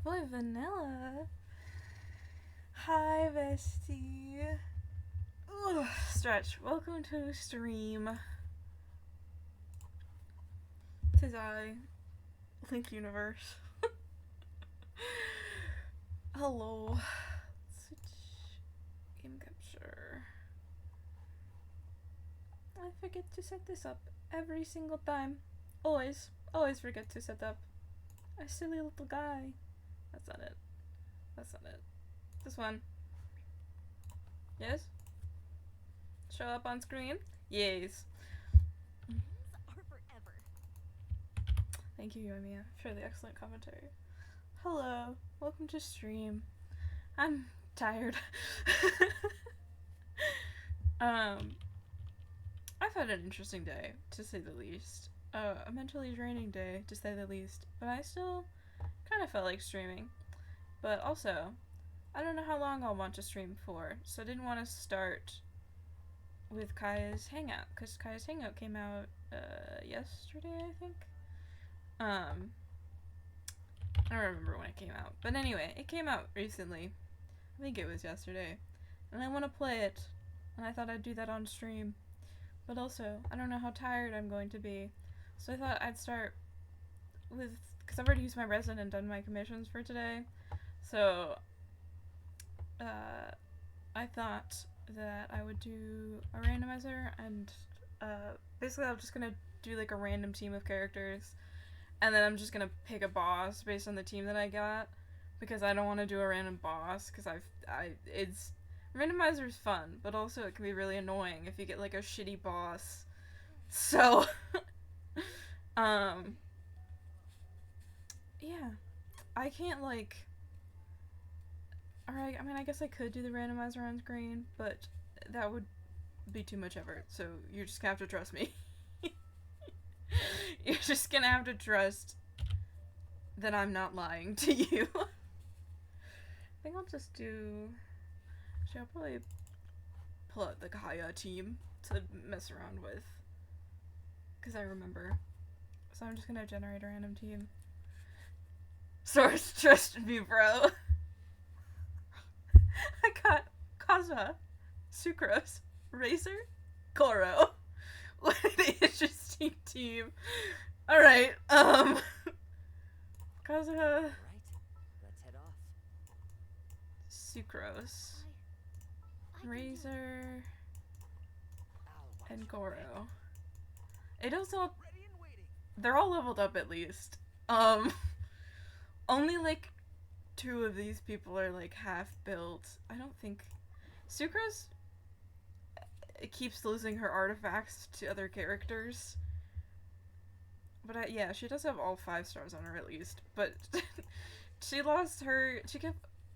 Boy, Vanilla. Hi, bestie. Ugh, stretch. Welcome to the stream. Tis I, Link Universe. Hello. Switch game capture. I forget to set this up every single time. Always forget to set up. A silly little guy. That's not it. That's not it. This one. Yes? Show up on screen? Yes. Thank you, Yoimiya, for the excellent commentary. Hello. Welcome to stream. I'm tired. I've had an interesting day, to say the least. A mentally draining day, to say the least. But I still kind of felt like streaming. But also, I don't know how long I'll want to stream for, so I didn't want to start with Kaeya's Hangout, because Kaeya's Hangout came out yesterday, I think. I don't remember when it came out, but anyway, it came out recently. I think it was yesterday, and I want to play it, and I thought I'd do that on stream. But also, I don't know how tired I'm going to be, so I thought I'd start with, because I've already used my resin and done my commissions for today, so I thought that I would do a randomizer, and basically I'm just gonna do like a random team of characters, and then I'm just gonna pick a boss based on the team that I got, because I don't want to do a random boss, because it's randomizer's fun, but also it can be really annoying if you get like a shitty boss. So yeah, I can't like. Alright, I mean, I guess I could do the randomizer on screen, but that would be too much effort, so you're just gonna have to trust me. You're just gonna have to trust that I'm not lying to you. I think I'll just do... Actually, I'll probably pull out the kaeya team to mess around with, because I remember. So I'm just gonna generate a random team. Source, trust me, bro. I got Kaza, Sucrose, Razor, Koro. What an interesting team. Alright, Kaza. Right, let's head off. Sucrose, Razor, and Goro. It also... They're all leveled up at least. Only like 2 of these people are like half built. I don't think... Sucrose keeps losing her artifacts to other characters. But yeah, she does have all 5 stars on her at least. But she lost her...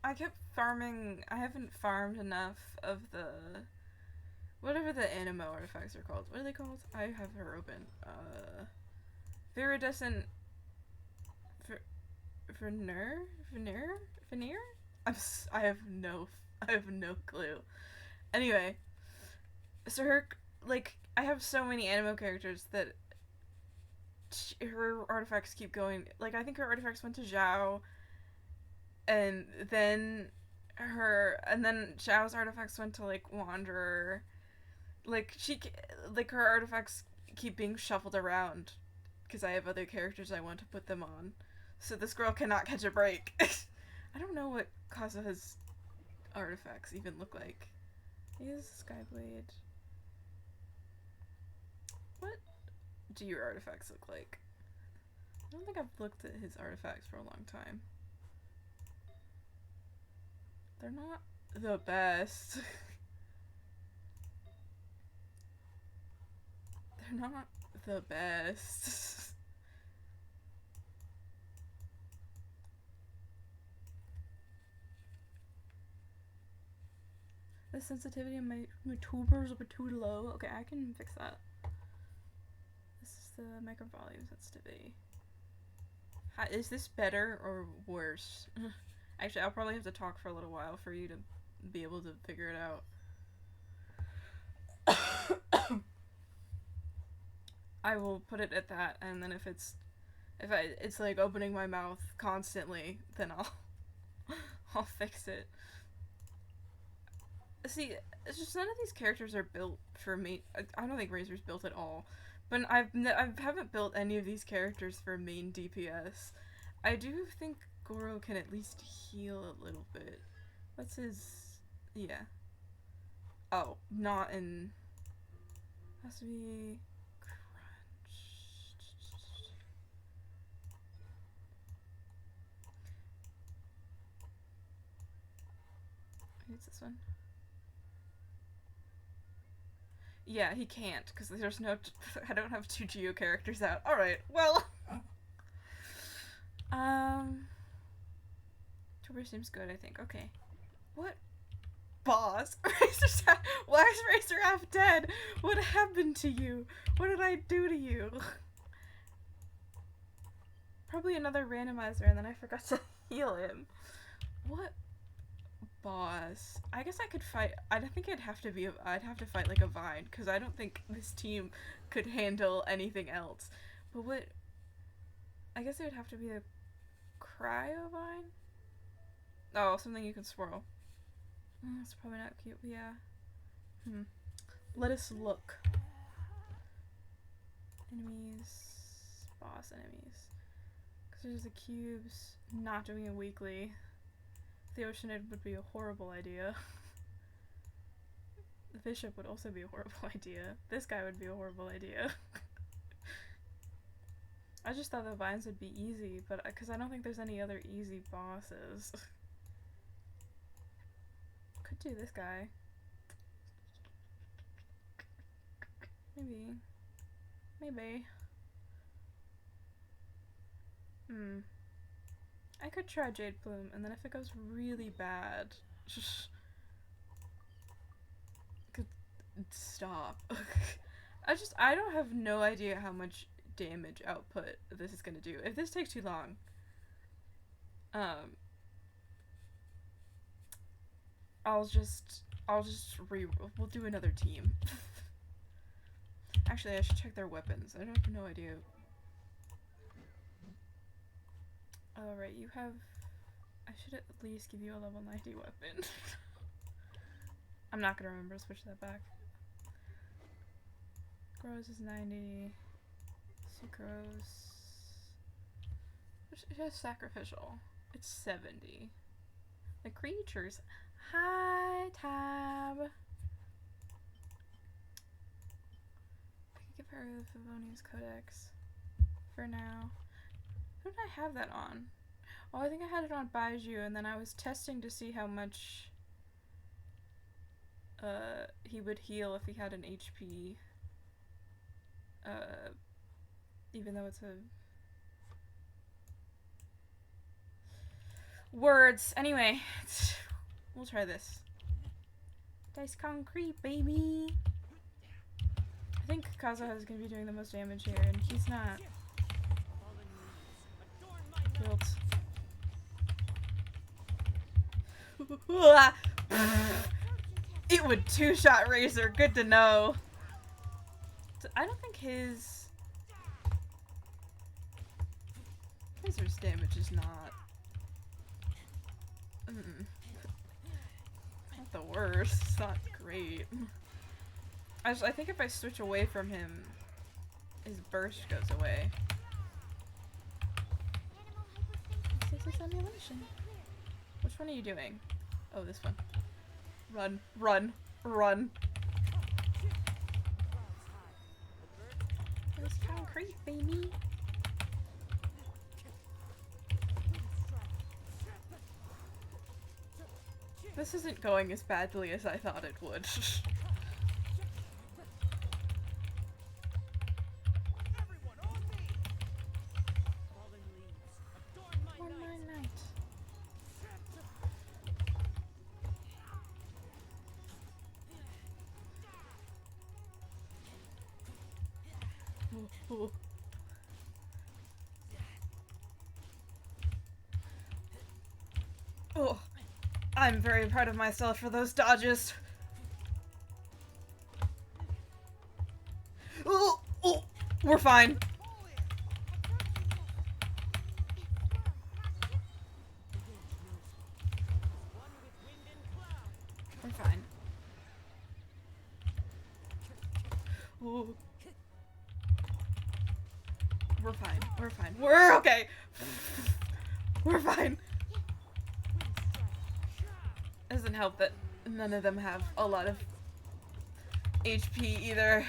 I kept farming... I haven't farmed enough of the... whatever the animo artifacts are called. What are they called? I have her open. Viridescent... Veneer? I have no clue. Anyway, so her, like, I have so many animo characters that her artifacts keep going. Like, I think her artifacts went to Zhao, and then Zhao's artifacts went to, like, Wanderer. Like, her artifacts keep being shuffled around, because I have other characters I want to put them on. So this girl cannot catch a break. I don't know what Kazuha's artifacts even look like. He has Skyblade. What do your artifacts look like? I don't think I've looked at his artifacts for a long time. They're not the best. They're not the best. The sensitivity of my tubers are too low. Okay, I can fix that. This is the micro volume sensitivity. Is this better or worse? Actually, I'll probably have to talk for a little while for you to be able to figure it out. I will put it at that, and then if it's If it's like opening my mouth constantly, then I'll fix it. See, it's just none of these characters are built for me. I don't think Razor's built at all. But I haven't built any of these characters for main DPS. I do think Goro can at least heal a little bit. What's his... yeah. Oh, not in... has to be... crunch. Who's this one? Yeah, he can't, because there's no... I don't have 2 Geo characters out. Alright, well... Tober seems good, I think. Okay. What? Boss? Why is Racer half dead? What happened to you? What did I do to you? Probably another randomizer, and then I forgot to heal him. What? Boss. I guess I could fight. I don't think I'd have to fight like a Vine, because I don't think this team could handle anything else. But what? I guess it would have to be a Cryo Vine? Oh, something you can swirl. That's probably not cute, but yeah. Let us look. Enemies. Boss enemies. Because there's the cubes. Not doing it weekly. The Oceanid would be a horrible idea. The Bishop would also be a horrible idea. This guy would be a horrible idea. I just thought the vines would be easy, but because I don't think there's any other easy bosses. Could do this guy. Maybe. Maybe. I could try Jade Plume, and then if it goes really bad, just could stop. I don't have no idea how much damage output this is gonna do. If this takes too long, we'll do another team. Actually, I should check their weapons. I have no idea. Alright, you have... I should at least give you a level 90 weapon. I'm not gonna remember to switch that back. Grows is 90. Sucrose... It has sacrificial. It's 70. The creatures... Hi, Tab! I could give her the Favonius Codex. For now. Who did I have that on? Oh, I think I had it on Baiju, and then I was testing to see how much he would heal if he had an HP. Even though it's a... Words! Anyway, we'll try this. Dice Concrete, baby! I think Kazuha is going to be doing the most damage here, and he's not. Guilt. It would two-shot Razor. Good to know. So I don't think Razor's damage is not not the worst. It's not great. I think if I switch away from him, his burst goes away. This is emulation. Which one are you doing? Oh, this one. Run, run, run. There's concrete, baby. This isn't going as badly as I thought it would. Oh, I'm very proud of myself for those dodges. Oh, we're fine. fine. Ooh. We're fine. We're fine. We're okay. We're fine. Doesn't help that none of them have a lot of HP either.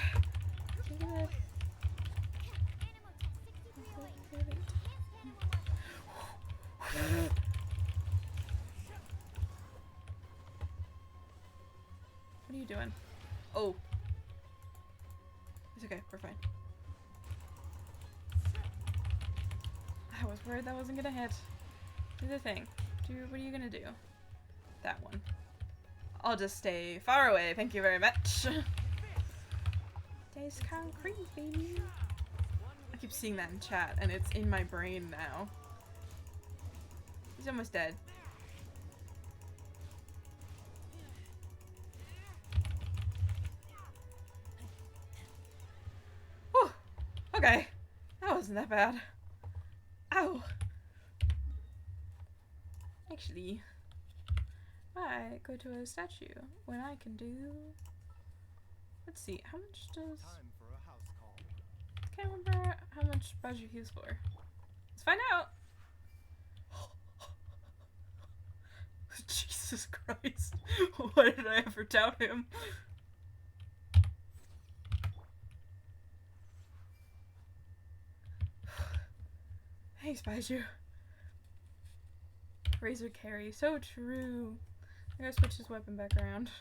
What are you doing? Oh. It's okay, we're fine. I was worried that wasn't gonna hit. Do the thing. What are you gonna do? That one. I'll just stay far away, thank you very much. Days concrete, baby. I keep seeing that in chat, and it's in my brain now. He's almost dead. Whew. Okay. That wasn't that bad. Ow. Actually, why go to a statue when I can do... Let's see, how much does... Time for a house call. Can't remember how much budget he's for. Let's find out! Jesus Christ. Why did I ever doubt him? Thanks, Baiju. Razor carry, so true. I gotta switch his weapon back around.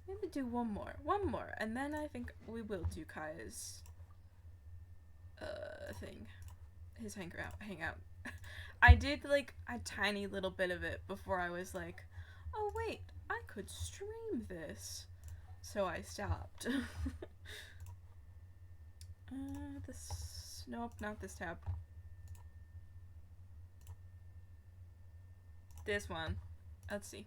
Maybe do one more, and then I think we will do Kaeya's thing. His hangout. I did like a tiny little bit of it before I was like, oh wait, I could stream this. So I stopped. Nope, not this tab. This one. Let's see.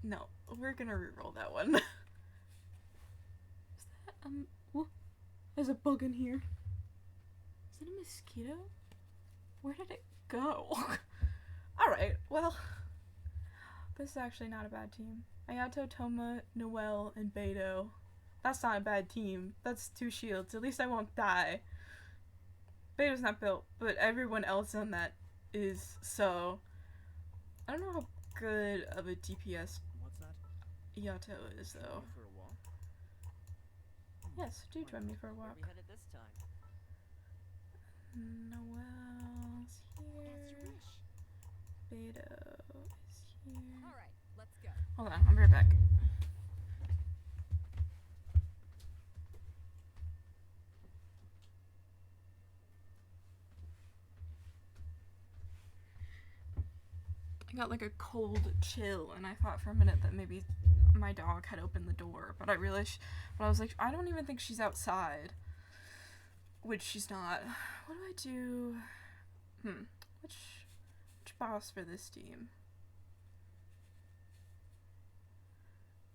No, we're gonna reroll that one. Is that, whoa, there's a bug in here. Is it a mosquito? Where did it go? Alright, well, this is actually not a bad team. Ayato, Toma, Noelle, and Beto. That's not a bad team. That's 2 shields. At least I won't die. Beto's not built, but everyone else on that is, so... I don't know how good of a DPS What's that? Yato is, though. For a walk? Yes, do join me for a Where walk. we headed this time? Noelle's here. Beto is here. All right, let's go. Hold on, I'll be right back. I got like a cold chill, and I thought for a minute that maybe my dog had opened the door, but I realized, I was like, I don't even think she's outside, which she's not. What do I do? Which boss for this team?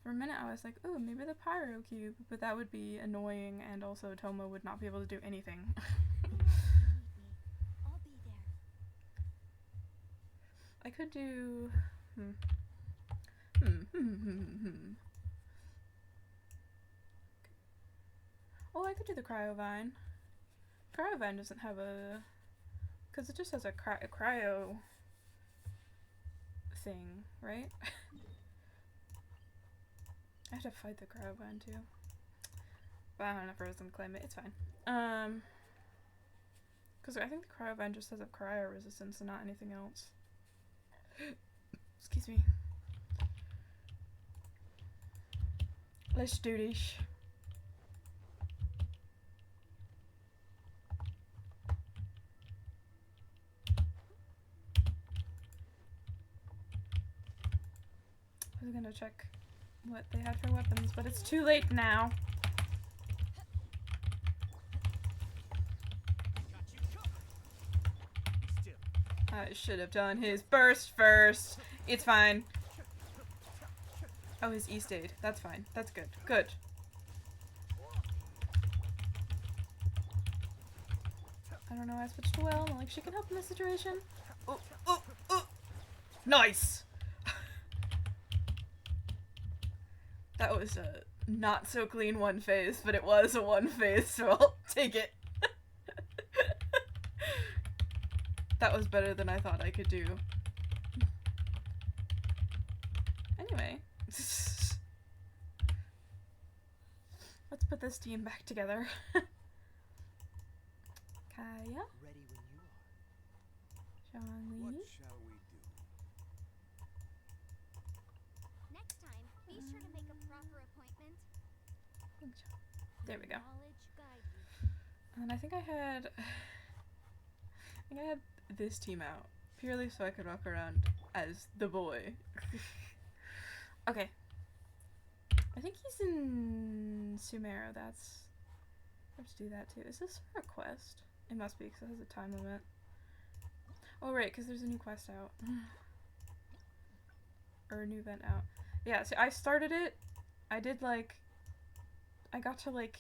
For a minute I was like, ooh, maybe the Pyro Cube, but that would be annoying, and also Toma would not be able to do anything. I'll be there. I could do... Oh, I could do the Cryovine. Cryovine doesn't have a... Because it just has a cryo thing, right? I have to fight the Cryovine too. But I don't know if I was gonna claim it, it's fine. Because I think the Cryovine just has a cryo resistance and not anything else. Excuse me. Let's do this. I was gonna check what they had for weapons, but it's too late now. I should have done his burst first. It's fine. Oh, his E stayed. That's fine. That's good. Good. I don't know why I switched to Will. I'm like, she can help in this situation. Oh, oh, oh! Nice! That was a not so clean one phase, but it was a one phase, so I'll take it. That was better than I thought I could do. Anyway. Let's put this team back together. Kaeya. Ready when you are. Johnny. What shall we do? Next time, be sure to make a proper appointment. There we go. Knowledge guide you. And I think I had this team out purely so I could walk around as the boy. Okay. I think he's in Sumeru. That's let's do that too. Is this for a quest? It must be because it has a time limit. Oh right, because there's a new quest out. Or a new event out. Yeah, so I started it. I did like I got to like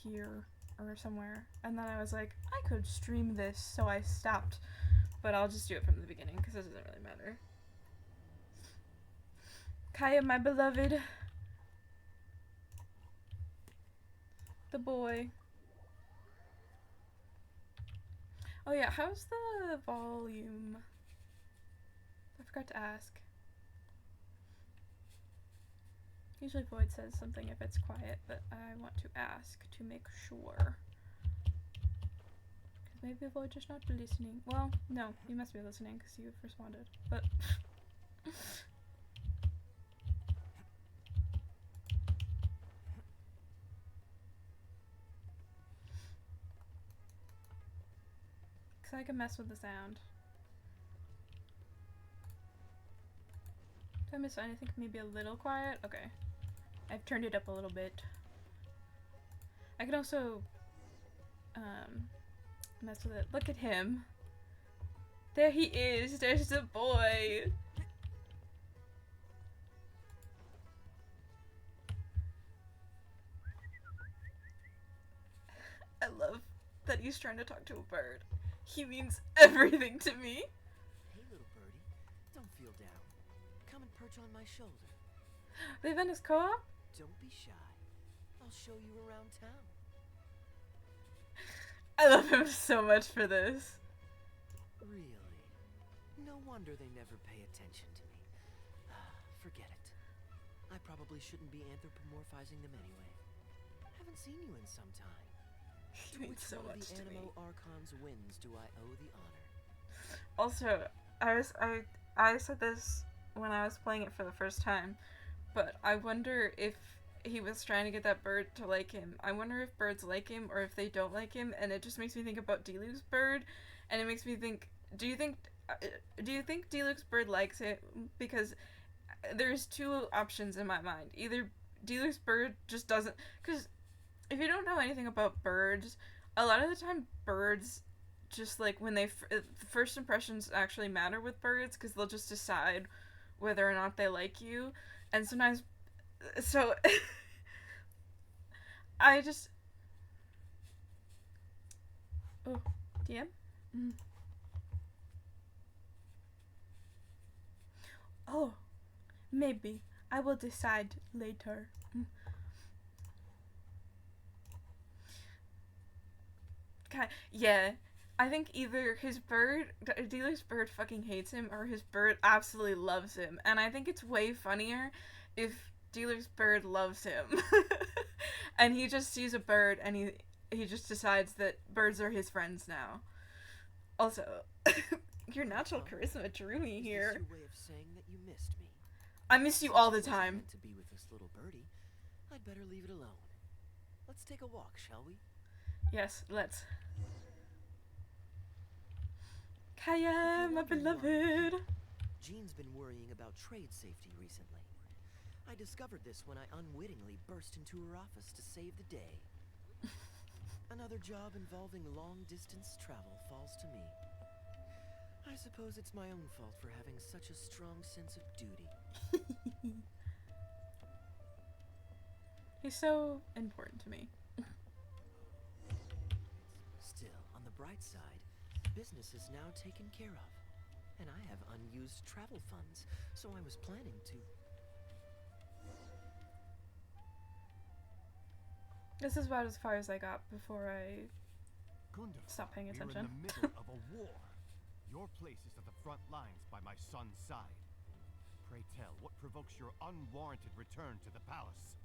here or somewhere, and then I was like, I could stream this, so I stopped. But I'll just do it from the beginning because it doesn't really matter. Kaeya, my beloved. The boy. Oh yeah, how's the volume? I forgot to ask. Usually Void says something if it's quiet, but I want to ask to make sure. Because maybe Void just not listening. Well, no, you must be listening because you've responded. But because I can mess with the sound. Did I miss anything? Maybe a little quiet? Okay. I've turned it up a little bit. I can also mess with it. Look at him. There he is. There's the boy. I love that he's trying to talk to a bird. He means everything to me. Hey, little birdie. Don't feel down. Come and perch on my shoulder. The event is co-op? Don't be shy. I'll show you around town. I love him so much for this. Really? No wonder they never pay attention to me. Forget it. I probably shouldn't be anthropomorphizing them anyway. Haven't seen you in some time. He To means which so one of much the to me. Animo Archon's wins do I owe the honor? Also, I said this when I was playing it for the first time, but I wonder if he was trying to get that bird to like him. I wonder if birds like him or if they don't like him, and it just makes me think about Diluc's bird, and it makes me think, do you think Diluc's bird likes it? Because there's two options in my mind. Either Diluc's bird just doesn't, because if you don't know anything about birds, a lot of the time birds just like when they first impressions actually matter with birds, because they'll just decide whether or not they like you. And sometimes so I just oh DM oh maybe I will decide later. Yeah, I think either his bird, Dealer's bird fucking hates him, or his bird absolutely loves him. And I think it's way funnier if Dealer's bird loves him. And he just sees a bird and he just decides that birds are his friends now. Also, your natural charisma drew me here. Is this your way of saying that you missed me? I miss you all the Since I wasn't time. meant to be with this little birdie, I'd better leave it alone. Let's take a walk, shall we? Yes, let's. If Kaeya, you're my wondering why, beloved. Jean's been worrying about trade safety recently. I discovered this when I unwittingly burst into her office to save the day. Another job involving long-distance travel falls to me. I suppose it's my own fault for having such a strong sense of duty. He's so important to me. Still, on the bright side, business is now taken care of. And I have unused travel funds, so I was planning to... This is about as far as I got before I Gunda, stopped paying we're in attention. the middle of a war. Your place is at the front lines by my son's side. Pray tell, what provokes your unwarranted return to the palace?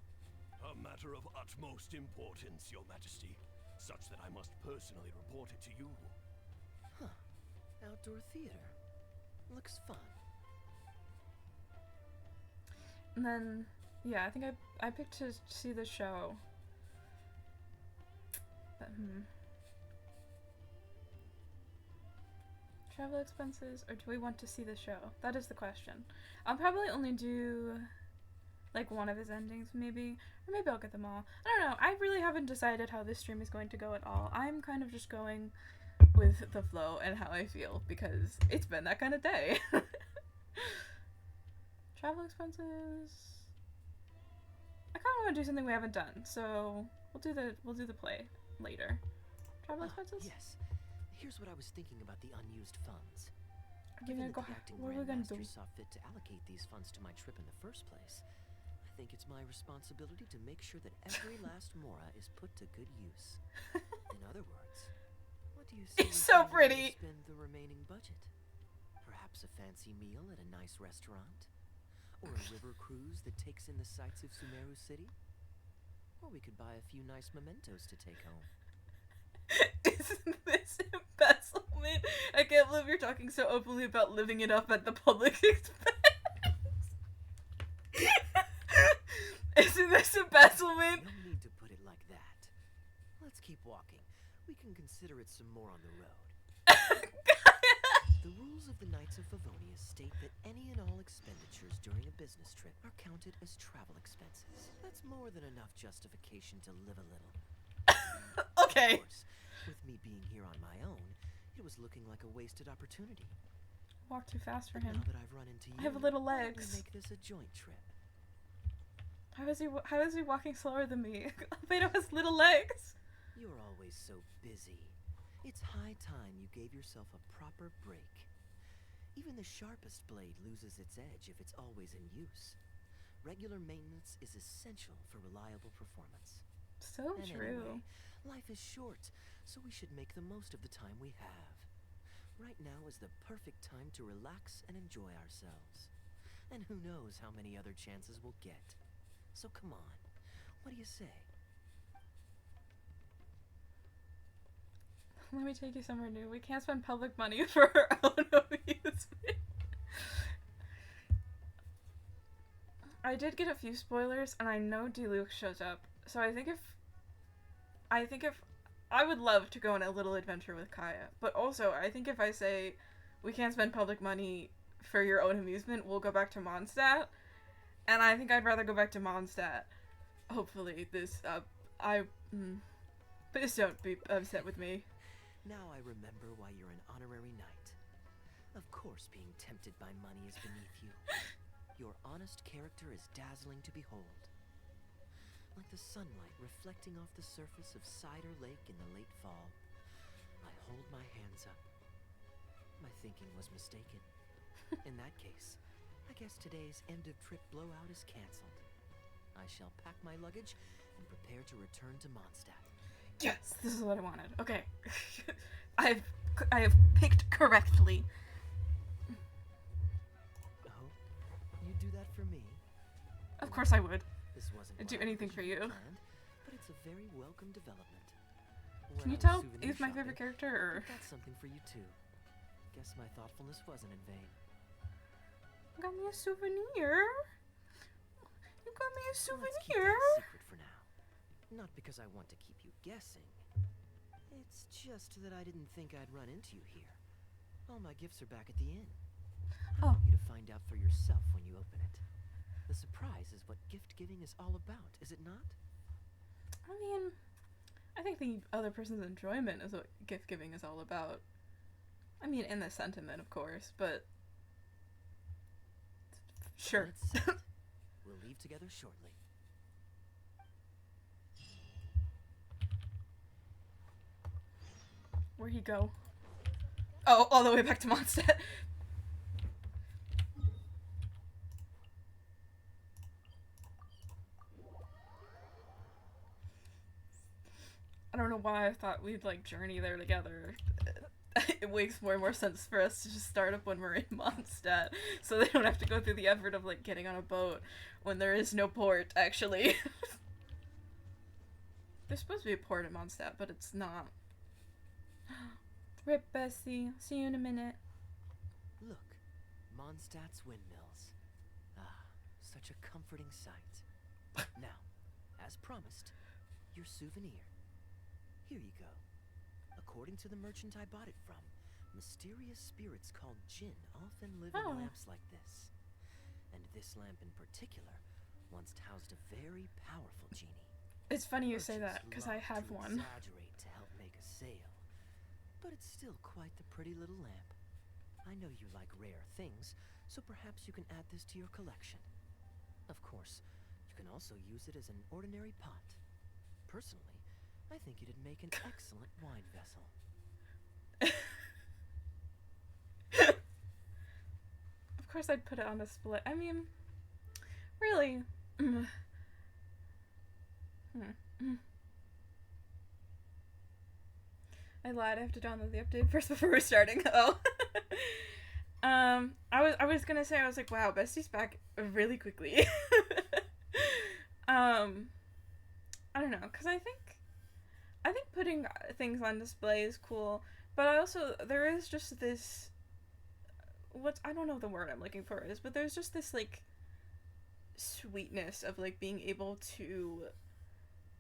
A matter of utmost importance, Your Majesty, such that I must personally report it to you. Huh. Outdoor theater. Looks fun. And then, yeah, I think I picked to see the show. But, Travel expenses, or do we want to see the show? That is the question. I'll probably only do, like, one of his endings, maybe. Or maybe I'll get them all. I don't know. I really haven't decided how this stream is going to go at all. I'm kind of just going with the flow and how I feel, because it's been that kind of day. Travel expenses. I kind of want to do something we haven't done, so we'll do the play later. Travel expenses. Yes. Here's what I was thinking about the unused funds. Are we Given gonna that go? the acting What are we gonna do? grandmaster saw fit to allocate these funds to my trip in the first place, I think it's my responsibility to make sure that every last mora is put to good use. In other words, what do you say? It's so we pretty. spend the remaining budget? Perhaps a fancy meal at a nice restaurant, or a river cruise that takes in the sights of Sumeru City, or we could buy a few nice mementos to take home. Isn't this embezzlement? I can't believe you're talking so openly about living it up at the public expense. Isn't this embezzlement? No need to put it like that. Let's keep walking. We can consider it some more on the road. The rules of the Knights of Favonius state that any and all expenditures during a business trip are counted as travel expenses. That's more than enough justification to live a little. Okay. Of course, with me being here on my own, it was looking like a wasted opportunity. Walk too fast for But him. now that I've run into you, I have little why don't we legs. make this a joint trip? How is he walking slower than me? Beto has little legs. You're always so busy. It's high time you gave yourself a proper break. Even the sharpest blade loses its edge if it's always in use. Regular maintenance is essential for reliable performance. So And true. anyway, life is short, so we should make the most of the time we have. Right now is the perfect time to relax and enjoy ourselves. And who knows how many other chances we'll get. So come on, what do you say? Let me take you somewhere new. We can't spend public money for our own amusement. I did get a few spoilers, and I know Diluc shows up. So I think if I would love to go on a little adventure with Kaeya, but also I think if I say we can't spend public money for your own amusement, we'll go back to Mondstadt, and I think I'd rather go back to Mondstadt. Hopefully, please don't be upset with me. Now I remember why you're an honorary knight. Of course being tempted by money is beneath you. Your honest character is dazzling to behold. Like the sunlight reflecting off the surface of Cider Lake in the late fall, I hold my hands up. My thinking was mistaken. In that case, I guess today's end-of-trip blowout is cancelled. I shall pack my luggage and prepare to return to Mondstadt. Yes, this is what I wanted. Okay. I have picked correctly. Oh, you do that for me? Of course I would. This wasn't I'd what do I anything for originally you. planned, but it's a very welcome development. Can you When I was tell souvenir he's my shopping, favorite character, or... I got something for you too. Guess my thoughtfulness wasn't in vain. You got me a souvenir? You got me a Let's keep souvenir? that a secret for now. Not because I want to keep you guessing. It's just that I didn't think I'd run into you here. All my gifts are back at the inn. I Oh. want you to find out for yourself when you open it. The surprise is what gift giving is all about, is it not? I mean, I think the other person's enjoyment is what gift giving is all about. I mean, in the sentiment, of course, but... Sure. Then it's set. We'll leave together shortly. Where'd he go? Oh, all the way back to Mondstadt. I don't know why I thought we'd like journey there together. It makes more and more sense for us to just start up when we're in Mondstadt, so they don't have to go through the effort of like getting on a boat when there is no port, actually. There's supposed to be a port in Mondstadt, but it's not. Rip, Bessie. See you in a minute. Look, Mondstadt's windmills. Ah, such a comforting sight. Now, as promised, your souvenir. Here you go. According to the merchant I bought it from, mysterious spirits called Jinn often live in lamps like this. And this lamp in particular once housed a very powerful genie. It's funny you say that, because I have one. Exaggerate to help make a sale. But it's still quite the pretty little lamp. I know you like rare things, so perhaps you can add this to your collection. Of course, you can also use it as an ordinary pot. Personally, I think it'd make an excellent wine vessel. Of course I'd put it on display. I mean, really. I lied, I have to download the update first before we're starting. Oh. I was gonna say, I was like, wow, Bestie's back really quickly. I don't know, because I think putting things on display is cool, but I also, there is just this, I don't know the word I'm looking for is, but there's just this, like, sweetness of, like, being able to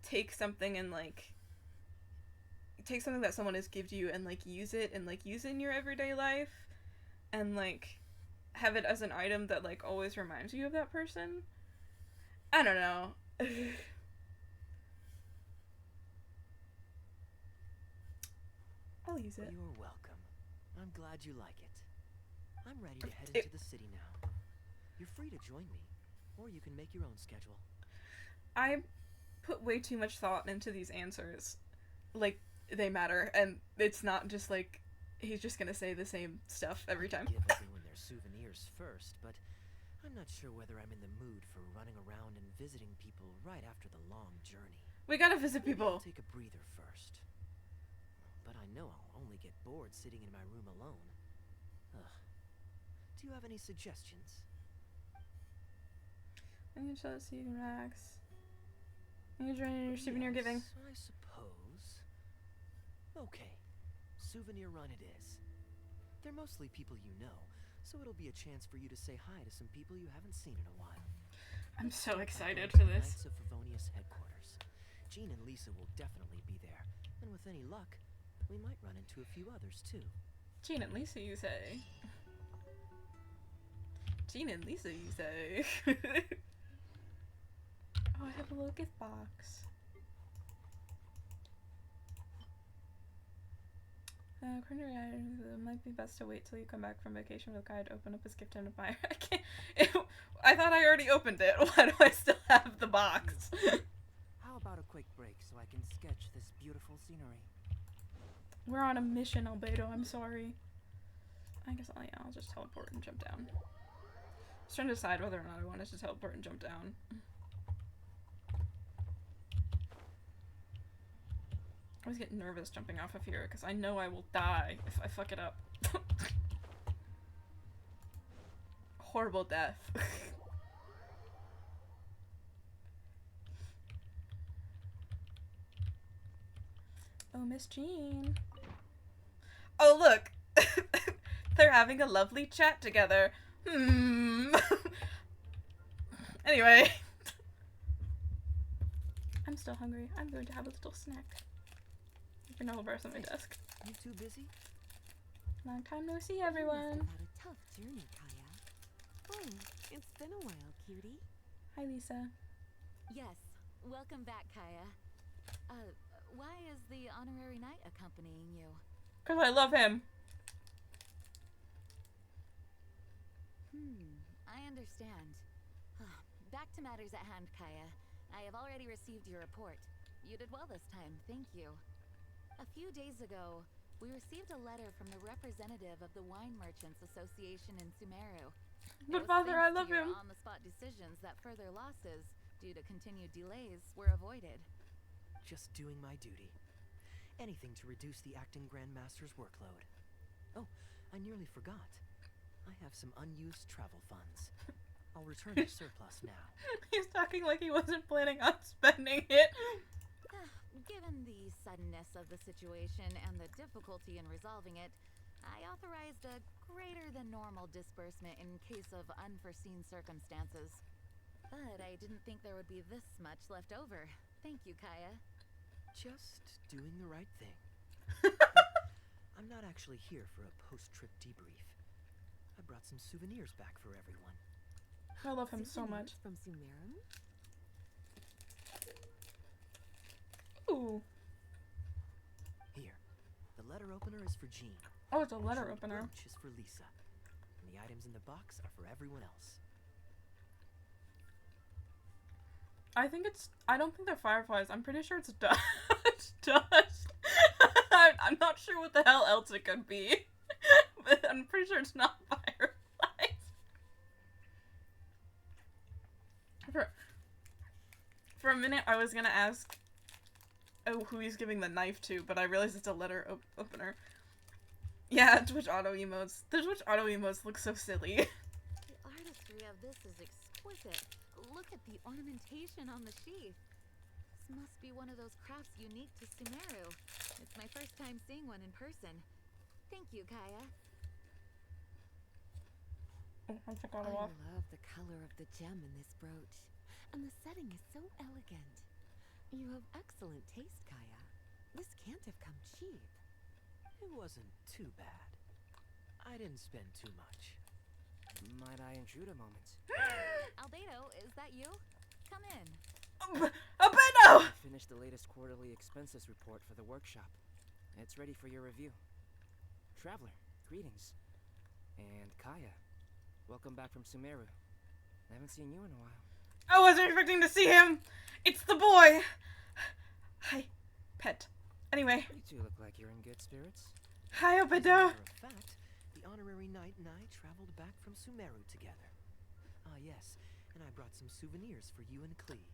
take something and, like, take something that someone has given you and, like, use it in your everyday life, and, like, have it as an item that, like, always reminds you of that person. I don't know. I'll use it. You're welcome. I'm glad you like it. I'm ready to head into the city now. You're free to join me, or you can make your own schedule. I put way too much thought into these answers. Like, they matter, and it's not just like, he's just gonna say the same stuff every time. Give everyone their souvenirs first, but I'm not sure whether I'm in the mood for running around and visiting people right after the long journey. We gotta visit Maybe people. I'll take a breather first. But I know I'll only get bored sitting in my room alone. Ugh. Do you have any suggestions? I'm gonna show it so you can relax. I'm gonna join in your souvenir giving. I suppose. Okay. Souvenir run it is. They're mostly people you know, so it'll be a chance for you to say hi to some people you haven't seen in a while. I'm so excited I'm for going to this. Knights of Favonius headquarters. Jean and Lisa will definitely be there, and with any luck, we might run into a few others too. Jean and Lisa, you say? Jean and Lisa, you say? Oh, I have a little gift box. It might be best to wait till you come back from vacation with a guide to open up his gift and admire. I can't. I thought I already opened it. Why do I still have the box? How about a quick break so I can sketch this beautiful scenery? We're on a mission, Albedo. I'm sorry. I guess I'll just teleport and jump down. I was trying to decide whether or not I wanted to teleport and jump down. I always get nervous jumping off of here because I know I will die if I fuck it up. Horrible death. Oh, Miss Jean. Oh, look! They're having a lovely chat together. Anyway. I'm still hungry. I'm going to have a little snack. Granola bars on my desk. You too busy? Long time no see, everyone. Had a tough journey, Kaeya. Oh, it's been a while, cutie. Hi, Lisa. Yes, welcome back, Kaeya. Why is the honorary knight accompanying you? Because I love him. I understand. Back to matters at hand, Kaeya. I have already received your report. You did well this time, thank you. A few days ago, We received a letter from the representative of the Wine Merchants Association in Sumeru. But Father, I love him. On-the-spot decisions that further losses, due to continued delays, were avoided. Just doing my duty. Anything to reduce the acting Grandmaster's workload. Oh, I nearly forgot. I have some unused travel funds. I'll return the surplus now. He's talking like he wasn't planning on spending it. Given the suddenness of the situation and the difficulty in resolving it, I authorized a greater than normal disbursement in case of unforeseen circumstances. But I didn't think there would be this much left over. Thank you, Kaeya. Just doing the right thing. I'm not actually here for a post-trip debrief. I brought some souvenirs back for everyone. I love him so much. From Sumeru? Ooh. Here. The letter opener is for Jean. Oh, it's a letter The opener. brooch is for Lisa. And the items in the box are for everyone else. I don't think they're fireflies. I'm pretty sure it's dust. Dust. I'm not sure what the hell else it could be. But I'm pretty sure it's not fireflies. For a minute, I was gonna ask who he's giving the knife to, but I realized it's a letter opener. Yeah, Twitch auto emotes. The Twitch auto emotes look so silly. The artistry of this is exquisite. Look at the ornamentation on the sheath. This must be one of those crafts unique to Sumeru. It's my first time seeing one in person. Thank you, Kaeya. Oh, I forgot I off. love the color of the gem in this brooch. And the setting is so elegant. You have excellent taste, Kaeya. This can't have come cheap. It wasn't too bad. I didn't spend too much. Might I intrude a moment? Albedo, is that you? Come in. Albedo! I finished the latest quarterly expenses report for the workshop. It's ready for your review. Traveler, greetings. And Kaeya, welcome back from Sumeru. I haven't seen you in a while. I wasn't expecting to see him. It's the boy. Hi, pet. Anyway. You two look like you're in good spirits. Hi, As a Albedo. matter of fact, the honorary knight and I traveled back from Sumeru together. Ah, yes, and I brought some souvenirs for you and Klee.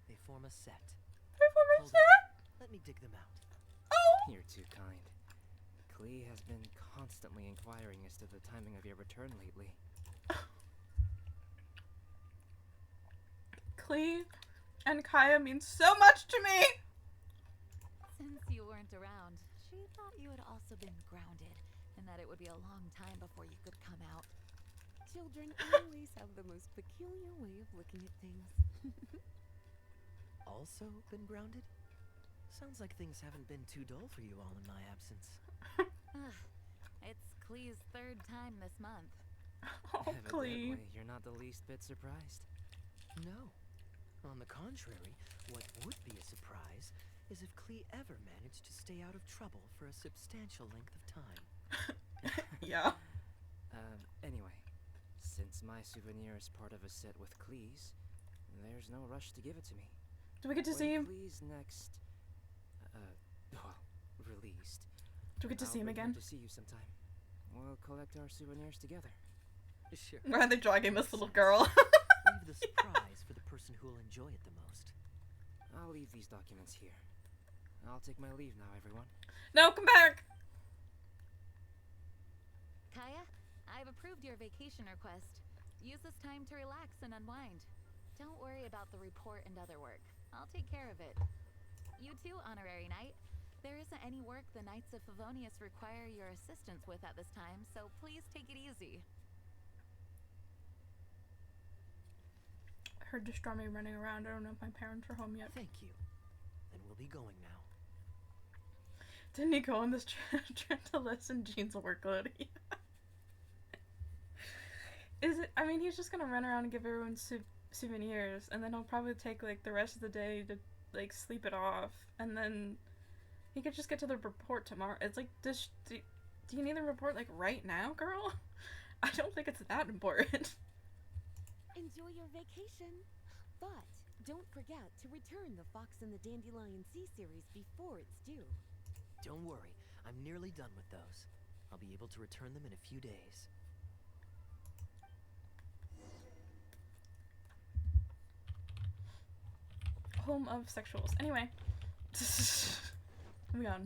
They form a set. Hold on. Let me dig them out. Oh. You're too kind. Klee has been constantly inquiring as to the timing of your return lately. Klee and Kaeya mean so much to me. Since you weren't around, she thought you had also been grounded, and that it would be a long time before you could come out. Children always have the most peculiar way of looking at things. Also been grounded? Sounds like things haven't been too dull for you all in my absence. It's Klee's third time this month. Oh, Klee. Evidently, you're not the least bit surprised. No. On the contrary, what would be a surprise is if Klee ever managed to stay out of trouble for a substantial length of time. Yeah. Anyway, since my souvenir is part of a set with Klee's, there's no rush to give it to me. Do we get to see him? Klee's next, released. Do we get to see him I'll bring again? to see you sometime. We'll collect our souvenirs together. Sure. Why are they dragging this little girl? Leave the surprise for the person who will enjoy it the most. I'll leave these documents here. I'll take my leave now, everyone. No, come back. Kaeya, I've approved your vacation request. Use this time to relax and unwind. Don't worry about the report and other work. I'll take care of it. You too, Honorary Knight. There isn't any work the Knights of Favonius require your assistance with at this time, so please take it easy. I heard Destrami running around. I don't know if my parents are home yet. Thank you. Then we'll be going now. Didn't he go on this trip to lessen Jean's workload? Is it? I mean, he's just gonna run around and give everyone souvenirs, and then he'll probably take like the rest of the day to like sleep it off, and then he could just get to the report tomorrow. It's like, do you need the report like right now, girl? I don't think it's that important. Enjoy your vacation, but don't forget to return the Fox and the Dandelion Sea series before it's due. Don't worry, I'm nearly done with those. I'll be able to return them in a few days. Home of sexuals. Anyway.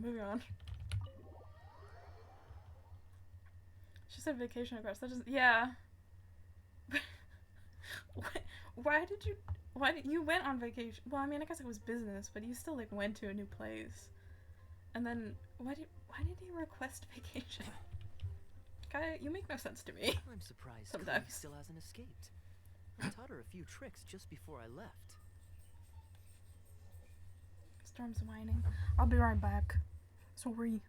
moving on. She said vacation request. That doesn't. Yeah. Why did you went on vacation? Well, I mean, I guess it was business, but you still like went to a new place. And then why did he request vacation? Kaeya, you make no sense to me. I'm surprised Sometimes. Kaeya still hasn't escaped. I taught her a few tricks just before I left. Storm's whining. I'll be right back. Sorry.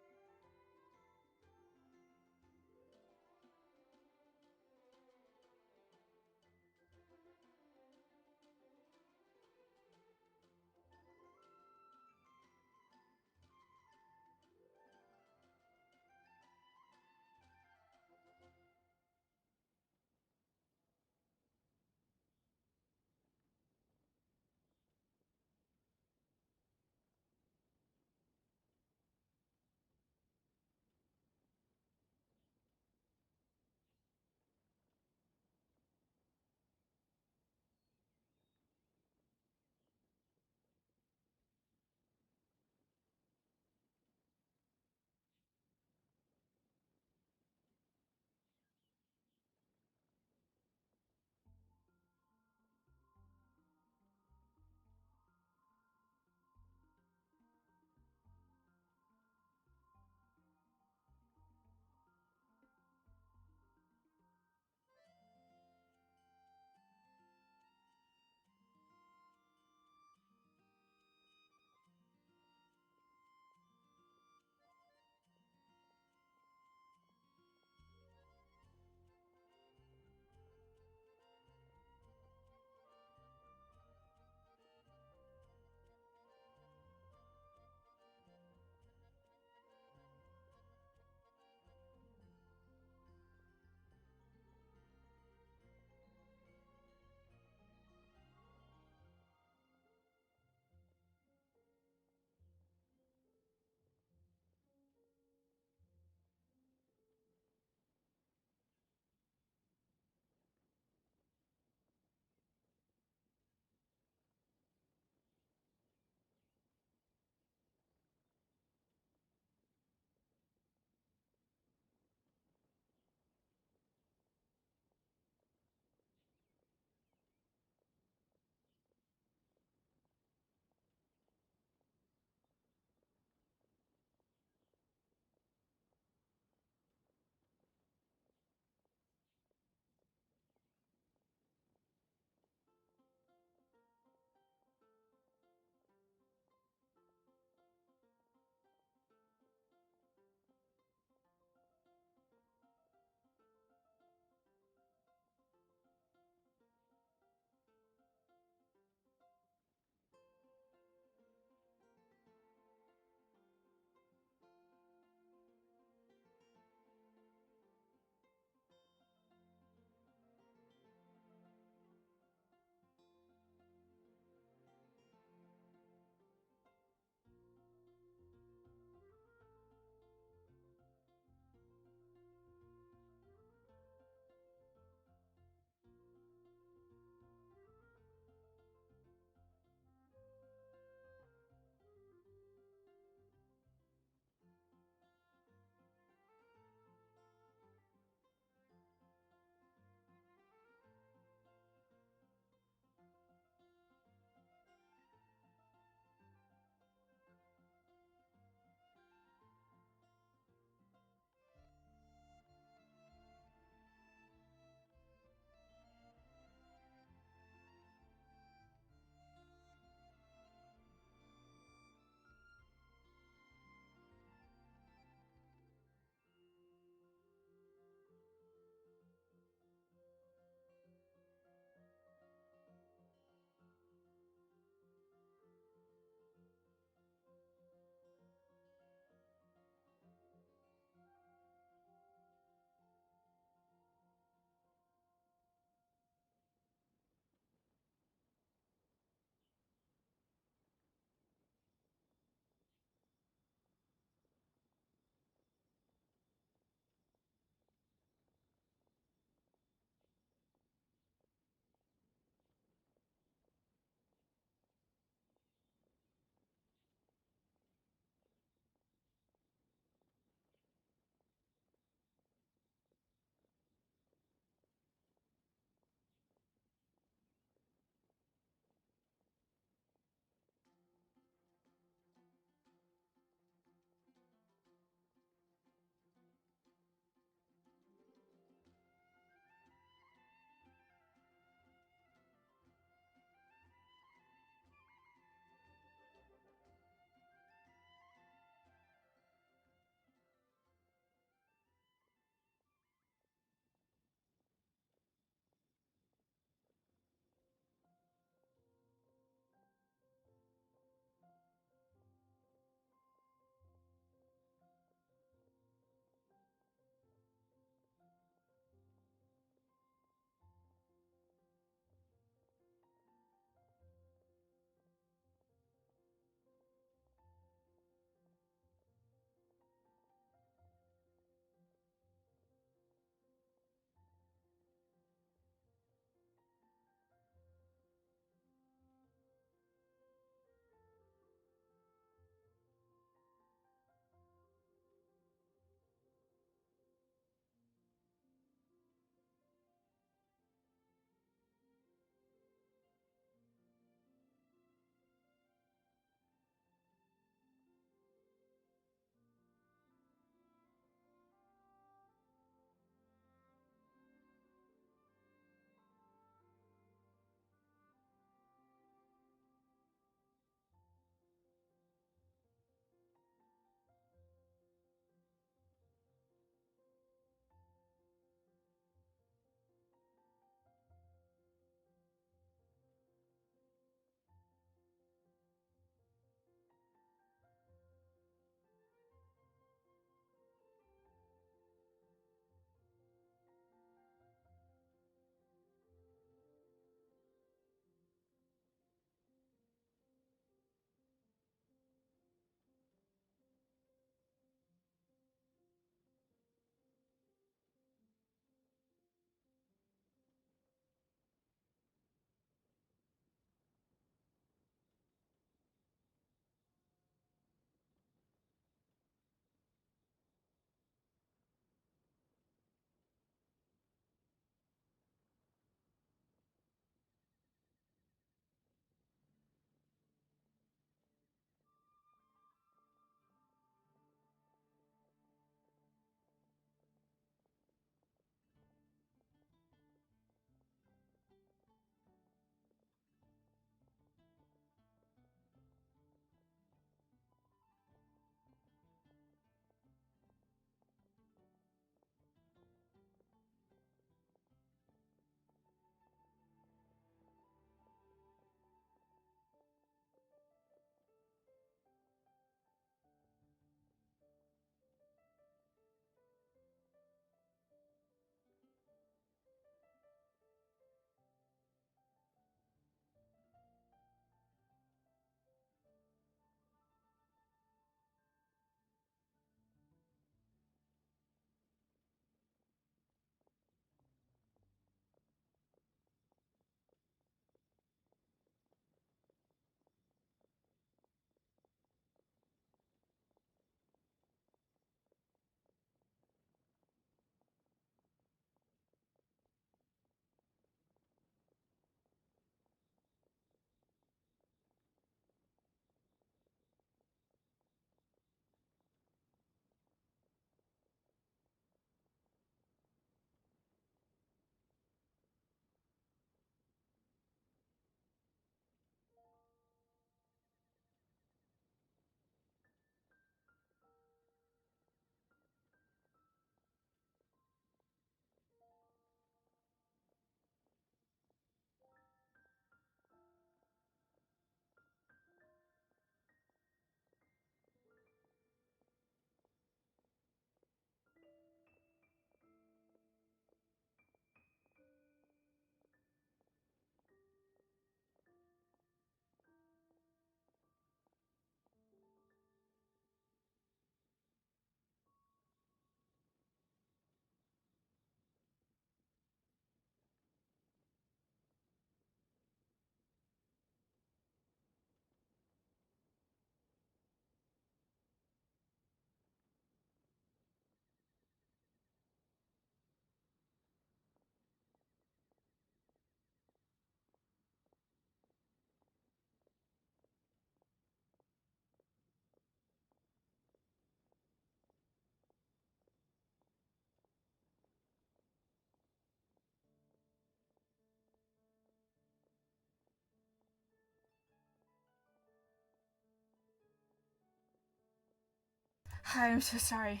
Hi, I'm so sorry.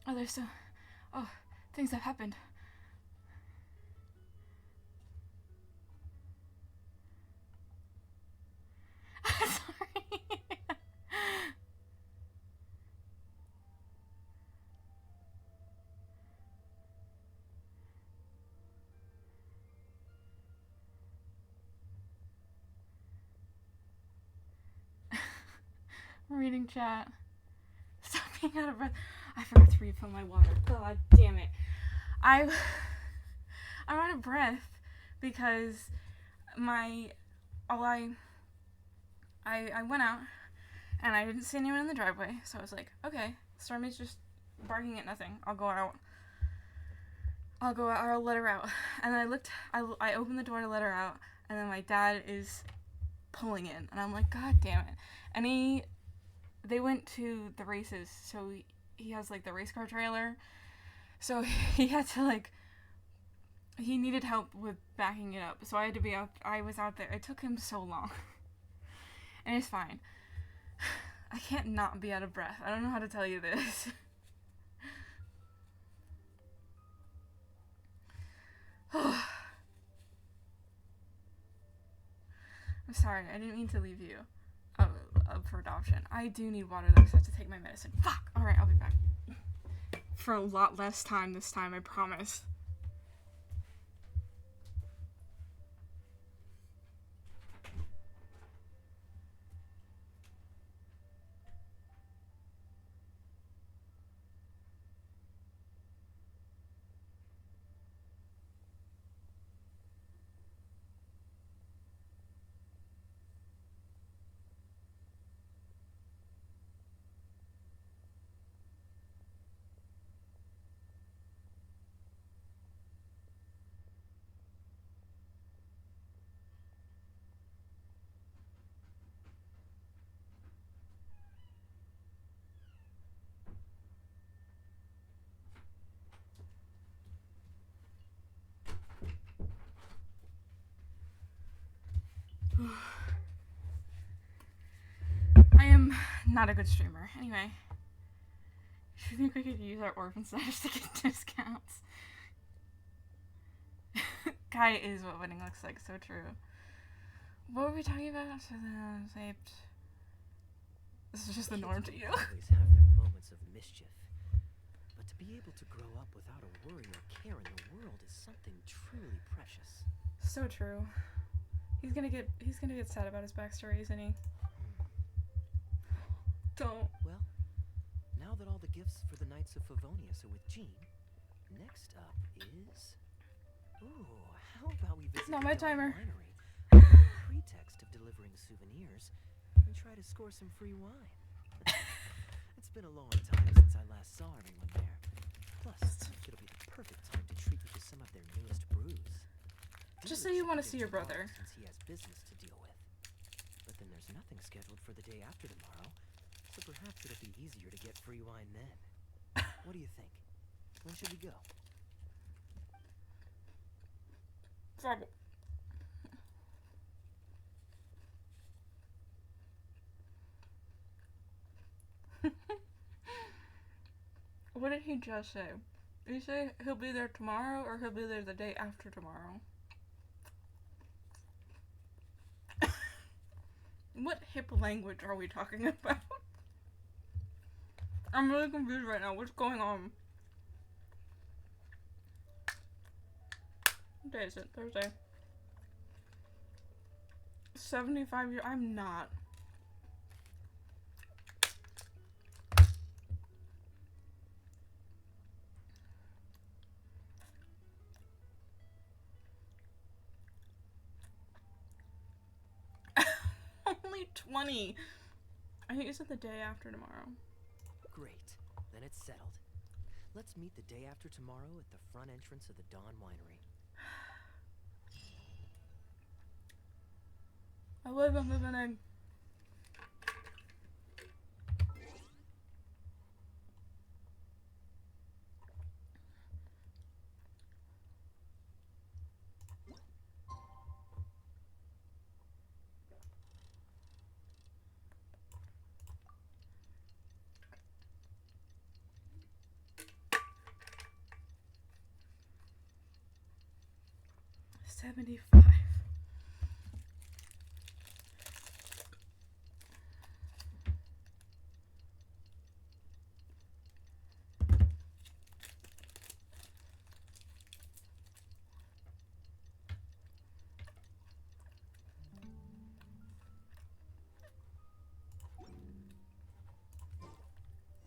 Oh, there's so... Oh, things have happened. Sorry. Reading chat. Stop being out of breath. I forgot to refill my water. God damn it. I'm out of breath because I went out and I didn't see anyone in the driveway, so I was like, okay, Stormy's just barking at nothing. I'll go out. I'll let her out. And then I opened the door to let her out, and then my dad is pulling in, and I'm like, God damn it. And they went to the races, so he has like the race car trailer, so he had to he needed help with backing it up, so I was out there. It took him so long. And it's fine. I can't not be out of breath. I don't know how to tell you this. I'm sorry, I didn't mean to leave you up for adoption. I do need water though, so I have to take my medicine. Fuck! Alright, I'll be back. For a lot less time this time, I promise. I am not a good streamer. Anyway. Do you think we could use our orphan status to get discounts? Kai is what winning looks like, so true. What were we talking about? This is just the norm to you. Always have their moments of mischief. But to be able to grow up without a worry or care in the world is something truly precious. So true. He's gonna get sad about his backstory, isn't he? Don't. Well, now that all the gifts for the Knights of Favonius are with Jean, next up is... Ooh, how about we visit Not the my Dawn timer. Winery under the pretext of delivering souvenirs and try to score some free wine. It's been a long time since I last saw everyone there. Plus, it'll be the perfect time to treat you to some of their newest brews. Just say you want to see your brother. Since he has business to deal with. But then there's nothing scheduled for the day after tomorrow, so perhaps it'll be easier to get free wine then. What do you think? When should we go? Friday. What did he just say? Did he say he'll be there tomorrow or he'll be there the day after tomorrow? What hip language are we talking about? I'm really confused right now. What's going on? What day is it? Thursday. 75 years. I'm not. Only 20. I think it's the day after tomorrow. Great. Then it's settled. Let's meet the day after tomorrow at the front entrance of the Dawn Winery. I live in living. 75.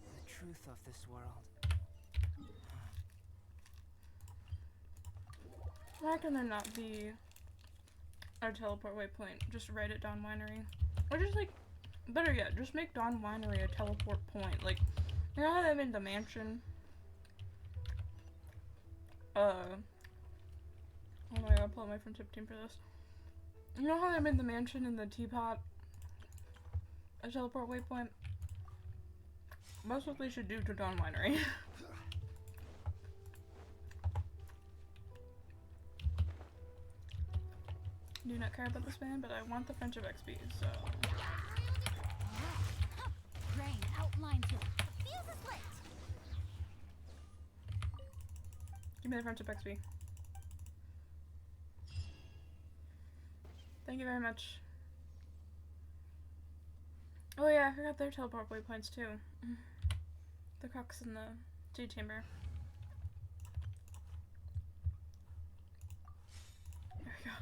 The truth of this world. Why can there not be a teleport waypoint? Just write it Dawn Winery. Or just like, better yet, just make Dawn Winery a teleport point. Like, you know how they made the mansion? Oh my god, pull out my friend tip team for this. You know how they made the mansion and the teapot a teleport waypoint? That's what they should do to Dawn Winery. Do not care about this man, but I want the friendship XP, so. Brain outlined to it. The fuse is lit. Give me the friendship XP. Thank you very much. Oh yeah, I forgot their teleport waypoints too. The crux and the G chamber. There we go.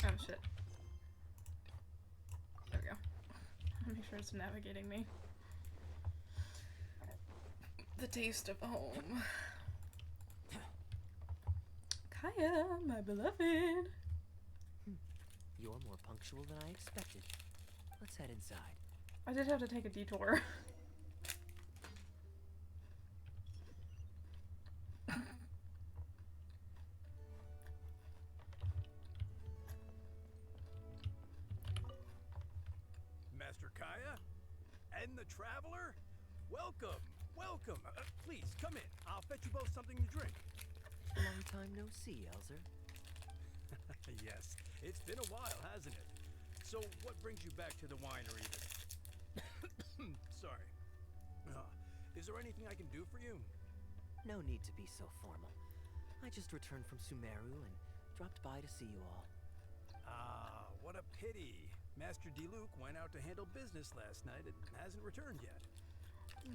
Oh shit. There we go. Make sure it's navigating me. The taste of home. Kaeya, my beloved. You're more punctual than I expected. Let's head inside. I did have to take a detour. Master Kaeya? And the Traveler? Welcome, welcome. Please, come in. I'll fetch you both something to drink. Long time no see, Elzer. Yes, it's been a while, hasn't it? So, what brings you back to the winery Sorry. Is there anything I can do for you? No need to be so formal. I just returned from Sumeru and dropped by to see you all. Ah, what a pity. Master Diluc went out to handle business last night and hasn't returned yet.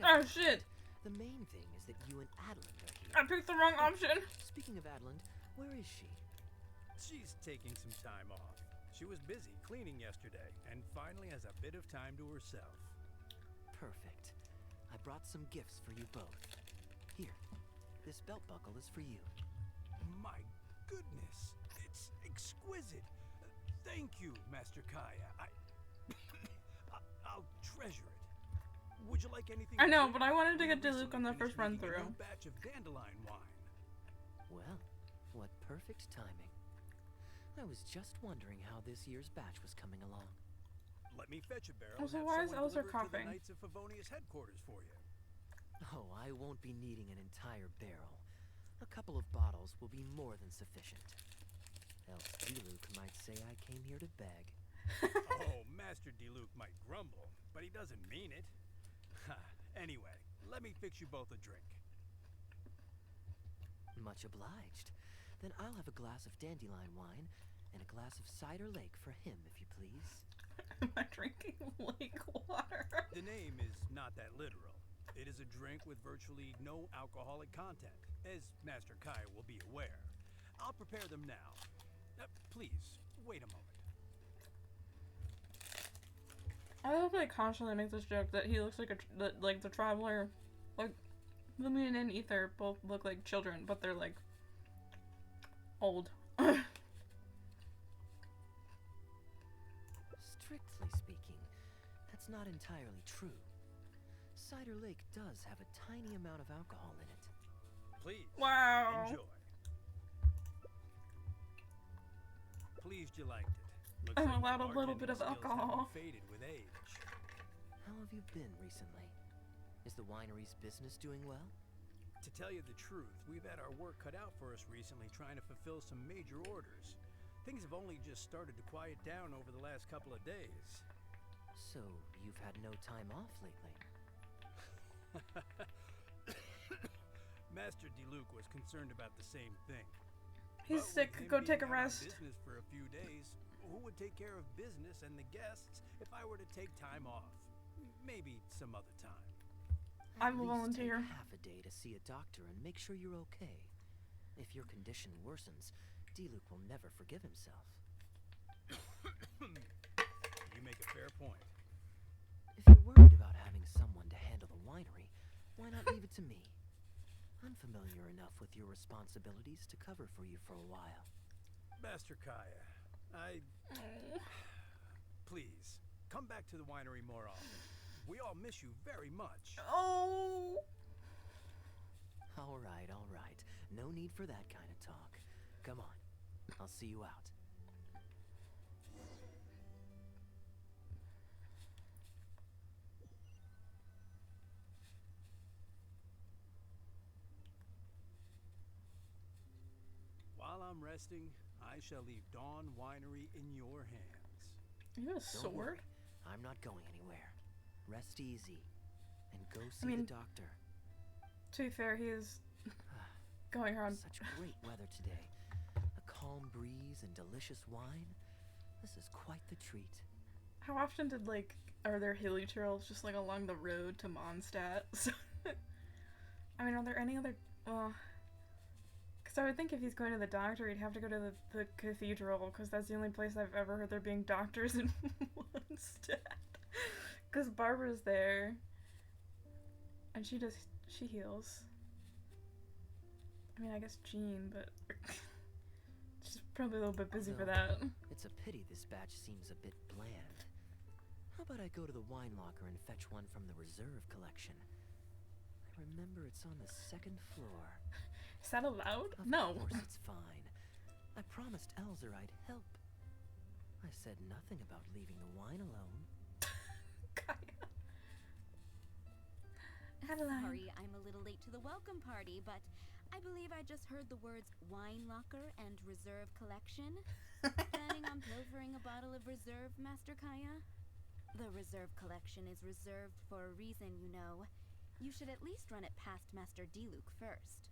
Oh shit! The main thing is that you and Adeline are here. I picked the wrong option! Speaking of Adeline, where is she? She's taking some time off. She was busy cleaning yesterday and finally has a bit of time to herself. Perfect. I brought some gifts for you both. Here, this belt buckle is for you. My goodness, it's exquisite. Thank you, Master Kaeya. I'll treasure it. Would you like anything? I know, drink? but I wanted to We get Diluc on the recently first run finished making a through. new batch of dandelion wine. Well, what perfect timing. I was just wondering how this year's batch was coming along. Let me fetch a barrel. Also, and have why is someone Elzer deliver it to coughing? the Knights of Favonius headquarters for you. Oh, I won't be needing an entire barrel. A couple of bottles will be more than sufficient. Else Diluc might say I came here to beg. Oh, Master Diluc might grumble, but he doesn't mean it. Anyway, let me fix you both a drink. Much obliged. Then I'll have a glass of dandelion wine and a glass of cider lake for him, if you please. Am I drinking lake water? The name is not that literal. It is a drink with virtually no alcoholic content, as Master Kaeya will be aware. I'll prepare them now. Please, wait a moment. I hope they constantly make this joke that he looks like like the Traveler, like Lumion and Ether both look like children, but they're like old. Strictly speaking, that's not entirely true. Cider Lake does have a tiny amount of alcohol in it. Please, Wow. enjoy. Pleased you liked it. Looks I'm like my allowed a little bit of bartending skills alcohol. haven't faded with age. How have you been recently? Is the winery's business doing well? To tell you the truth, we've had our work cut out for us recently trying to fulfill some major orders. Things have only just started to quiet down over the last couple of days. So, you've had no time off lately? Master Diluc was concerned about the same thing. He's But with sick. him Go being take a out on rest. business for a few days, who would take care of business and the guests if I were to take time off? Maybe some other time. I At will least take volunteer. half a day to see a doctor and make sure you're okay. If your condition worsens, Diluc will never forgive himself. You make a fair point. If you're worried about having someone to handle the winery, why not leave it to me? I'm familiar enough with your responsibilities to cover for you for a while. Master Kaeya, please, come back to the winery more often. We all miss you very much. Oh. All right, all right. No need for that kind of talk. Come on, I'll see you out. While I'm resting, I shall leave Dawn Winery in your hands. You have a Don't sword? worry, I'm not going anywhere. Rest easy and go see mean- the doctor. To be fair, he is going around. Such great weather today. A calm breeze and delicious wine. This is quite the treat. How often are there hilly trails just along the road to Mondstadt? I mean, are there any other? Well, because I would think if he's going to the doctor, he'd have to go to the cathedral, because that's the only place I've ever heard there being doctors in Mondstadt. Because Barbara's there, and she heals. I mean, I guess Jean, but she's probably a little bit busy for that. It's a pity this batch seems a bit bland. How about I go to the wine locker and fetch one from the reserve collection? I remember it's on the second floor. Is that allowed? Of No. course it's fine. I promised Elzer I'd help. I said nothing about leaving the wine alone. Kaeya. Adeline. Sorry, I'm a little late to the welcome party, but I believe I just heard the words wine locker and reserve collection. Planning on pilfering a bottle of reserve, Master Kaeya? The reserve collection is reserved for a reason, you know. You should at least run it past Master Diluc first.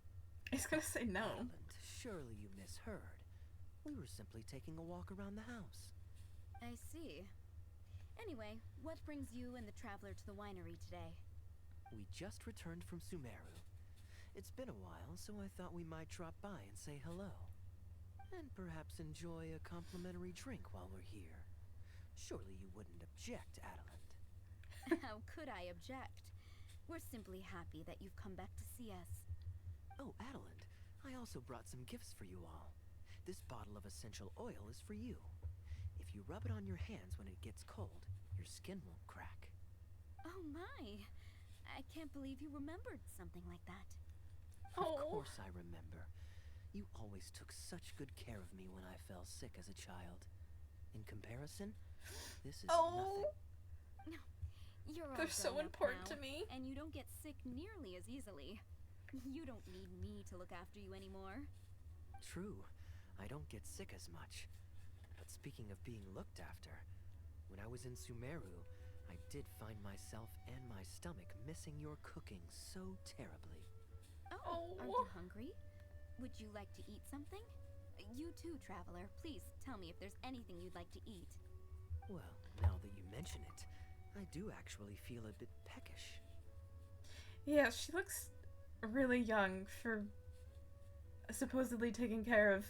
He's gonna say no. Adeline, surely you misheard. We were simply taking a walk around the house. I see. Anyway, what brings you and the traveler to the winery today? We just returned from Sumeru. It's been a while, so I thought we might drop by and say hello. And perhaps enjoy a complimentary drink while we're here. Surely you wouldn't object, Adeline. How could I object? We're simply happy that you've come back to see us. Oh, Adeline, I also brought some gifts for you all. This bottle of essential oil is for you. If you rub it on your hands when it gets cold, your skin won't crack. Oh my! I can't believe you remembered something like that. Of Oh. course I remember. You always took such good care of me when I fell sick as a child. In comparison, this is Oh. nothing. You're all They're so grown up important now, to me. and you don't get sick nearly as easily. You don't need me to look after you anymore. True, I don't get sick as much. But speaking of being looked after, when I was in Sumeru, I did find myself and my stomach missing your cooking so terribly. Oh, are Oh. you hungry? Would you like to eat something? You too, traveler. Please tell me if there's anything you'd like to eat. Well, now that you mention it, I do actually feel a bit peckish. Yeah, she looks really young for supposedly taking care of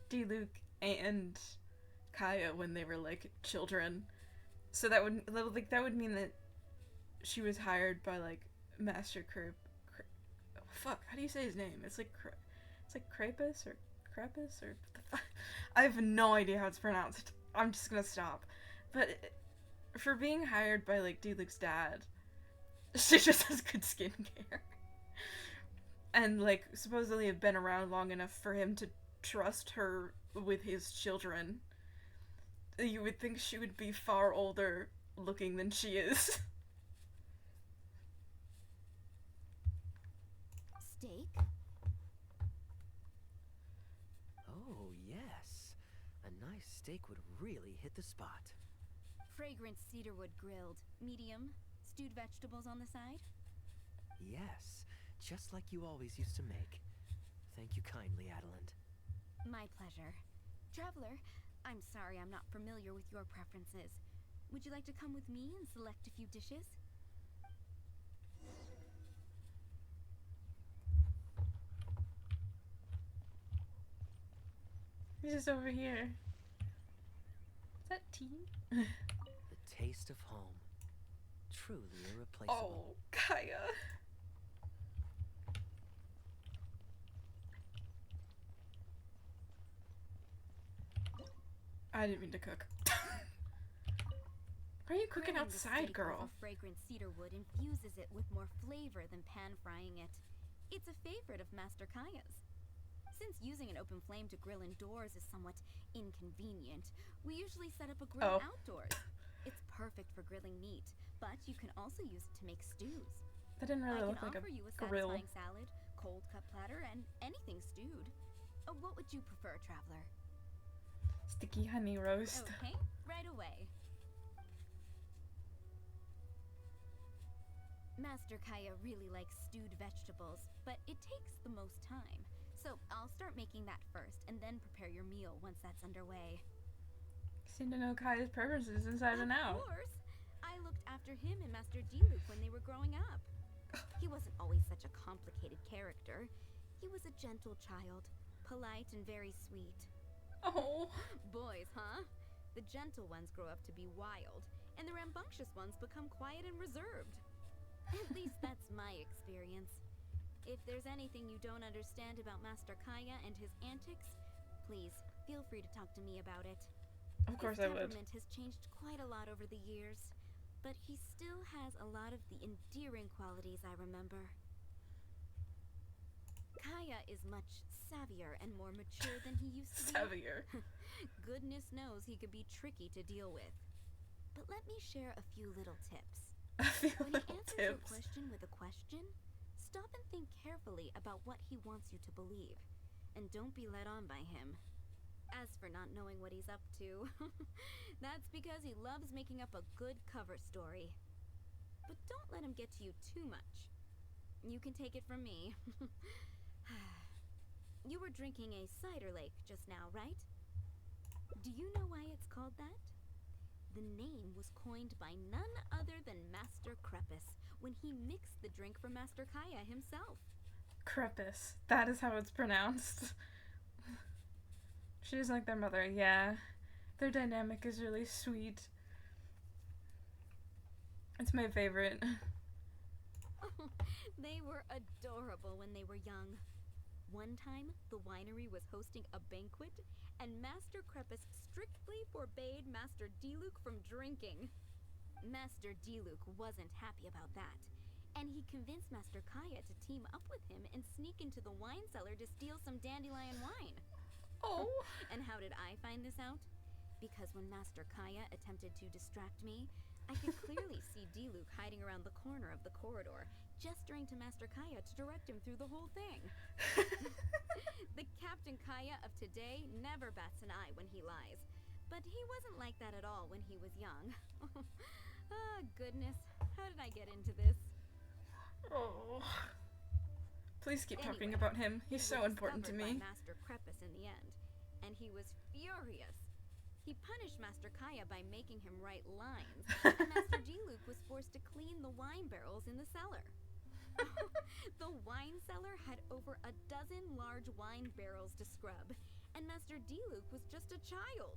Diluc and Kaeya when they were children. So that would mean that she was hired by Master fuck, how do you say his name? It's Krapus or Krapus or what the fuck? I have no idea how it's pronounced. I'm just gonna stop. But for being hired by Diluc's dad, she just has good skincare. And supposedly have been around long enough for him to trust her with his children. You would think she would be far older looking than she is. Steak? Oh, yes. A nice steak would really hit the spot. Fragrant cedarwood grilled. Medium? Stewed vegetables on the side? Yes, just like you always used to make. Thank you kindly, Adeline. My pleasure. Traveler, I'm sorry I'm not familiar with your preferences. Would you like to come with me and select a few dishes? He's just over here. Is that tea? The taste of home. Truly irreplaceable. Oh, Kaeya. I didn't mean to cook. Why are you cooking Grilling the outside, steak girl? over fragrant cedar wood infuses it with more flavor than pan-frying it. It's a favorite of Master Kaeya's. Since using an open flame to grill indoors is somewhat inconvenient, we usually set up a grill outdoors. It's perfect for grilling meat, but you can also use it to make stews. That didn't really I look can like offer you a grill. satisfying salad, cold cut platter, and anything stewed. What would you prefer, traveler? Sticky honey roast. Okay, right away. Master Kaeya really likes stewed vegetables, but it takes the most time. So I'll start making that first, and then prepare your meal once that's underway. Seem to know Kaeya's preferences inside and out. Of course! I looked after him and Master Diluc when they were growing up. He wasn't always such a complicated character. He was a gentle child, polite and very sweet. Oh. Boys, huh? The gentle ones grow up to be wild, and the rambunctious ones become quiet and reserved. At least that's my experience. If there's anything you don't understand about Master Kaeya and his antics, please feel free to talk to me about it. Of course His I would. temperament has changed quite a lot over the years, but he still has a lot of the endearing qualities I remember. Kaeya is much savvier and more mature than he used to be. Savvier. Goodness knows he could be tricky to deal with. But let me share a few little tips. A few When he little answers your tips. question with a question, stop and think carefully about what he wants you to believe, and don't be led on by him. As for not knowing what he's up to, that's because he loves making up a good cover story. But don't let him get to you too much. You can take it from me. You were drinking a cider lake just now, right? Do you know why it's called that? The name was coined by none other than Master Crepus when he mixed the drink for Master Kaeya himself. Crepus. That is how it's pronounced. She's like their mother, yeah. Their dynamic is really sweet. It's my favorite. They were adorable when they were young. One time, the winery was hosting a banquet, and Master Crepus strictly forbade Master Diluc from drinking. Master Diluc wasn't happy about that, and he convinced Master Kaeya to team up with him and sneak into the wine cellar to steal some dandelion wine. Oh. And how did I find this out? Because when Master Kaeya attempted to distract me, I could clearly see Diluc hiding around the corner of the corridor, gesturing to Master Kaeya to direct him through the whole thing. The Captain Kaeya of today never bats an eye when he lies, but he wasn't like that at all when he was young. Ah, goodness, how did I get into this? Oh. Please keep talking Anyway, about him. He's he so was important to discovered me. by Master Crepus in the end, and he was furious. He punished Master Kaeya by making him write lines, and Master Diluc was forced to clean the wine barrels in the cellar. The wine cellar had over a dozen large wine barrels to scrub, and Master Diluc was just a child.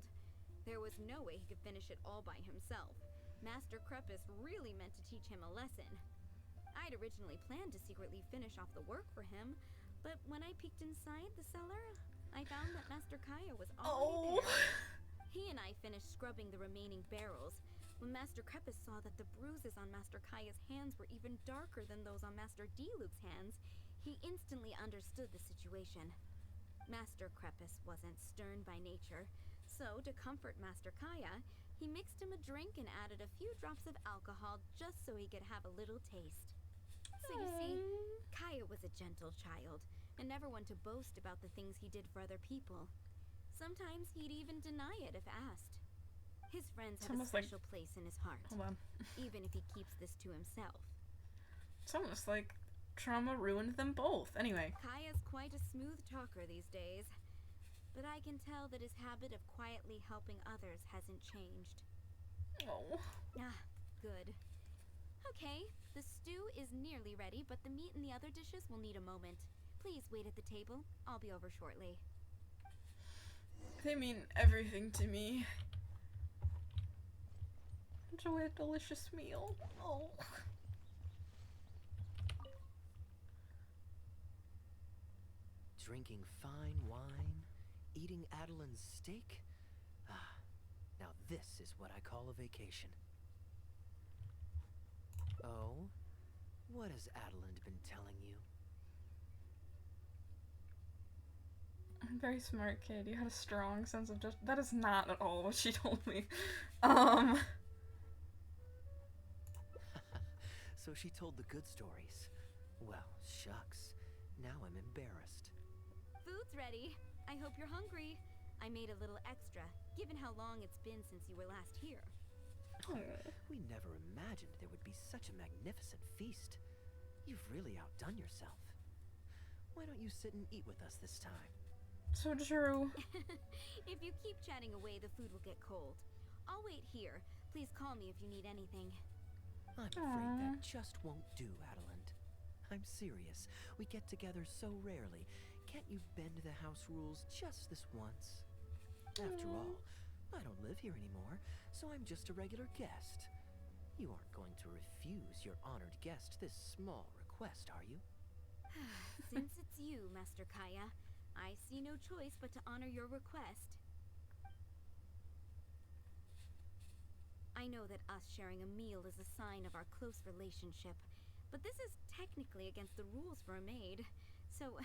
There was no way he could finish it all by himself. Master Crepus really meant to teach him a lesson. I'd originally planned to secretly finish off the work for him, but when I peeked inside the cellar, I found that Master Kaeya was already there. He and I finished scrubbing the remaining barrels. When Master Crepus saw that the bruises on Master Kaeya's hands were even darker than those on Master Diluc's hands, he instantly understood the situation. Master Crepus wasn't stern by nature, so to comfort Master Kaeya, he mixed him a drink and added a few drops of alcohol just so he could have a little taste. So you see, Kaeya was a gentle child, and never one to boast about the things he did for other people. Sometimes he'd even deny it if asked. His friends have a special place in his heart, Hold on. even if he keeps this to himself. It's almost like trauma ruined them both. Anyway. Kaya's quite a smooth talker these days, but I can tell that his habit of quietly helping others hasn't changed. Oh. Ah, good. Okay, the stew is nearly ready, but the meat and the other dishes will need a moment. Please wait at the table. I'll be over shortly. They mean everything to me. Enjoy a delicious meal. Oh. Drinking fine wine, eating Adeline's steak. Ah, now this is what I call a vacation. Oh, what has Adeline been telling you? Very smart kid. You had a strong sense of justice. That is not at all what she told me. So she told the good stories. Well, shucks. Now I'm embarrassed. Food's ready. I hope you're hungry. I made a little extra, given how long it's been since you were last here. We never imagined there would be such a magnificent feast. You've really outdone yourself. Why don't you sit and eat with us this time? So true. If you keep chatting away, the food will get cold. I'll wait here. Please call me if you need anything. I'm afraid that just won't do, Adeline. I'm serious. We get together so rarely. Can't you bend the house rules just this once? After all, I don't live here anymore, so I'm just a regular guest. You aren't going to refuse your honored guest this small request, are you? Since it's you, Master Kaeya, I see no choice but to honor your request. I know that us sharing a meal is a sign of our close relationship, but this is technically against the rules for a maid, so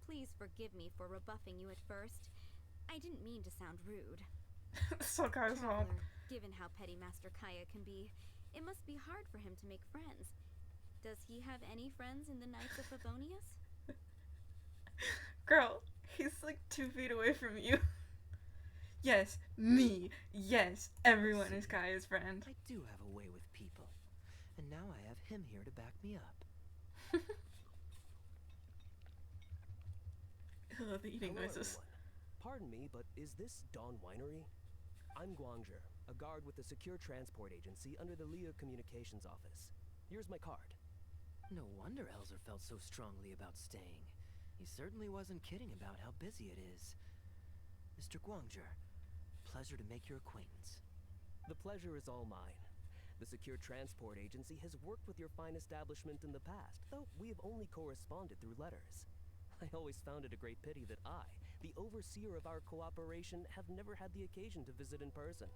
please forgive me for rebuffing you at first. I didn't mean to sound rude. So guys, Traveler, given how petty Master Kaeya can be, it must be hard for him to make friends. Does he have any friends in the Knights of Favonius? girl, he's like 2 feet away from you. Yes, me. Yes, everyone is Kaya's friend. I do have a way with people, and now I have him here to back me up. Ugh, the eating Hello, noises. everyone. Pardon me, but is this Dawn Winery? I'm Guangzhe, a guard with the Secure Transport Agency under the Leo Communications Office. Here's my card. No wonder Elzer felt so strongly about staying. He certainly wasn't kidding about how busy it is. Mr. Guangzhe, pleasure to make your acquaintance. The pleasure is all mine. The Secure Transport Agency has worked with your fine establishment in the past, though we have only corresponded through letters. I always found it a great pity that I, the overseer of our cooperation, have never had the occasion to visit in person.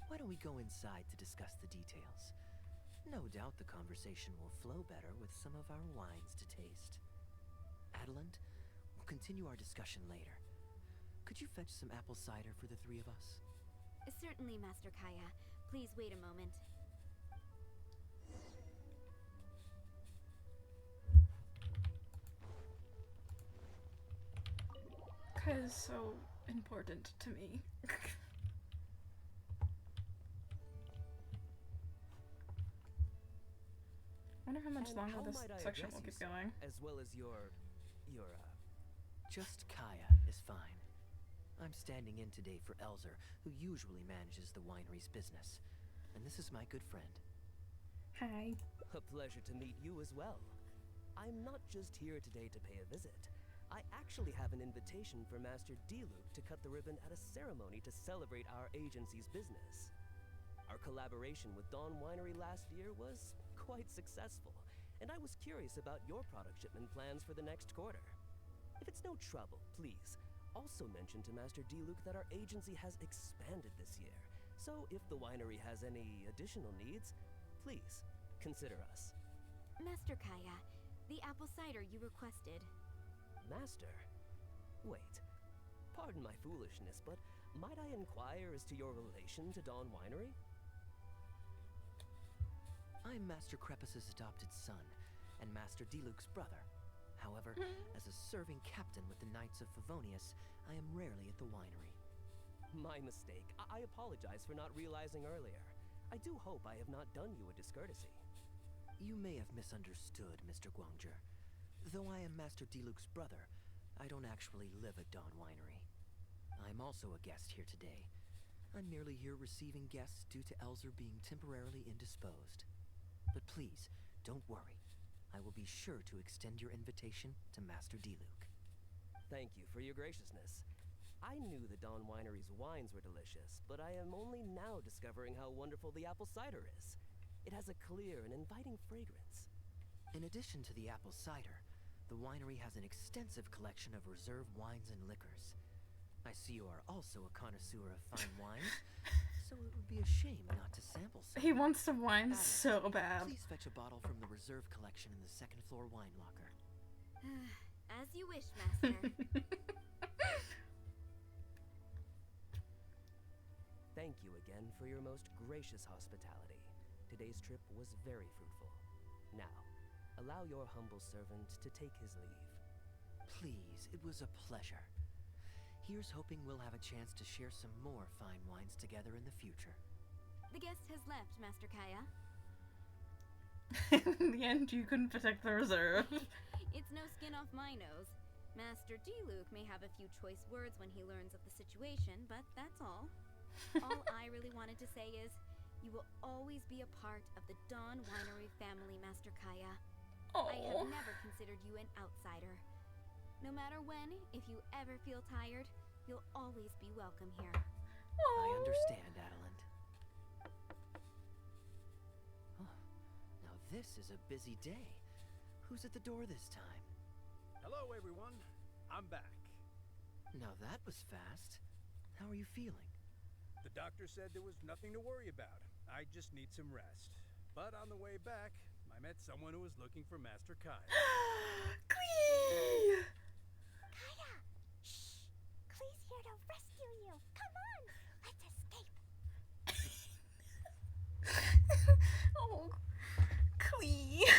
Why don't we go inside to discuss the details? No doubt the conversation will flow better with some of our wines to taste. Adeline, we'll continue our discussion later. Could you fetch some apple cider for the 3 of us? Certainly, Master Kaeya. Please wait a moment. Kaya is so important to me. I wonder how much And longer how this might I section address will you, keep sir? going. As well as your Just Kaeya is fine. I'm standing in today for Elzer, who usually manages the winery's business. And this is my good friend. Hi. A pleasure to meet you as well. I'm not just here today to pay a visit. I actually have an invitation for Master Diluc to cut the ribbon at a ceremony to celebrate our agency's business. Our collaboration with Dawn Winery last year was quite successful, and I was curious about your product shipment plans for the next quarter. If it's no trouble, please, also mention to Master Diluc that our agency has expanded this year, so if the winery has any additional needs, please, consider us. Master Kaeya, the apple cider you requested. Master? Wait. Pardon my foolishness, but might I inquire as to your relation to Dawn Winery? I'm Master Krepus's adopted son, and Master Diluc's brother. However, as a serving captain with the Knights of Favonius, I am rarely at the winery. My mistake. I apologize for not realizing earlier. I do hope I have not done you a discourtesy. You may have misunderstood, Mr. Guangzhe. Though I am Master Diluc's brother, I don't actually live at Dawn Winery. I'm also a guest here today. I'm merely here receiving guests due to Elzer being temporarily indisposed. But please, don't worry. I will be sure to extend your invitation to Master Diluc. Thank you for your graciousness. I knew the Dawn Winery's wines were delicious, but I am only now discovering how wonderful the apple cider is. It has a clear and inviting fragrance. In addition to the apple cider, the winery has an extensive collection of reserve wines and liquors. I see you are also a connoisseur of fine wines, so it would be a shame not to sample some. He wants some wine Adam, so bad. Please fetch a bottle from the reserve collection in the second floor wine locker. As you wish, Master. Thank you again for your most gracious hospitality. Today's trip was very fruitful. Now, allow your humble servant to take his leave. Please, it was a pleasure. Here's hoping we'll have a chance to share some more fine wines together in the future. The guest has left, Master Kaeya. In the end, you couldn't protect the reserve. It's no skin off my nose. Master Diluc may have a few choice words when he learns of the situation, but that's all. All I really wanted to say is, you will always be a part of the Dawn Winery family, Master Kaeya. I have never considered you an outsider. No matter when, if you ever feel tired, you'll always be welcome here. I understand, Adeline. Oh, now this is a busy day. Who's at the door this time? Hello, everyone. I'm back. Now that was fast. How are you feeling? The doctor said there was nothing to worry about. I just need some rest. But on the way back, I met someone who was looking for Master Kaeya. Kaeya! Kaeya! Shh! Klee's here to rescue you. Come on! Let's escape. Oh, Klee.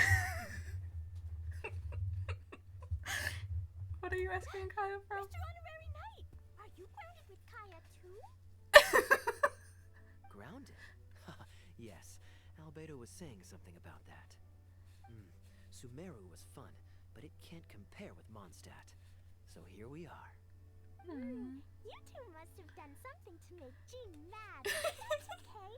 What are you rescuing Kaeya from? Mr. Honorary Knight! Are you grounded with Kaeya too? Grounded? Yes, Albedo was saying something about that. Sumeru was fun, but it can't compare with Mondstadt. So here we are. You two must have done something to make Jean mad. That's okay.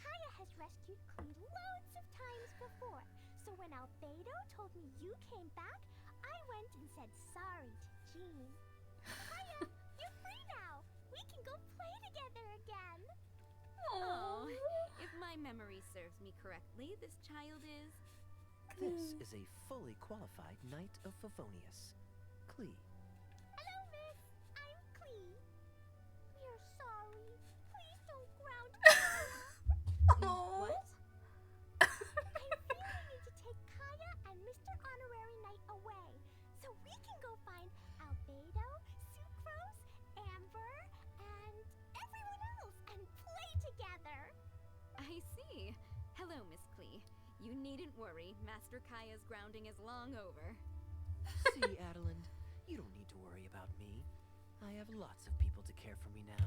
Kaeya has rescued Klee loads of times before, so when Albedo told me you came back, I went and said sorry to Jean. Kaeya, you're free now. We can go play together again. Oh, if my memory serves me correctly, this child is... This is a fully qualified Knight of Favonius, Klee. Hello, miss. I'm Klee. We're sorry. Please don't ground Kaeya. What? I really need to take Kaeya and Mr. Honorary Knight away, so we can go find Albedo, Sucrose, Amber, and everyone else and play together. I see. Hello, Miss Klee. You needn't worry. Master Kaeya's grounding is long over. See, Adeline, you don't need to worry about me. I have lots of people to care for me now.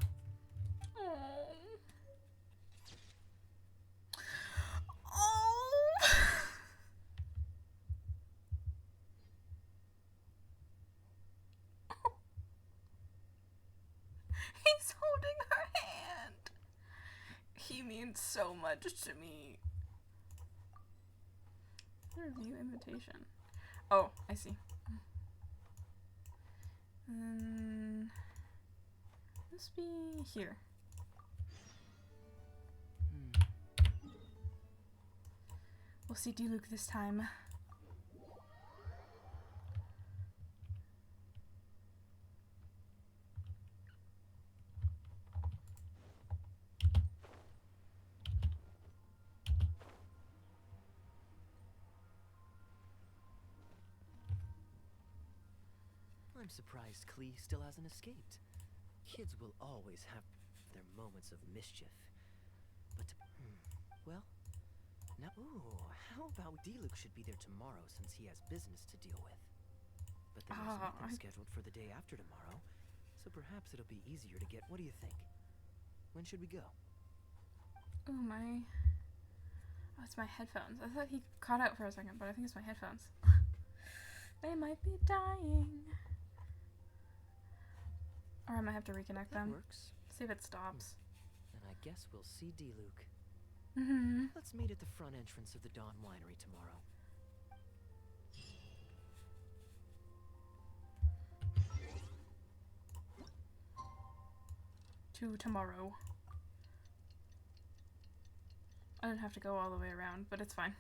He's holding her hand. He means so much to me. Review invitation. Oh, I see. Must be here. We'll see Diluc this time. I'm surprised Klee still hasn't escaped. Kids will always have their moments of mischief. But, well, now, how about Diluc should be there tomorrow since he has business to deal with? But then there's nothing scheduled for the day after tomorrow, so perhaps it'll be easier to get. What do you think? When should we go? Oh my. it's my headphones. I thought he caught out for a second, but I think it's my headphones. They might be dying. Or I might have to reconnect That them. works. See if it stops. And I guess we'll see D-Luke. Mm-hmm. Let's meet at the front entrance of the Dawn Winery tomorrow. Tomorrow. I didn't have to go all the way around, but it's fine.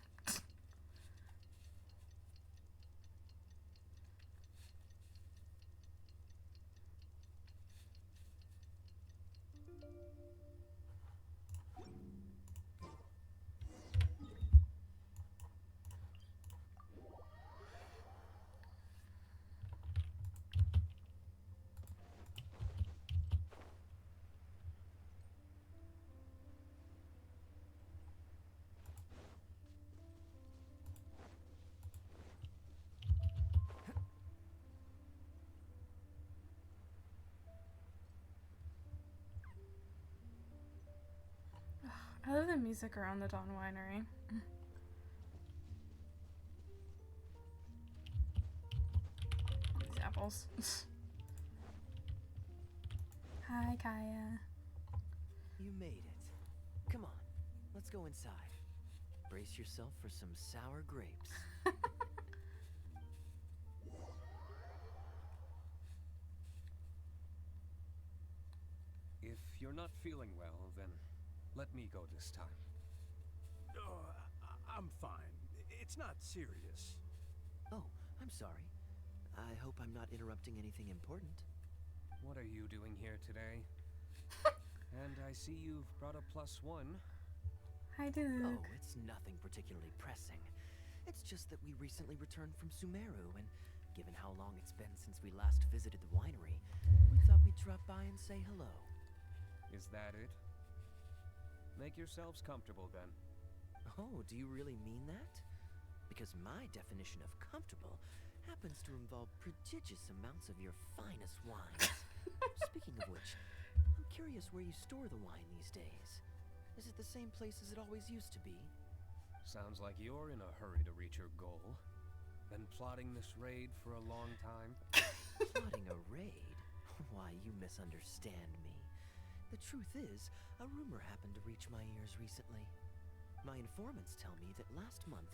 I love the music around the Dawn Winery. These apples. Hi, Kaeya. You made it. Come on, let's go inside. Brace yourself for some sour grapes. If you're not feeling well, then let me go this time. Oh, I'm fine. It's not serious. Oh, I'm sorry. I hope I'm not interrupting anything important. What are you doing here today? And I see you've brought a +1. Hi, Duke. Oh, it's nothing particularly pressing. It's just that we recently returned from Sumeru, and given how long it's been since we last visited the winery, we thought we'd drop by and say hello. Is that it? Make yourselves comfortable then. Oh, do you really mean that? Because my definition of comfortable happens to involve prodigious amounts of your finest wines. Speaking of which, I'm curious where you store the wine these days. Is it the same place as it always used to be? Sounds like you're in a hurry to reach your goal. Been plotting this raid for a long time. Plotting a raid? Why, you misunderstand me. The truth is, a rumor happened to reach my ears recently. My informants tell me that last month,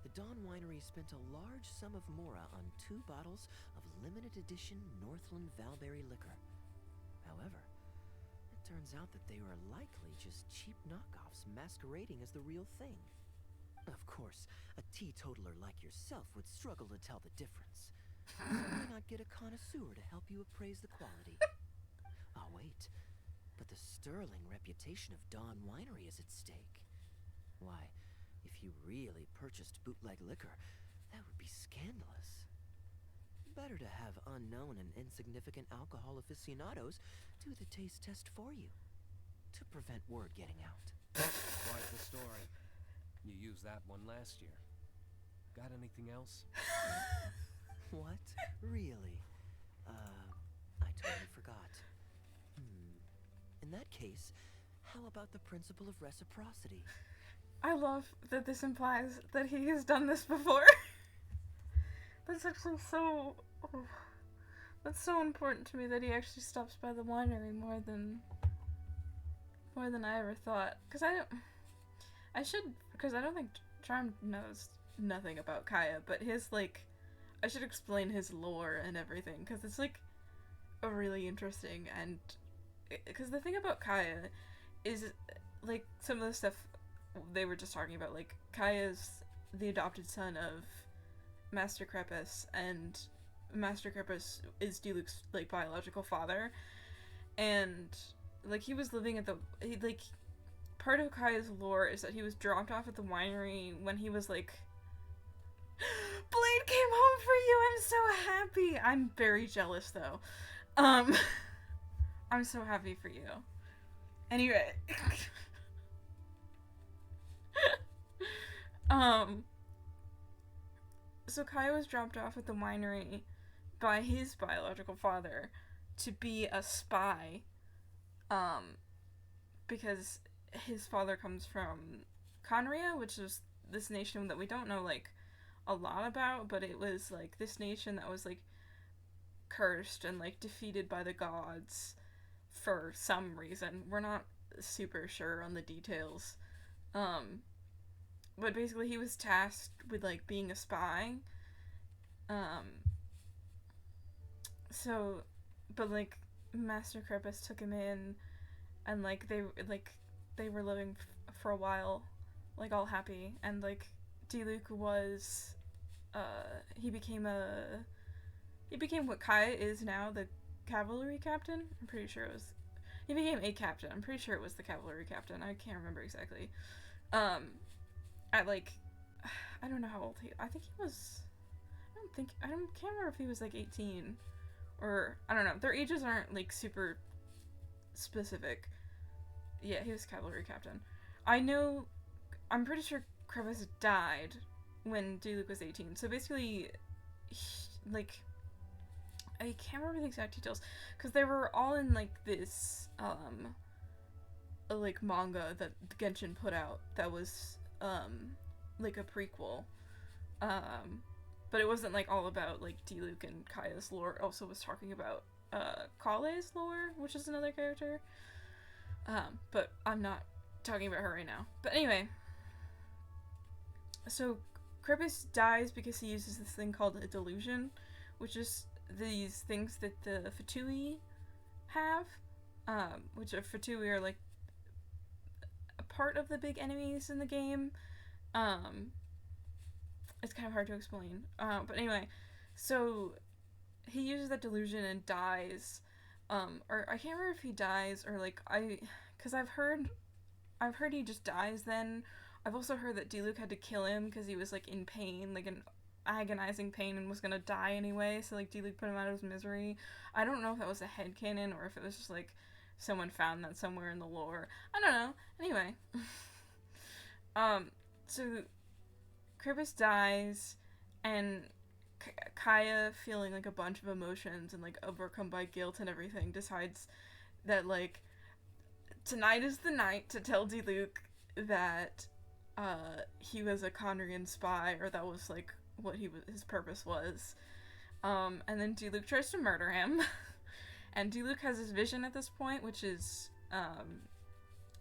the Dawn Winery spent a large sum of mora on 2 bottles of limited edition Northland Valberry liquor. However, it turns out that they were likely just cheap knockoffs masquerading as the real thing. Of course, a teetotaler like yourself would struggle to tell the difference. So why not get a connoisseur to help you appraise the quality? Oh, wait. But the sterling reputation of Dawn Winery is at stake. Why, if you really purchased bootleg liquor, that would be scandalous. Better to have unknown and insignificant alcohol aficionados do the taste test for you, to prevent word getting out. Quite the story. You used that one last year. Got anything else? What? Really? I totally forgot. In that case, how about the principle of reciprocity? I love that this implies that he has done this before. That's actually so... oh, that's so important to me that he actually stops by the winery more than I ever thought. Because I don't think Charm knows nothing about Kaeya, but his, like, I should explain his lore and everything, because it's, like, a really interesting, and, because the thing about Kaeya is, like, some of the stuff they were just talking about, like, Kaeya's the adopted son of Master Krepus, and Master Krepus is Diluc's, like, biological father, and, like, he was living at part of Kaeya's lore is that he was dropped off at the winery when he was, like, Blade came home for you, I'm so happy! I'm very jealous, though. I'm so happy for you. Anyway. So Kaeya was dropped off at the winery by his biological father to be a spy, because his father comes from Conria, which is this nation that we don't know like a lot about, but it was like this nation that was like cursed and like defeated by the gods for some reason. We're not super sure on the details. But basically he was tasked with like being a spy. So, but like Master Krepus took him in, and like they were living for a while, like all happy, and like Diluc was, he became what kaeya is now, the cavalry captain. I'm pretty sure it was. He became a captain. I'm pretty sure it was the cavalry captain. I can't remember exactly. At like, I don't know how old he. I think he was. Can't remember if he was like 18, or I don't know. Their ages aren't like super specific. Yeah, he was cavalry captain. I'm pretty sure Krepus died when Diluc was 18. So basically, like, I can't remember the exact details because they were all in like this like manga that Genshin put out that was like a prequel, but it wasn't like all about like Diluc and Kaeya's lore. It also was talking about Kale's lore, which is another character, but I'm not talking about her right now. But anyway, so Krepus dies because he uses this thing called a delusion, which is these things that the Fatui have, which are Fatui are like a part of the big enemies in the game. It's kind of hard to explain. But anyway, so he uses that delusion and dies. Or I can't remember if he dies or like because I've heard he just dies then. I've also heard that Diluc had to kill him because he was like in pain, like in agonizing pain, and was gonna die anyway, so like Diluc put him out of his misery. I don't know if that was a headcanon or if it was just like someone found that somewhere in the lore. I don't know. Anyway. So Krepus dies, and Kaeya, feeling like a bunch of emotions and like overcome by guilt and everything, decides that like tonight is the night to tell Diluc that he was a Conrian spy, or that was like what his purpose was. And then Diluc tries to murder him. And Diluc has his vision at this point, which is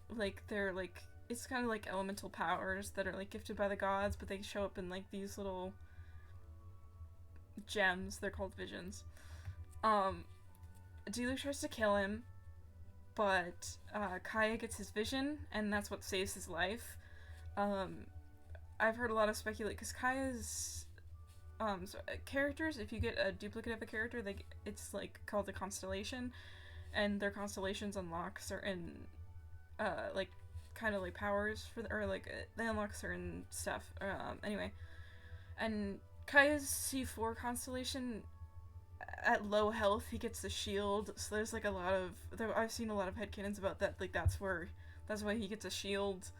like they're like, it's kind of like elemental powers that are like gifted by the gods, but they show up in like these little gems. They're called visions. Diluc tries to kill him, but Kaeya gets his vision, and that's what saves his life. I've heard a lot of speculate because Kaeya's characters, if you get a duplicate of a character, it's like called a constellation, and their constellations unlock certain like kind of like powers or like they unlock certain stuff. Anyway, and Kaeya's C4 constellation, at low health he gets the shield, so there's like I've seen a lot of headcanons about that, like that's why he gets a shield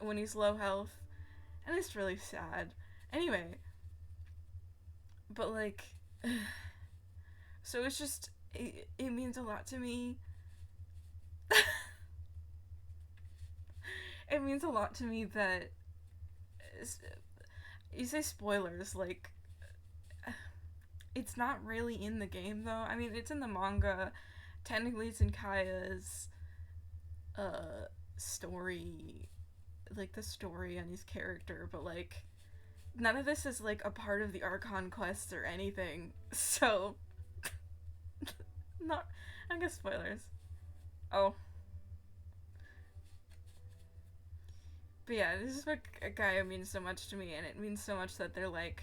when he's low health, and it's really sad. Anyway, but like so it's just it means a lot to me. It means a lot to me that you say spoilers, like it's not really in the game though. I mean, it's in the manga. Technically it's in Kaeya's story, like the story on his character, but like none of this is like a part of the Archon quests or anything. So not, I guess spoilers. Oh. But yeah, this is what Kaeya means so much to me, and it means so much that they're like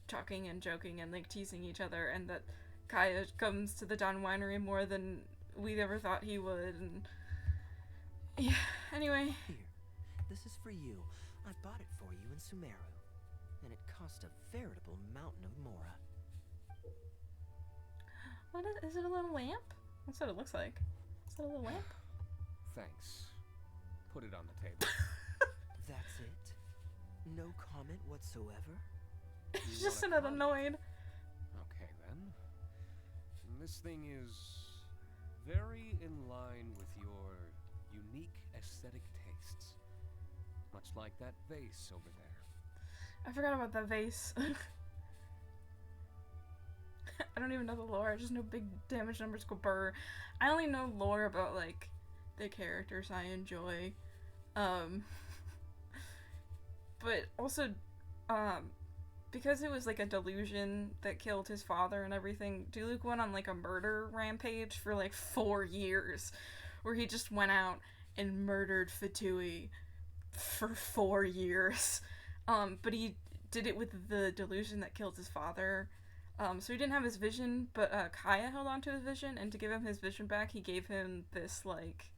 talking and joking and like teasing each other, and that Kaeya comes to the Dawn Winery more than we ever thought he would, and yeah, anyway. Here, this is for you. I bought it for you in Sumeru, and it cost a veritable mountain of Mora. What is it, a little lamp? That's what it looks like. Is that a little lamp? Thanks. Put it on the table. That's it? No comment whatsoever? He's just a little annoyed. Okay then. This thing is very in line with your unique aesthetic tastes. much like that vase over there. I forgot about that vase. I don't even know the lore. I just know big damage numbers go burr. I only know lore about, like, the characters I enjoy. But also, because it was, like, a delusion that killed his father and everything, Diluc went on, like, a murder rampage for, like, 4 years, where he just went out and murdered Fatui for 4 years. But he did it with the delusion that killed his father. So he didn't have his vision, but kaeya held on to his vision, and to give him his vision back, he gave him this, like,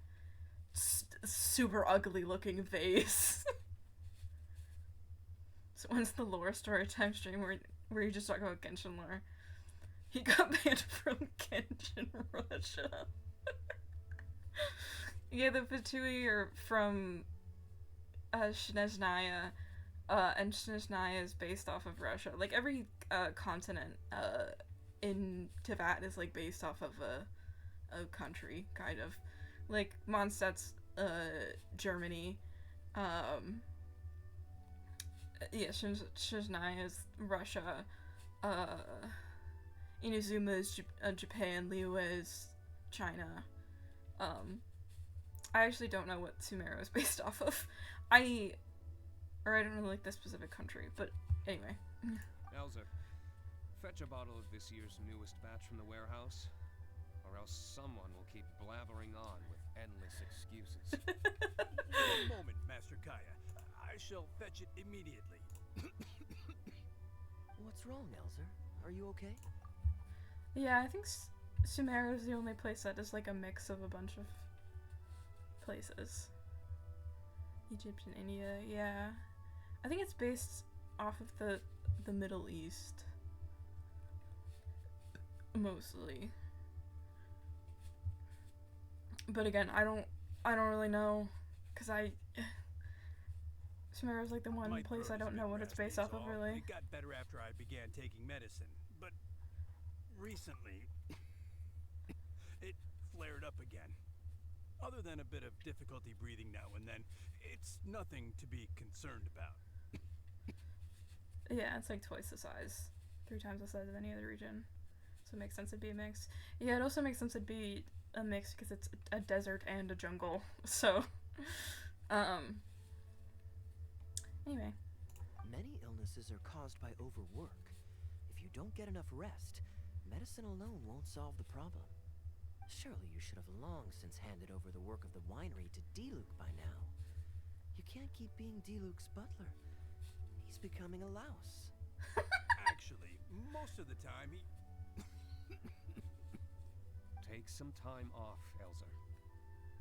super ugly looking vase. So when's the lore story time stream where you just talk about Genshin lore? He got banned from Genshin Russia. Yeah, the Fatui are from Snezhnaya, and Snezhnaya is based off of Russia. Like, every continent in Teyvat is, like, based off of a country, kind of. Like, Mondstadt's Germany. Yeah, Snezhnaya is Russia. Inazuma is Japan. Liyue is China. I actually don't know what Sumeru is based off of. I don't know, like, the specific country, but anyway. Elza, fetch a bottle of this year's newest batch from the warehouse, or else someone will keep blabbering on with endless excuses. One moment, Master Kaeya. I shall fetch it immediately. What's wrong, Elzer? Are you okay? Yeah, I think Sumeru is the only place that is, like, a mix of a bunch of places. Egypt and India, yeah. I think it's based off of the Middle East. Mostly. But again, I don't really know, because Sumeru is, like, the one place I don't know what it's based off of, really. It got better after I began taking medicine, but recently it flared up again. Other than a bit of difficulty breathing now and then, it's nothing to be concerned about. Yeah, it's like twice the size. 3 times the size of any other region. So it makes sense it'd be a mix. Yeah, it also makes sense it'd be a mix because it's a desert and a jungle. So, anyway. Many illnesses are caused by overwork. If you don't get enough rest, medicine alone won't solve the problem. Surely you should have long since handed over the work of the winery to Diluc by now. You can't keep being Diluc's butler. He's becoming a louse. Actually, most of the time he... Take some time off, Elzer.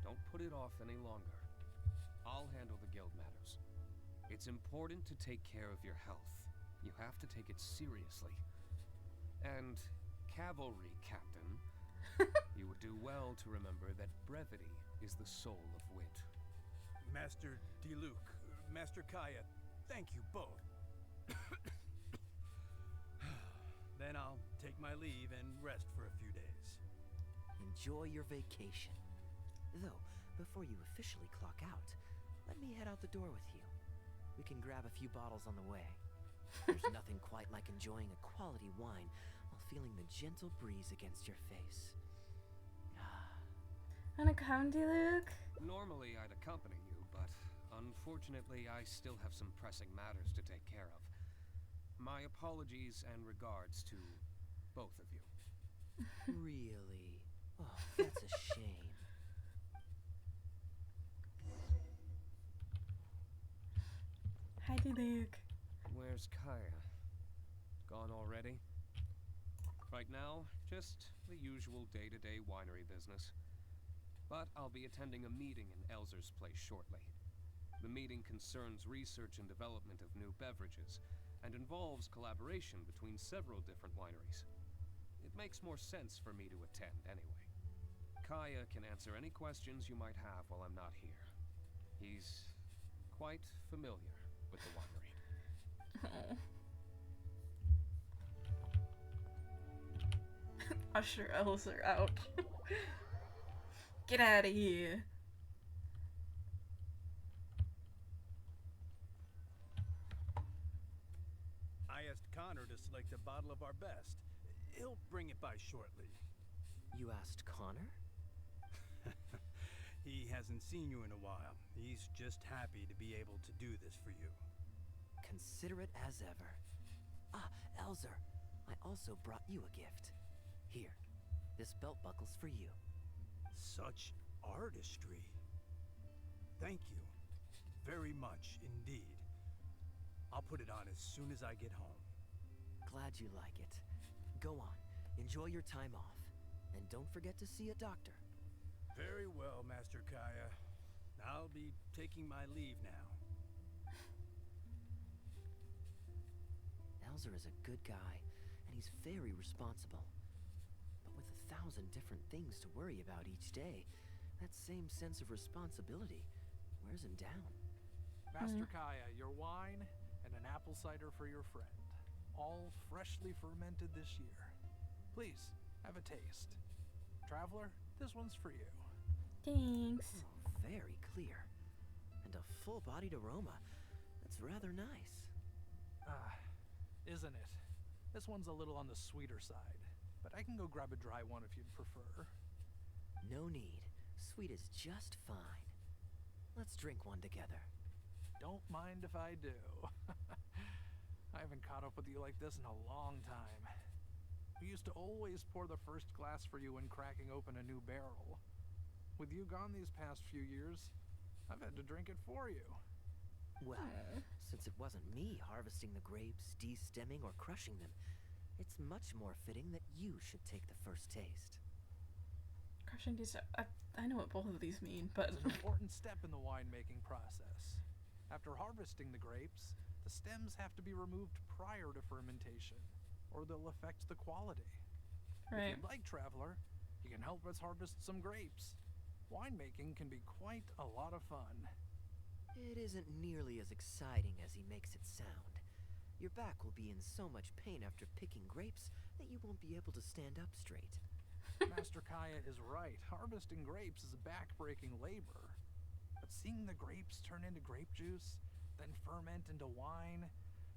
Don't put it off any longer. I'll handle the guild matters. It's important to take care of your health. You have to take it seriously. And, cavalry captain, you would do well to remember that brevity is the soul of wit. Master Diluc, Master Kaeya, thank you both. Then I'll take my leave and rest for a few days. Enjoy your vacation. Though, before you officially clock out, let me head out the door with you. We can grab a few bottles on the way. There's nothing quite like enjoying a quality wine while feeling the gentle breeze against your face. Wanna come, Diluc? Normally I'd accompany you, but unfortunately I still have some pressing matters to take care of. My apologies and regards to both of you. Really? Oh, that's a shame. Hi, Diluc. Where's Kaeya? Gone already? Right now, just the usual day-to-day winery business. But I'll be attending a meeting in Elzer's place shortly. The meeting concerns research and development of new beverages, and involves collaboration between several different wineries. It makes more sense for me to attend anyway. Kaeya can answer any questions you might have while I'm not here. He's quite familiar with the winery. Usher Elzer out. Get out of here. asked Connor to select a bottle of our best. He'll bring it by shortly. You asked Connor? He hasn't seen you in a while. He's just happy to be able to do this for you. Considerate as ever. Ah, Elzer, I also brought you a gift. Here, this belt buckle's for you. Such artistry. Thank you. Very much indeed. I'll put it on as soon as I get home. Glad you like it. Go on, enjoy your time off. And don't forget to see a doctor. Very well, Master Kaeya. I'll be taking my leave now. Elzer is a good guy, and he's very responsible. But with 1,000 different things to worry about each day, that same sense of responsibility wears him down. Master Kaeya, your wine and an apple cider for your friend. All freshly fermented this year. Please, have a taste. Traveler, this one's for you. Thanks. Oh, very clear. And a full-bodied aroma. That's rather nice. Isn't it? This one's a little on the sweeter side, but I can go grab a dry one if you'd prefer. No need. Sweet is just fine. Let's drink one together. Don't mind if I do. I haven't caught up with you like this in a long time. We used to always pour the first glass for you when cracking open a new barrel. With you gone these past few years, I've had to drink it for you. Well, since it wasn't me harvesting the grapes, de-stemming, or crushing them, it's much more fitting that you should take the first taste. Crushing these, I know what both of these mean, but It's an important step in the winemaking process. After harvesting the grapes, the stems have to be removed prior to fermentation, or they'll affect the quality. right. If you'd like, Traveler, you can help us harvest some grapes. Winemaking can be quite a lot of fun. It isn't nearly as exciting as he makes it sound. Your back will be in so much pain after picking grapes that you won't be able to stand up straight. Master Kaeya is right. Harvesting grapes is a back-breaking labor. But seeing the grapes turn into grape juice, then ferment into wine,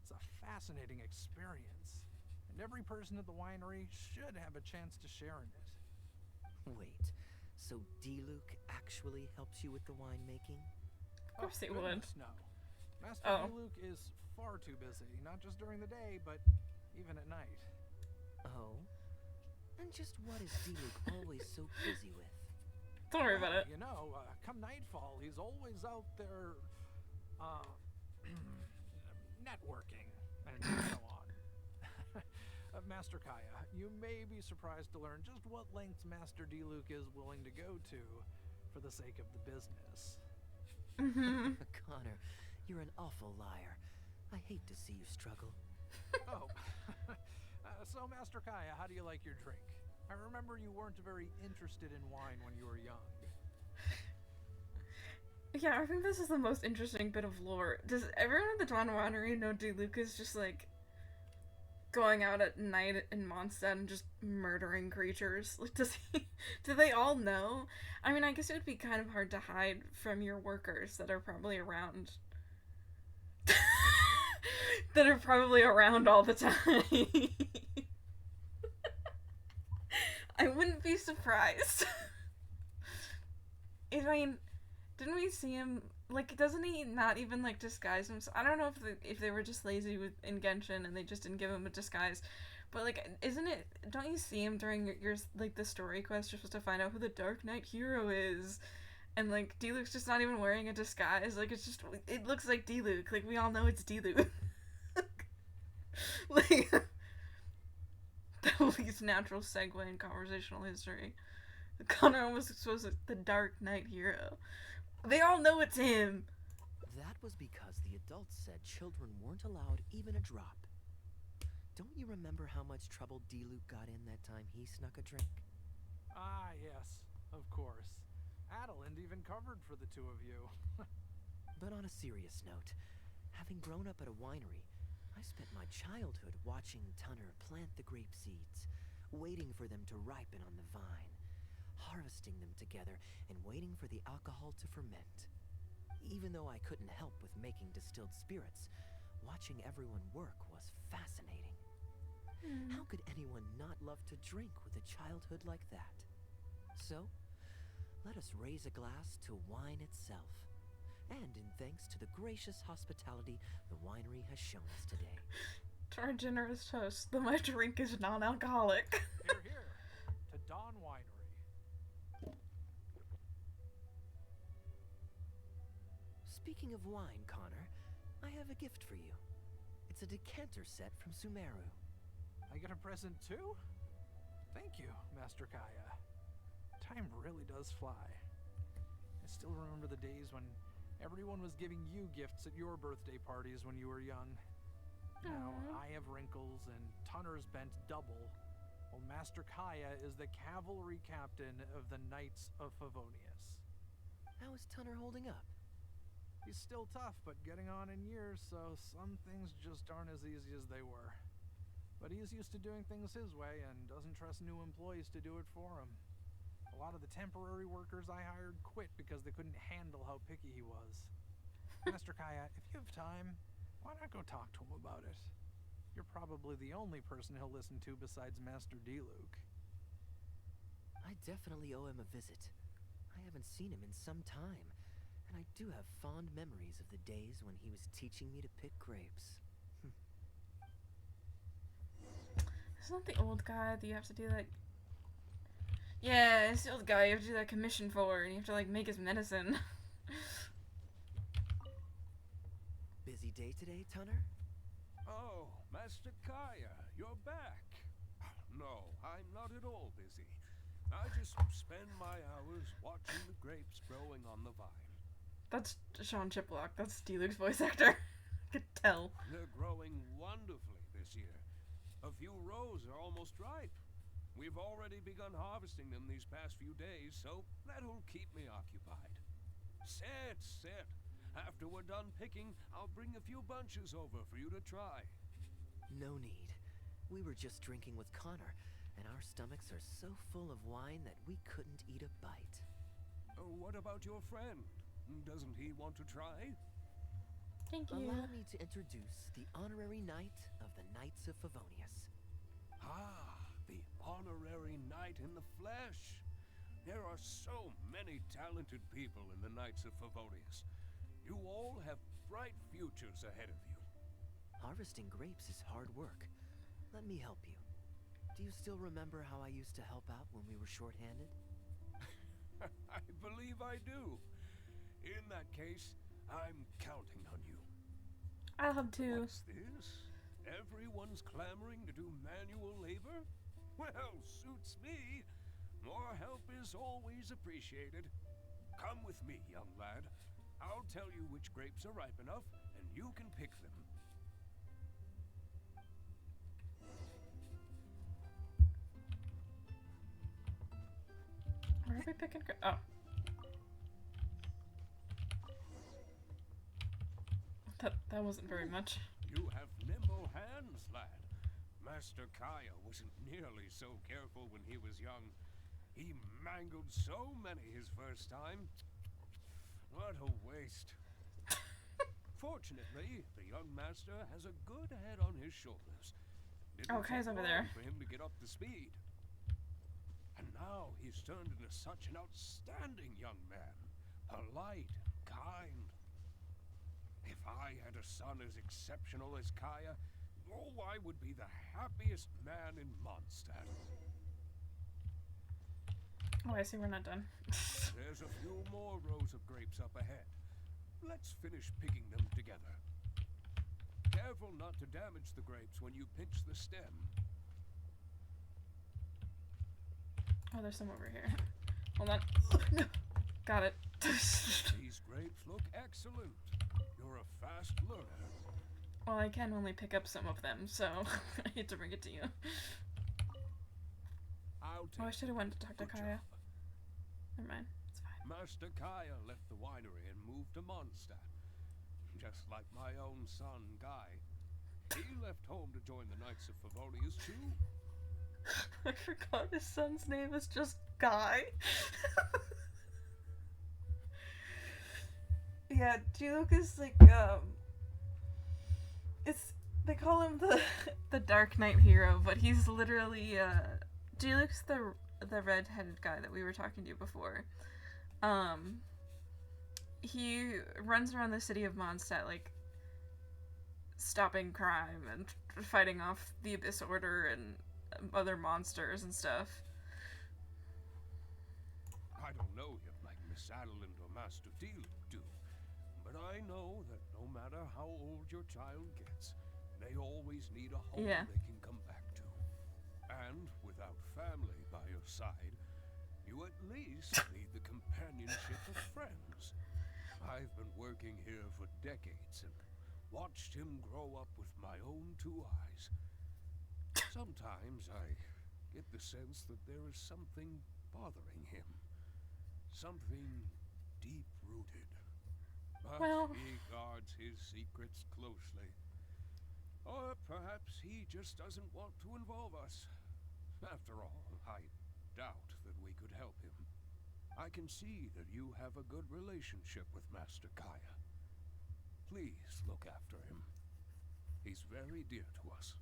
it's a fascinating experience. And every person at the winery should have a chance to share in it. Wait, so D-Luke actually helps you with the winemaking? Of course they would. Goodness, no. Master Oh. Luke is far too busy, not just during the day, but even at night. Oh? And just what is D-Luke always so busy with? Don't worry about it. You know, come nightfall, he's always out there, networking and so on. Master Kaeya, you may be surprised to learn just what lengths Master D-Luke is willing to go to for the sake of the business. Connor, you're an awful liar. I hate to see you struggle. Oh, so Master Kaeya, how do you like your drink? I remember you weren't very interested in wine when you were young. Yeah, I think this is the most interesting bit of lore. Does everyone at the Dawn Winery know D-Luke is just like going out at night in Mondstadt and just murdering creatures? Like, do they all know? I mean, I guess it would be kind of hard to hide from your workers that are probably around. That are probably around all the time. I wouldn't be surprised. I mean, didn't we see him, like, doesn't he not even, like, disguise himself? I don't know if they were just lazy in Genshin and they just didn't give him a disguise, but, like, don't you see him during your like, the story quest? You're supposed to find out who the Dark Knight hero is, and, like, D-Luke's just not even wearing a disguise, like, it looks like D-Luke, like, we all know it's D-Luke. Like, the least natural segue in conversational history. Connor almost exposed the Dark Knight hero. They all know it's him. That was because the adults said children weren't allowed even a drop. Don't you remember how much trouble D-Luke got in that time he snuck a drink? Ah, yes, of course. Adeline even covered for the two of you. But on a serious note, having grown up at a winery, I spent my childhood watching Tunner plant the grape seeds, waiting for them to ripen on the vine, harvesting them together, and waiting for the alcohol to ferment. Even though I couldn't help with making distilled spirits, Watching everyone work was fascinating. How could anyone not love to drink with a childhood like that? So, let us raise a glass to wine itself, and in thanks to the gracious hospitality the winery has shown us today. To our generous host, though my drink is non-alcoholic. Here, here. To Dawn Winery. Speaking of wine, Connor, I have a gift for you. It's a decanter set from Sumeru. I get a present too? Thank you, Master Kaeya. Time really does fly. I still remember the days when everyone was giving you gifts at your birthday parties when you were young. Now I have wrinkles and Tunner's bent double, while Master Kaeya is the cavalry captain of the Knights of Favonius. How is Tunner holding up? He's still tough, but getting on in years, so some things just aren't as easy as they were. But he's used to doing things his way and doesn't trust new employees to do it for him. A lot of the temporary workers I hired quit because they couldn't handle how picky he was. Master Kaeya, if you have time, why not go talk to him about it? You're probably the only person he'll listen to besides Master D-Luke. I definitely owe him a visit. I haven't seen him in some time, and I do have fond memories of the days when he was teaching me to pick grapes. Isn't that the old guy that you have to do like... Yeah, it's the old guy you have to do that commission for, and you have to like make his medicine. Busy day today, Tunner? Oh, Master Kaeya, you're back. No, I'm not at all busy. I just spend my hours watching the grapes growing on the vine. That's Sean Chiplock. That's D-Luke's voice actor. I could tell. They're growing wonderfully this year. A few rows are almost ripe. We've already begun harvesting them these past few days, so that'll keep me occupied. Sit. After we're done picking, I'll bring a few bunches over for you to try. No need. We were just drinking with Connor, and our stomachs are so full of wine that we couldn't eat a bite. What about your friend? Doesn't he want to try? Thank you. Allow me to introduce the honorary knight of the Knights of Favonius. Ah, the honorary knight in the flesh. There are so many talented people in the Knights of Favonius. You all have bright futures ahead of you. Harvesting grapes is hard work. Let me help you. Do you still remember how I used to help out when we were short-handed? I believe I do. In that case, I'm counting on you. I'll have to. What's this? Everyone's clamoring to do manual labor? Well, suits me. More help is always appreciated. Come with me, young lad. I'll tell you which grapes are ripe enough, and you can pick them. Where are we picking? Oh. That wasn't very much. You have nimble hands, lad. Master Kaeya wasn't nearly so careful when he was young. He mangled so many his first time. What a waste. Fortunately, the young master has a good head on his shoulders. Didn't Kai's take over long there. for him to get up to speed. And now he's turned into such an outstanding young man. Polite, kind. If I had a son as exceptional as Kaeya, oh, I would be the happiest man in Mondstadt. Oh, I see we're not done. There's a few more rows of grapes up ahead. Let's finish picking them together. Careful not to damage the grapes when you pinch the stem. Oh, there's some over here. Hold on. Got it. These grapes look excellent. You're a fast learner. Well, I can only pick up some of them, so I hate to bring it to you. I'll take Oh, I should have went to talk to Good Kaeya. job. Never mind. It's fine. Master Kaeya left the winery and moved to Mondstadt. Just like my own son, Guy. He left home to join the Knights of Favonius too. I forgot his son's name is just Guy. Yeah, D-Luke is like, They call him the Dark Knight hero, but he's literally Diluc's the red-headed guy that we were talking to before. He runs around the city of Mondstadt, like, stopping crime and fighting off the Abyss Order and other monsters and stuff. I don't know him like Miss Adeline or Master Diluc do, but I know that no matter how old your child gets, they always need a home Yeah. they can come back to. And without family by your side, you at least need the companionship of friends. I've been working here for decades and watched him grow up with my own 2 eyes. Sometimes I get the sense that there is something bothering him. Something deep-rooted. But Well- he guards his secrets closely. Or perhaps he just doesn't want to involve us. After all, I doubt that we could help him. I can see that you have a good relationship with Master Kaeya. Please look after him. He's very dear to us.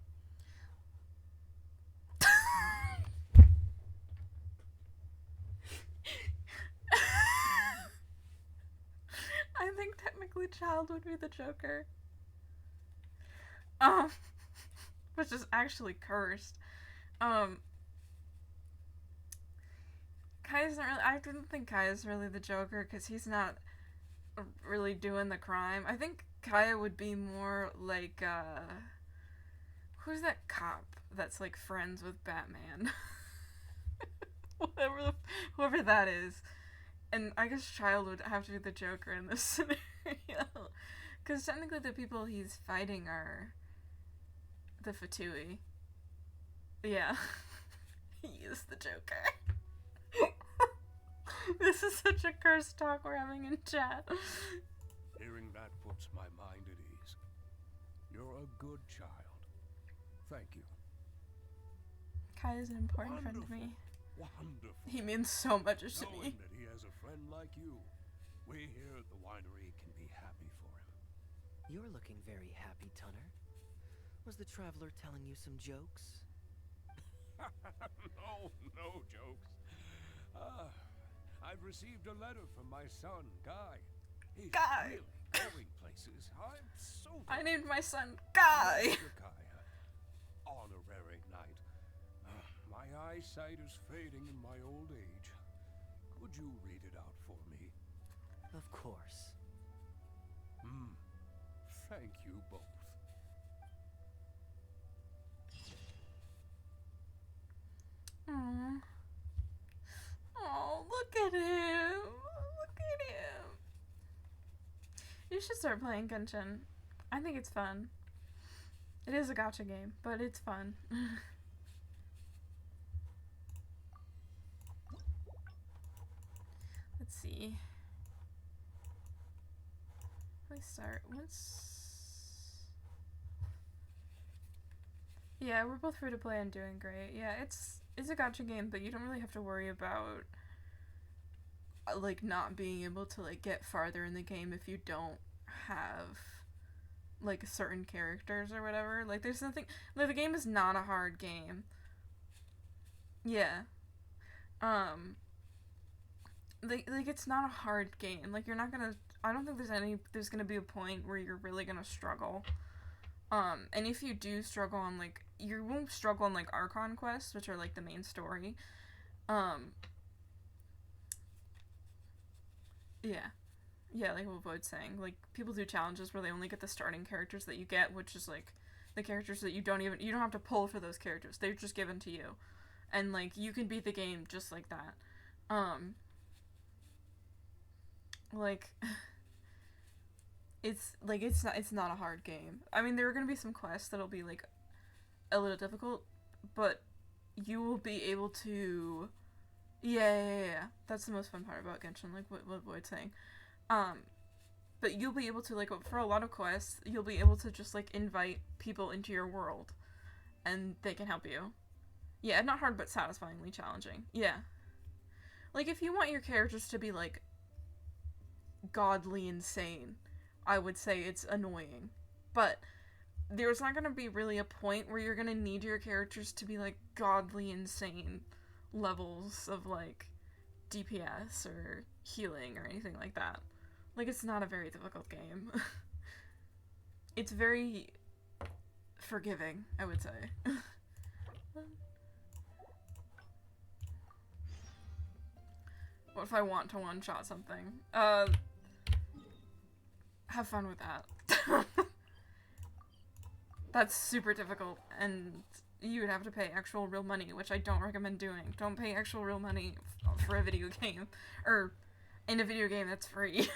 I think technically Child would be the Joker. Which is actually cursed. Kaeya's not really, I didn't think Kaeya's really the Joker because he's not really doing the crime. I think Kaeya would be more like, who's that cop that's like friends with Batman? Whoever that is. And I guess Child would have to be the Joker in this scenario. Because technically the people he's fighting are the Fatui. Yeah. He is the Joker. This is such a cursed talk we're having in chat. Hearing that puts my mind at ease. You're a good child. Thank you. Kaeya's an important friend to me. Wonderful. He means so much to Knowing me. that he has a friend like you, we here at the winery can be happy for him. You're looking very happy, Tunner. Was the traveler telling you some jokes? No jokes. I've received a letter from my son, Guy. He's Guy. really going places. I'm so I named my son Guy. Mr. Kaeya, honorary knight. My eyesight is fading in my old age. Could you read it out for me? Of course. Thank you both. Aww. Oh, look at him. Look at him. You should start playing Genshin. I think it's fun. It is a gacha game, but it's fun. Let's see. Let's start. Yeah, we're both free to play and doing great. Yeah, it's a gacha game, but you don't really have to worry about like not being able to like get farther in the game if you don't have like certain characters or whatever. Like there's nothing, like the game is not a hard game. Yeah. Like it's not a hard game. Like you're not gonna, I don't think there's gonna be a point where you're really gonna struggle. And if you do struggle on like, you won't struggle on like Archon quests, which are like the main story. Yeah, like what Void's saying. Like people do challenges where they only get the starting characters that you get, which is like the characters that you don't have to pull for those characters. They're just given to you. And like you can beat the game just like that. Like it's not a hard game. I mean, there are gonna be some quests that'll be like a little difficult, but you will be able to. Yeah. That's the most fun part about Genshin, like what Void's saying. But you'll be able to like for a lot of quests, you'll be able to just like invite people into your world, and they can help you. Yeah, not hard but satisfyingly challenging. Yeah. Like if you want your characters to be like godly insane, I would say it's annoying. But there's not gonna be really a point where you're gonna need your characters to be, like, godly insane levels of, like, DPS or healing or anything like that. Like, it's not a very difficult game. It's very forgiving, I would say. What if I want to one-shot something? Have fun with that. That's super difficult, and you would have to pay actual real money, which I don't recommend doing. Don't pay actual real money for a video game, or in a video game that's free.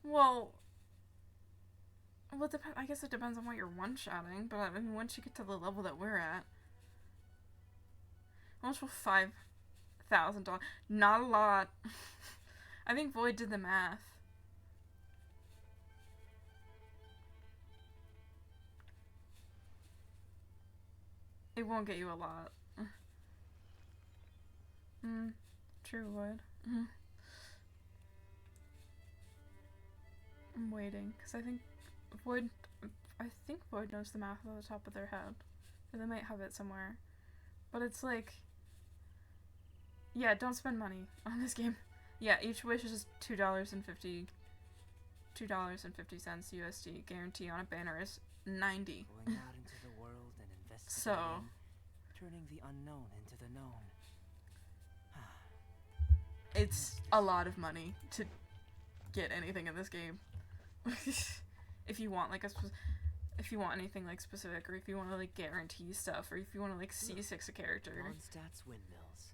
Well, I guess it depends on what you're one-shotting, but I mean, once you get to the level that we're at, how much will $5,000? Not a lot. I think Void did the math. It won't get you a lot. True, Void. I'm waiting, because I think Void knows the math off the top of their head. Or they might have it somewhere. But it's like, yeah, don't spend money on this game. Yeah, each wish is $2.50 USD. Guarantee on a banner is 90. Going out into the world and investigating, So, turning the unknown into the known. it's a lot of money to get anything in this game. If you want like if you want anything like specific, or if you want to like guarantee stuff, or if you want to like C6 a character. Mondstadt's windmills.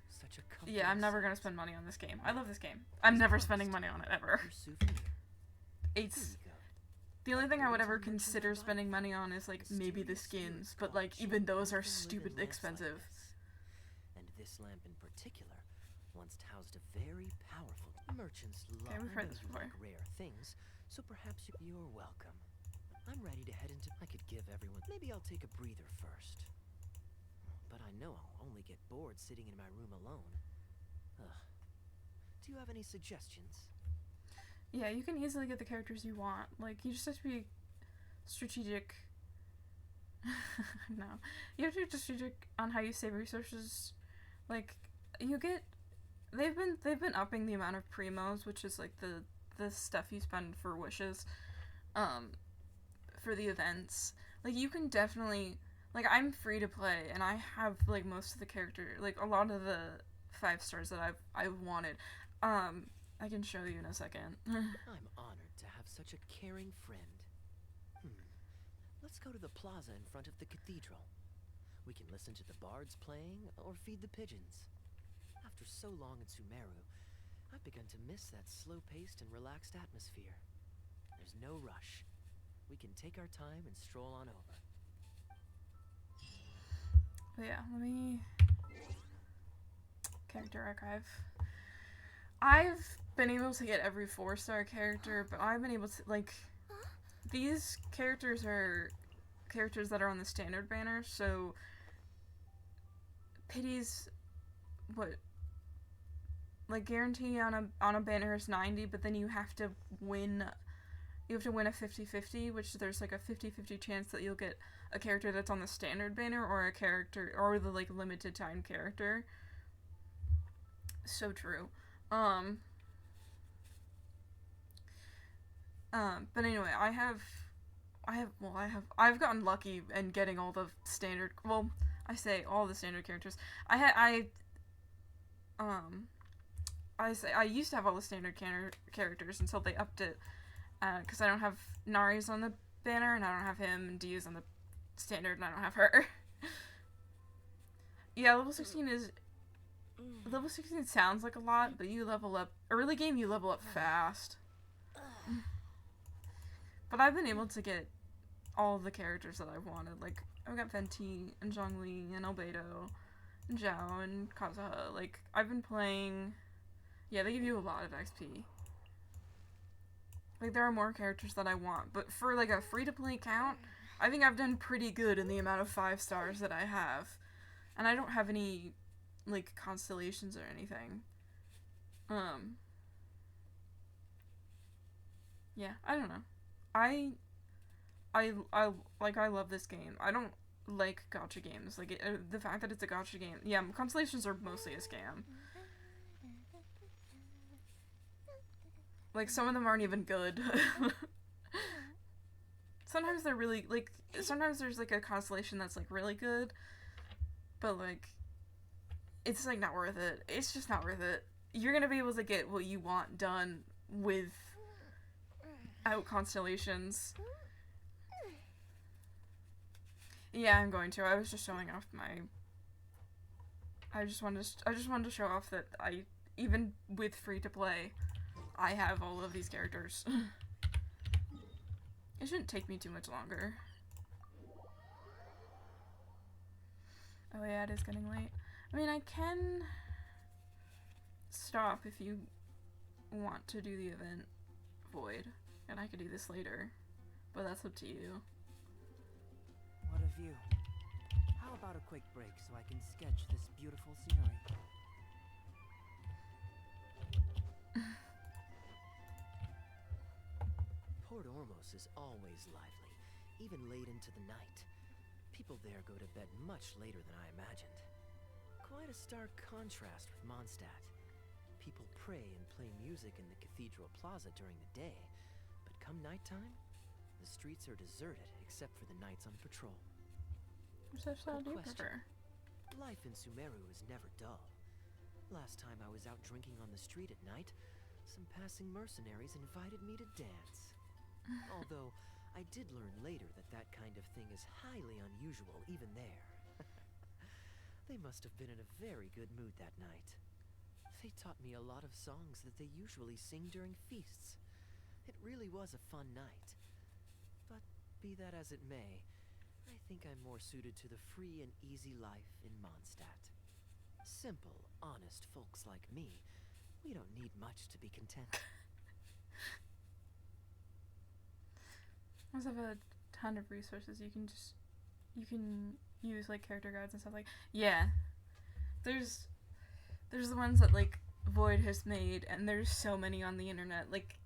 Such a comforting Yeah, I'm never gonna sight. spend money on this game. I love this game. I'm never spending money on it ever. Your souvenir. It's Here you go. the only thing I would ever Merchant consider Life. spending money on is like maybe the Mysterious skins, spirit but like collection even those are often live in stupid lamps like expensive. this. And this lamp in particular once housed a very powerful merchants love we've heard and this you before. like rare things, so perhaps you're welcome. I'm ready to head into. I could give everyone. Maybe I'll take a breather first. But I know I'll only get bored sitting in my room alone. Ugh. Do you have any suggestions? Yeah, you can easily get the characters you want. Like, you just have to be strategic. No. You have to be strategic on how you save resources. Like, you get... They've been upping the amount of primos, which is like the stuff you spend for wishes, for the events. Like, you can definitely... Like, I'm free to play, and I have, like, most of the character... Like, a lot of the 5 stars that I've wanted. I can show you in a second. I'm honored to have such a caring friend. Let's go to the plaza in front of the cathedral. We can listen to the bards playing or feed the pigeons. After so long in Sumeru, I've begun to miss that slow-paced and relaxed atmosphere. There's no rush. We can take our time and stroll on over. But yeah, let me... Character archive. I've been able to get every 4-star character, but I've been able to, like... These characters are characters that are on the standard banner, so... Pity's... What... Like, guarantee on a banner is 90, but then you have to win... You have to win a 50-50, which there's like a 50-50 chance that you'll get a character that's on the standard banner, or a character, or the, like, limited time character. So true. But anyway, I've gotten lucky in getting all the standard, well, I say all the standard characters. I used to have all the standard characters until they upped it, because I don't have Nari's on the banner, and I don't have him, and Dia's on the standard, and I don't have her. Yeah, level 16 is... Level 16 sounds like a lot, but you level up... Early game, you level up fast. But I've been able to get all the characters that I've wanted. Like, I've got Venti, and Zhongli, and Albedo, and Zhao, and Kazuha. Like, I've been playing... Yeah, they give you a lot of XP. Like, there are more characters that I want. But for, like, a free-to-play count, I think I've done pretty good in the amount of 5 stars that I have. And I don't have any... like, constellations or anything. Yeah, I don't know. I I love this game. I don't like gacha games. Like the fact that it's a gacha game. Yeah, constellations are mostly a scam. Like some of them aren't even good. Sometimes they're really like sometimes there's like a constellation that's like really good, but like it's like not worth it. It's just not worth it. You're gonna be able to get what you want done without constellations. Yeah, I'm going to. I was just showing off my. I just wanted to show off that I, even with free to play, I have all of these characters. It shouldn't take me too much longer. Oh yeah, it is getting late. I mean, I can stop if you want to do the event, Void, and I could do this later, but that's up to you. What a view. How about a quick break so I can sketch this beautiful scenery? Port Ormos is always lively, even late into the night. People there go to bed much later than I imagined. Quite a stark contrast with Mondstadt. People pray and play music in the cathedral plaza during the day, but come nighttime, the streets are deserted except for the knights on patrol. So Good do you question. prefer? Life in Sumeru is never dull. Last time I was out drinking on the street at night, some passing mercenaries invited me to dance. Although, I did learn later that that kind of thing is highly unusual even there. They must have been in a very good mood that night. They taught me a lot of songs that they usually sing during feasts. It really was a fun night. But be that as it may, I think I'm more suited to the free and easy life in Mondstadt. Simple, honest folks like me, we don't need much to be content. I also have a ton of resources. You can use like character guides and stuff like. Yeah, there's the ones that like Void has made, and there's so many on the internet. Like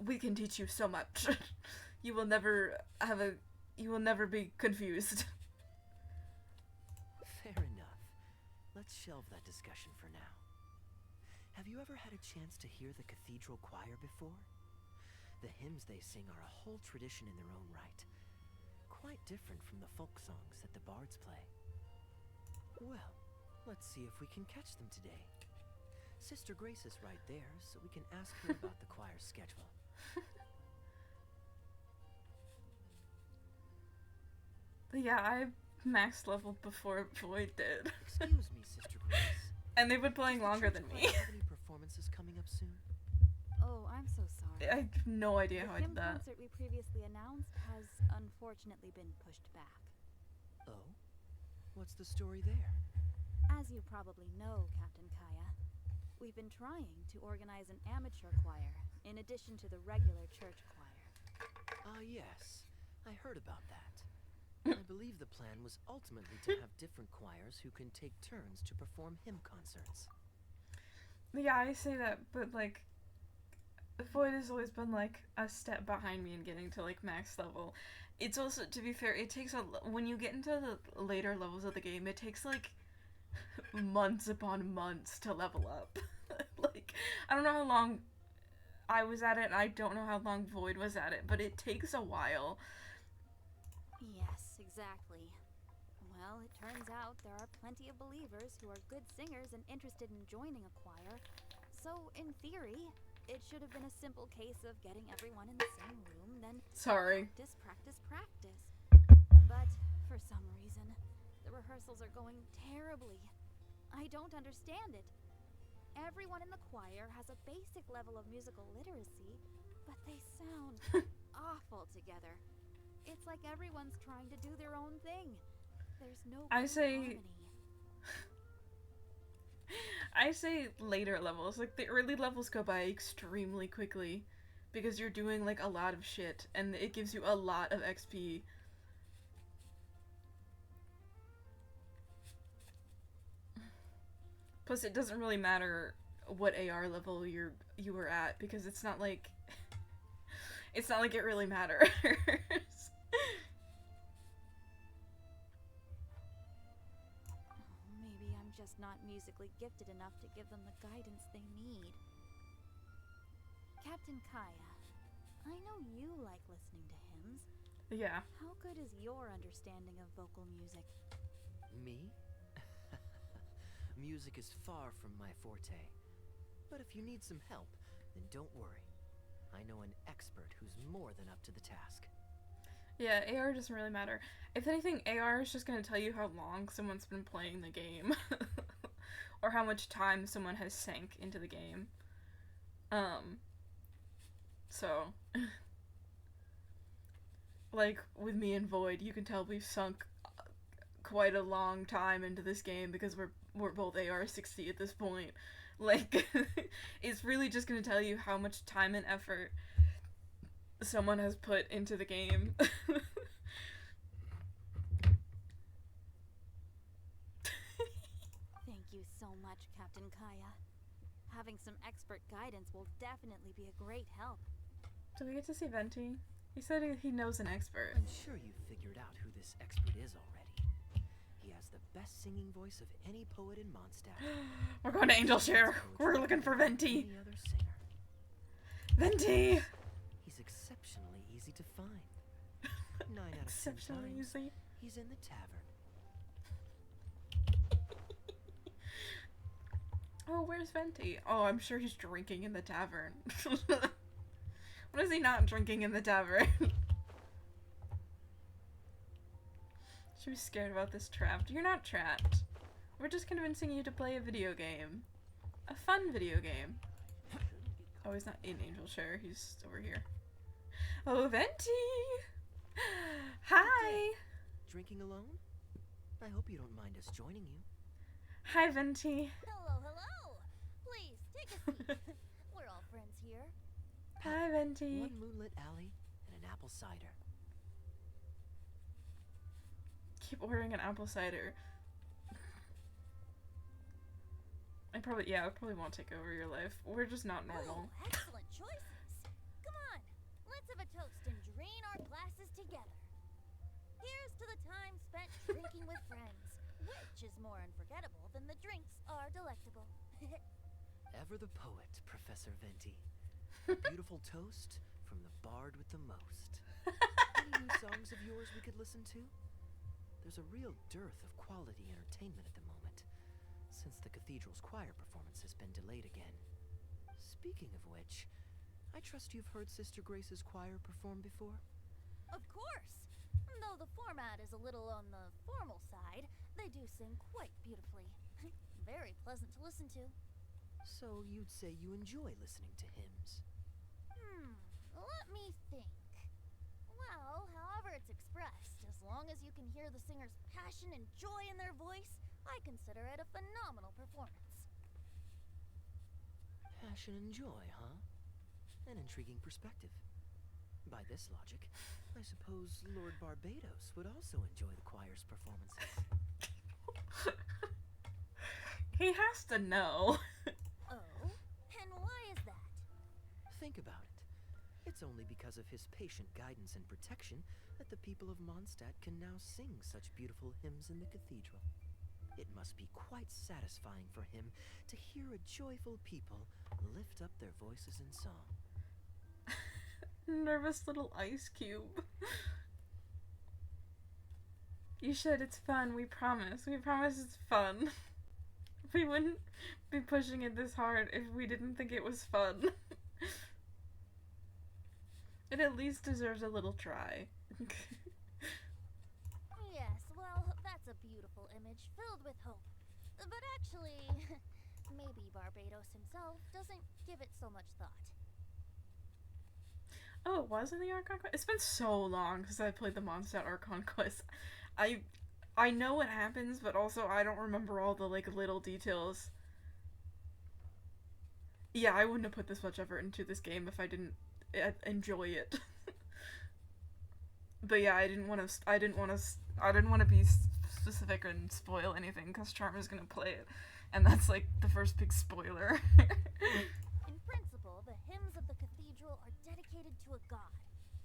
we can teach you so much. You will never be confused. Fair enough. Let's shelve that discussion for now. Have you ever had a chance to hear the cathedral choir before? The hymns they sing are a whole tradition in their own right. Quite different from the folk songs that the bards play. Well, let's see if we can catch them today. Sister Grace is right there, so we can ask her about the choir's schedule. But yeah, I maxed leveled before Void did. Excuse me, Sister Grace. And they've been playing Does the longer church than choir me. have any performances coming up soon? Oh, I'm so sorry. I have no idea how I The hymn did that. concert we previously announced has unfortunately been pushed back. Oh? What's the story there? As you probably know, Captain Kaeya, we've been trying to organize an amateur choir in addition to the regular church choir. Ah, yes. I heard about that. I believe the plan was ultimately to have different choirs who can take turns to perform hymn concerts. Yeah, I say that, but like Void has always been like a step behind me in getting to like max level. It's also, to be fair, it takes when you get into the later levels of the game, it takes like months upon months to level up. Like, I don't know how long I was at it, and I don't know how long Void was at it, but it takes a while. Yes, exactly. Well, it turns out there are plenty of believers who are good singers and interested in joining a choir. So, in theory, it should have been a simple case of getting everyone in the same room, then Sorry. practice. But, for some reason, the rehearsals are going terribly. I don't understand it. Everyone in the choir has a basic level of musical literacy, but they sound awful together. It's like everyone's trying to do their own thing. There's no harmony. I say later levels. Like, the early levels go by extremely quickly because you're doing like a lot of shit and it gives you a lot of XP. Plus, it doesn't really matter what AR level you were at, because it's not like it really matters. Maybe I'm just not musically gifted enough to give them the guidance they need. Captain Kaeya, I know you like listening to hymns. Yeah. How good is your understanding of vocal music? Me? Music is far from my forte. But if you need some help, then don't worry. I know an expert who's more than up to the task. Yeah, AR doesn't really matter. If anything, AR is just going to tell you how long someone's been playing the game. Or how much time someone has sank into the game. So... like, with me and Void, you can tell we've sunk quite a long time into this game because we're both AR-60 at this point. Like, it's really just gonna tell you how much time and effort someone has put into the game. Thank you so much, Captain Kaeya. Having some expert guidance will definitely be a great help. Do we get to see Venti? He said he knows an expert. I'm sure you've figured out who this expert is already. He has the best singing voice of any poet in Mondstadt. We're going to Angel Share. We're looking for Venti. Any other singer. Venti! He's exceptionally easy to find. 9 out of 10 Exceptionally times, easy. he's in the tavern. Oh, where's Venti? Oh, I'm sure he's drinking in the tavern. What is he not drinking in the tavern? She was scared about this trapped. You're not trapped. We're just convincing you to play a video game. A fun video game. Oh, he's not in Angel Share. He's over here. Oh, Venti! Hi! Drinking alone? I hope you don't mind us joining you. Hi, Venti. Hello, hello. Please, take a seat. We're all friends here. Hi, Venti. One moonlit alley and an apple cider. Keep ordering an apple cider. I probably won't take over your life. We're just not normal. Ooh, excellent choices. Come on, let's have a toast and drain our glasses together. Here's to the time spent drinking with friends, which is more unforgettable than the drinks are delectable. Ever the poet, Professor Venti. A beautiful toast from the bard with the most. Any new songs of yours we could listen to? There's a real dearth of quality entertainment at the moment, since the cathedral's choir performance has been delayed again. Speaking of which, I trust you've heard Sister Grace's choir perform before? Of course. Though the format is a little on the formal side, they do sing quite beautifully. Very pleasant to listen to. So you'd say you enjoy listening to hymns? Let me think. Well, however it's expressed, as long as you can hear the singer's passion and joy in their voice, I consider it a phenomenal performance. Passion and joy, huh? An intriguing perspective. By this logic, I suppose Lord Barbados would also enjoy the choir's performances. He has to know. Oh? And why is that? Think about it. It's only because of his patient guidance and protection that the people of Mondstadt can now sing such beautiful hymns in the cathedral. It must be quite satisfying for him to hear a joyful people lift up their voices in song. Nervous little ice cube. You should, it's fun, we promise. We promise it's fun. We wouldn't be pushing it this hard if we didn't think it was fun. It at least deserves a little try. Yes, well, that's a beautiful image filled with hope. But actually, maybe Barbados himself doesn't give it so much thought. Oh, it was in the Archon Quest? It's been so long since I played the Mondstadt Archon Quest. I know what happens, but also I don't remember all the, like, little details. Yeah, I wouldn't have put this much effort into this game if I didn't enjoy it. But yeah, I didn't want to be specific and spoil anything because Charm is gonna play it And that's like the first big spoiler. In principle, the hymns of the cathedral are dedicated to a god.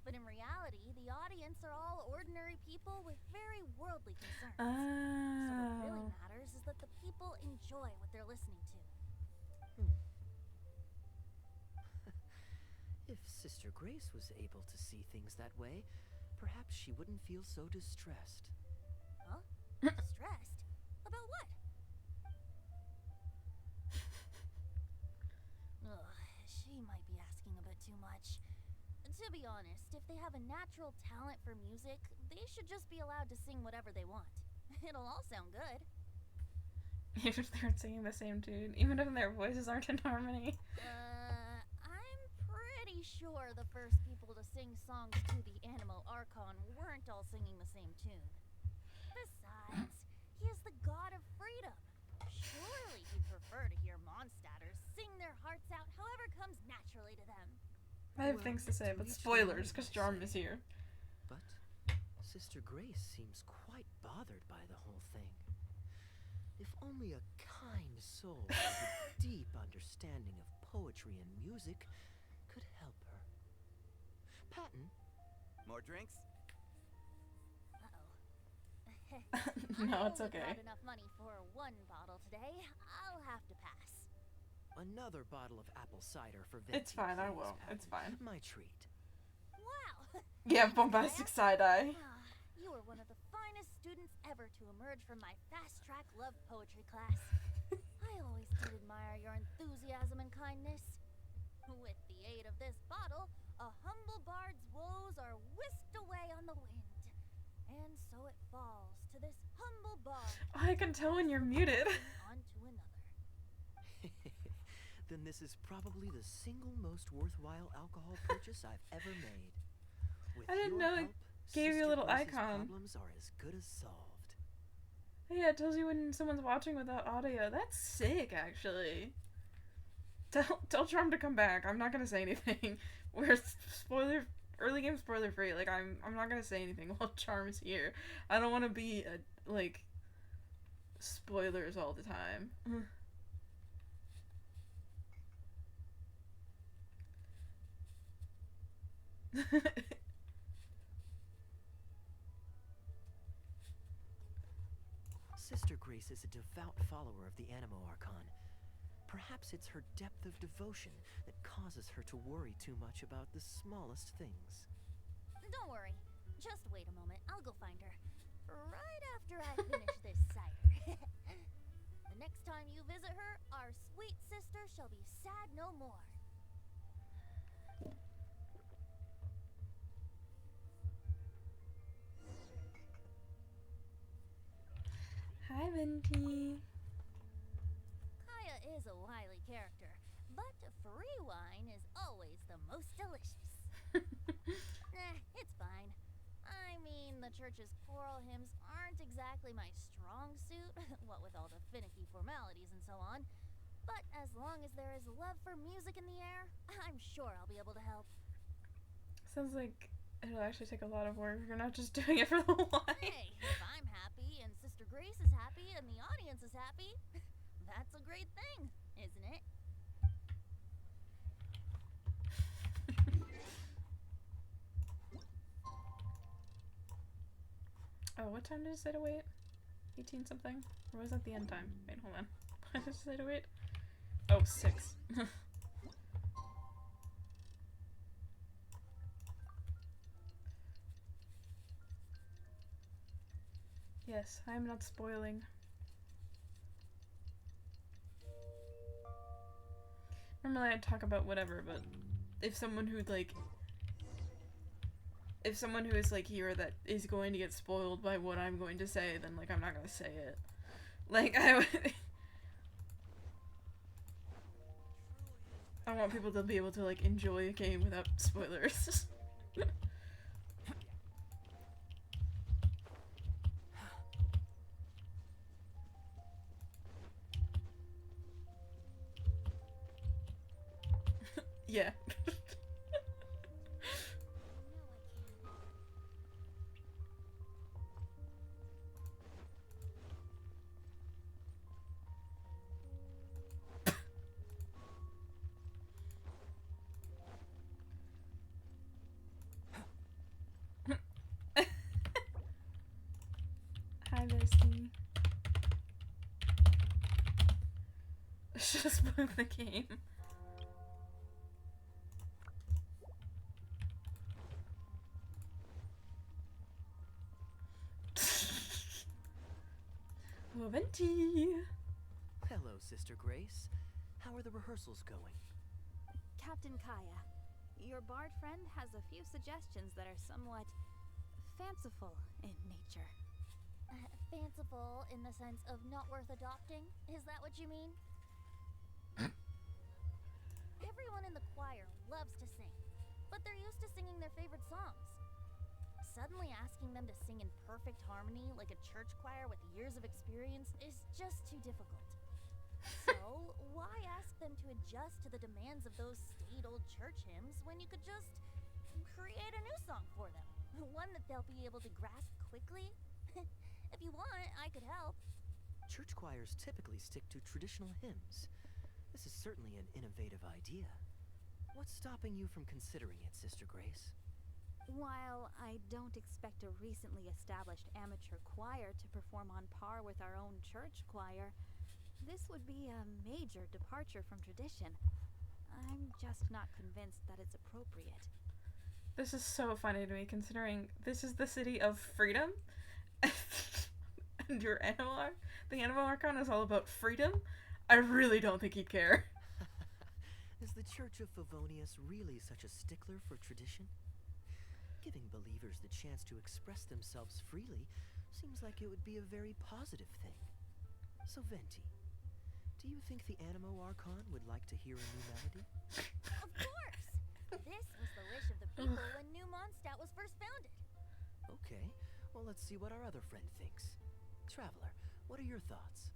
But in reality, the audience are all ordinary people with very worldly concerns. So what really matters is that the people enjoy what they're listening to. If Sister Grace was able to see things that way, perhaps she wouldn't feel so distressed. Huh? Distressed? About what? Ugh, she might be asking a bit too much. To be honest, if they have a natural talent for music, they should just be allowed to sing whatever they want. It'll all sound good. Even if they're singing the same tune, even if their voices aren't in harmony. I'm pretty sure the first people to sing songs to the Animo Archon weren't all singing the same tune. Besides, he is the god of freedom. Surely he'd prefer to hear Mondstadters sing their hearts out however comes naturally to them. I have things to say, but spoilers, because Jarm is here. But Sister Grace seems quite bothered by the whole thing. If only a kind soul with a deep understanding of poetry and music could help her. Patton? More drinks? Uh-oh. No, it's I okay. only got enough money for one bottle today. I'll have to pass. Another bottle of apple cider for Venti. It's fine, I please, will. Patton. It's fine. My treat. Wow! Yeah, bombastic side-eye. You were one of the finest students ever to emerge from my fast-track love poetry class. I always did admire your enthusiasm and kindness. With the aid of this bottle, a humble bard's woes are whisked away on the wind. And so it falls to this humble bard. I can tell when you're muted. On to another. Then this is probably the single most worthwhile alcohol purchase I've ever made. With I didn't your know it help, gave you a Sister little Grace's icon. problems are as good as solved. Yeah, it tells you when someone's watching without audio. That's sick, actually. Tell Charm to come back. I'm not gonna say anything. We're early game spoiler free. Like I'm not gonna say anything while Charm's here. I don't want to be like spoilers all the time. Sister Grace is a devout follower of the Animo Archon. Perhaps it's her depth of devotion that causes her to worry too much about the smallest things. Don't worry. Just wait a moment. I'll go find her. Right after I finish this cider. The next time you visit her, our sweet sister shall be sad no more. Hi, Venti. Kaeya is a wily character, but free wine is always the most delicious. It's fine. I mean, the church's choral hymns aren't exactly my strong suit, what with all the finicky formalities and so on. But as long as there is love for music in the air, I'm sure I'll be able to help. Sounds like it'll actually take a lot of work. You're not just doing it for the wine. Hey, if I'm happy and Sister Grace is happy and the audience is happy, that's a great thing, isn't it? Oh, what time did it say to wait? 18 something? Or was that the end time? Wait, hold on. What did it say to wait? Oh, 6. Yes, I am not spoiling. Normally I'd talk about whatever, but if someone who is like here that is going to get spoiled by what I'm going to say, then like I'm not gonna say it. Like I want people to be able to like enjoy a game without spoilers. Yeah. Should have spoiled the game. Oh, Venti! Hello, Sister Grace. How are the rehearsals going? Captain Kaeya, your bard friend has a few suggestions that are somewhat fanciful in nature. Fanciful in the sense of not worth adopting? Is that what you mean? Everyone in the choir loves to sing, but they're used to singing their favorite songs. Suddenly asking them to sing in perfect harmony like a church choir with years of experience is just too difficult. So, why ask them to adjust to the demands of those staid old church hymns when you could just create a new song for them? One that they'll be able to grasp quickly? If you want, I could help. Church choirs typically stick to traditional hymns. This is certainly an innovative idea. What's stopping you from considering it, Sister Grace? While I don't expect a recently established amateur choir to perform on par with our own church choir, this would be a major departure from tradition. I'm just not convinced that it's appropriate. This is so funny to me, considering this is the city of freedom, and your animal, the animal archon is all about freedom. I really don't think he'd care. Is the Church of Favonius really such a stickler for tradition? Giving believers the chance to express themselves freely seems like it would be a very positive thing. So, Venti, do you think the Animo Archon would like to hear a new melody? Of course! This was the wish of the people when New Mondstadt was first founded. Okay, well, let's see what our other friend thinks. Traveler, what are your thoughts?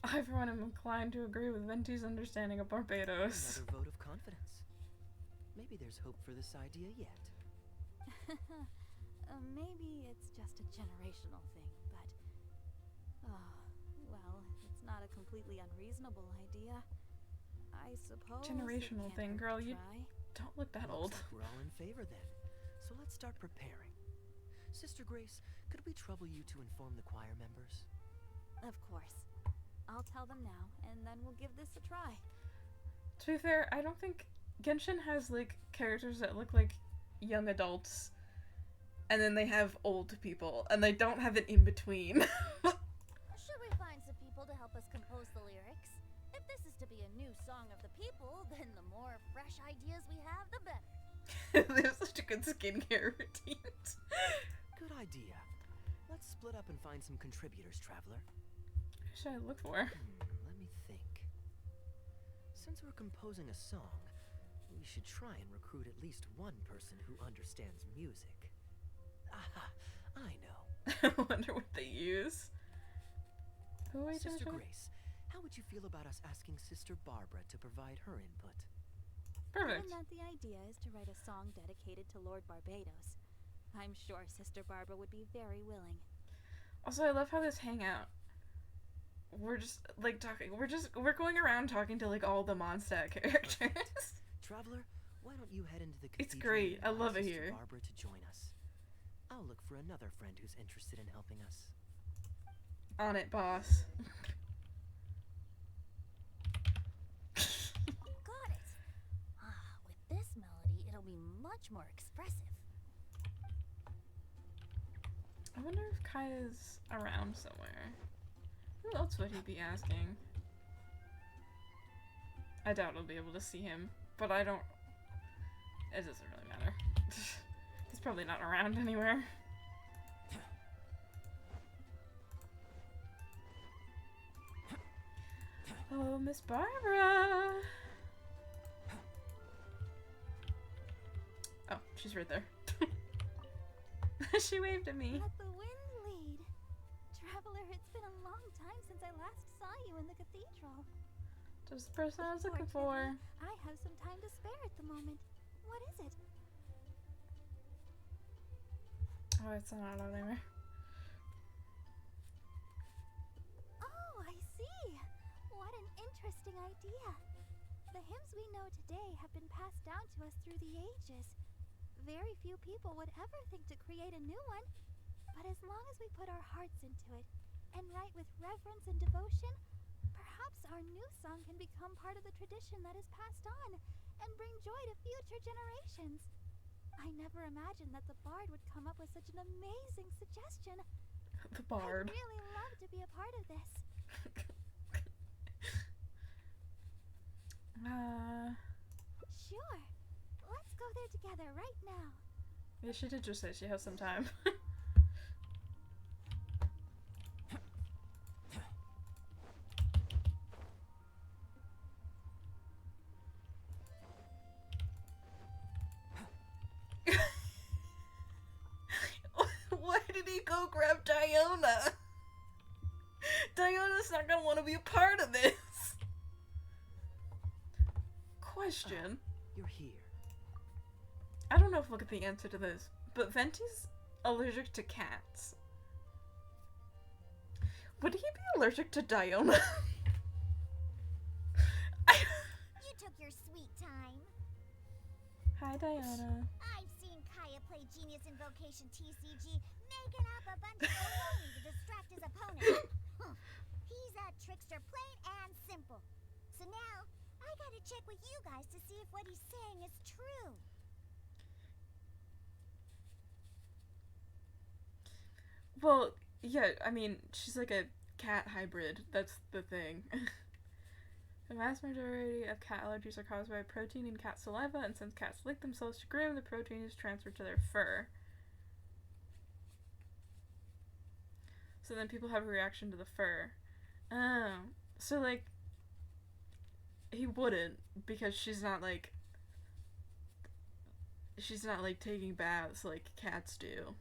I, for one, am inclined to agree with Venti's understanding of Barbados. Another vote of confidence. Maybe there's hope for this idea yet. Maybe it's just a generational thing, but... well, it's not a completely unreasonable idea. I suppose Generational thing, girl, you try. don't look that old. Looks like we're all in favor then. So let's start preparing. Sister Grace, could we trouble you to inform the choir members? Of course. I'll tell them now, and then we'll give this a try. To be fair, I don't think Genshin has, like, characters that look like young adults, and then they have old people, and they don't have an in-between. Should we find some people to help us compose the lyrics? If this is to be a new song of the people, then the more fresh ideas we have, the better. They have such a good skincare routine. Good idea. Let's split up and find some contributors, Traveler. What should I look for? Let me think. Since we're composing a song, we should try and recruit at least one person who understands music. Aha, I know. I wonder what they use. Who are you Sister talking about? Grace, how would you feel about us asking Sister Barbara to provide her input? Perfect. Given that the idea is to write a song dedicated to Lord Barbados, I'm sure Sister Barbara would be very willing. Also, I love how this hangout, we're just, like, talking, we're going around talking to, like, all the Mondstadt characters. Traveler, why don't you head into the cathedral? It's great. and I invite love it Sister here. Barbara to join us. I'll look for another friend who's interested in helping us. On it, boss. Got it. With this melody, it'll be much more expressive. I wonder if Kaeya's around somewhere. Who else would he be asking? I doubt I'll be able to see him, but I don't... It doesn't really matter. He's probably not around anywhere. Oh, Miss Barbara! Oh, she's right there. She waved at me. Let the wind lead. Traveler, it's been a long time since I last saw you in the cathedral. Just the person I was looking for. I have some time to spare at the moment. What is it? Oh, it's not out anywhere. Oh, I see. What an interesting idea. The hymns we know today have been passed down to us through the ages. Very few people would ever think to create a new one. But as long as we put our hearts into it and write with reverence and devotion, perhaps our new song can become part of the tradition that is passed on and bring joy to future generations. I never imagined that the bard would come up with such an amazing suggestion. The bard. I'd really love to be a part of this. Sure. Let's go there together right now. Yeah, she did just say she has some time. Why did he go grab Diona? Diona's not gonna want to be a part of this. Question. You're here. I don't know if we'll get the answer to this, but Venti's allergic to cats. Would he be allergic to Diona? You took your sweet time. Hi, Diona. I've seen Kaeya play Genius Invocation TCG, making up a bunch of baloney to distract his opponent. He's a trickster, plain and simple. So now, I gotta check with you guys to see if what he's saying is true. Well, yeah, I mean, she's like a cat hybrid. That's the thing. The vast majority of cat allergies are caused by protein in cat saliva, and since cats lick themselves to groom, the protein is transferred to their fur. So then people have a reaction to the fur. Oh. So, like, he wouldn't, because she's not, like, taking baths like cats do.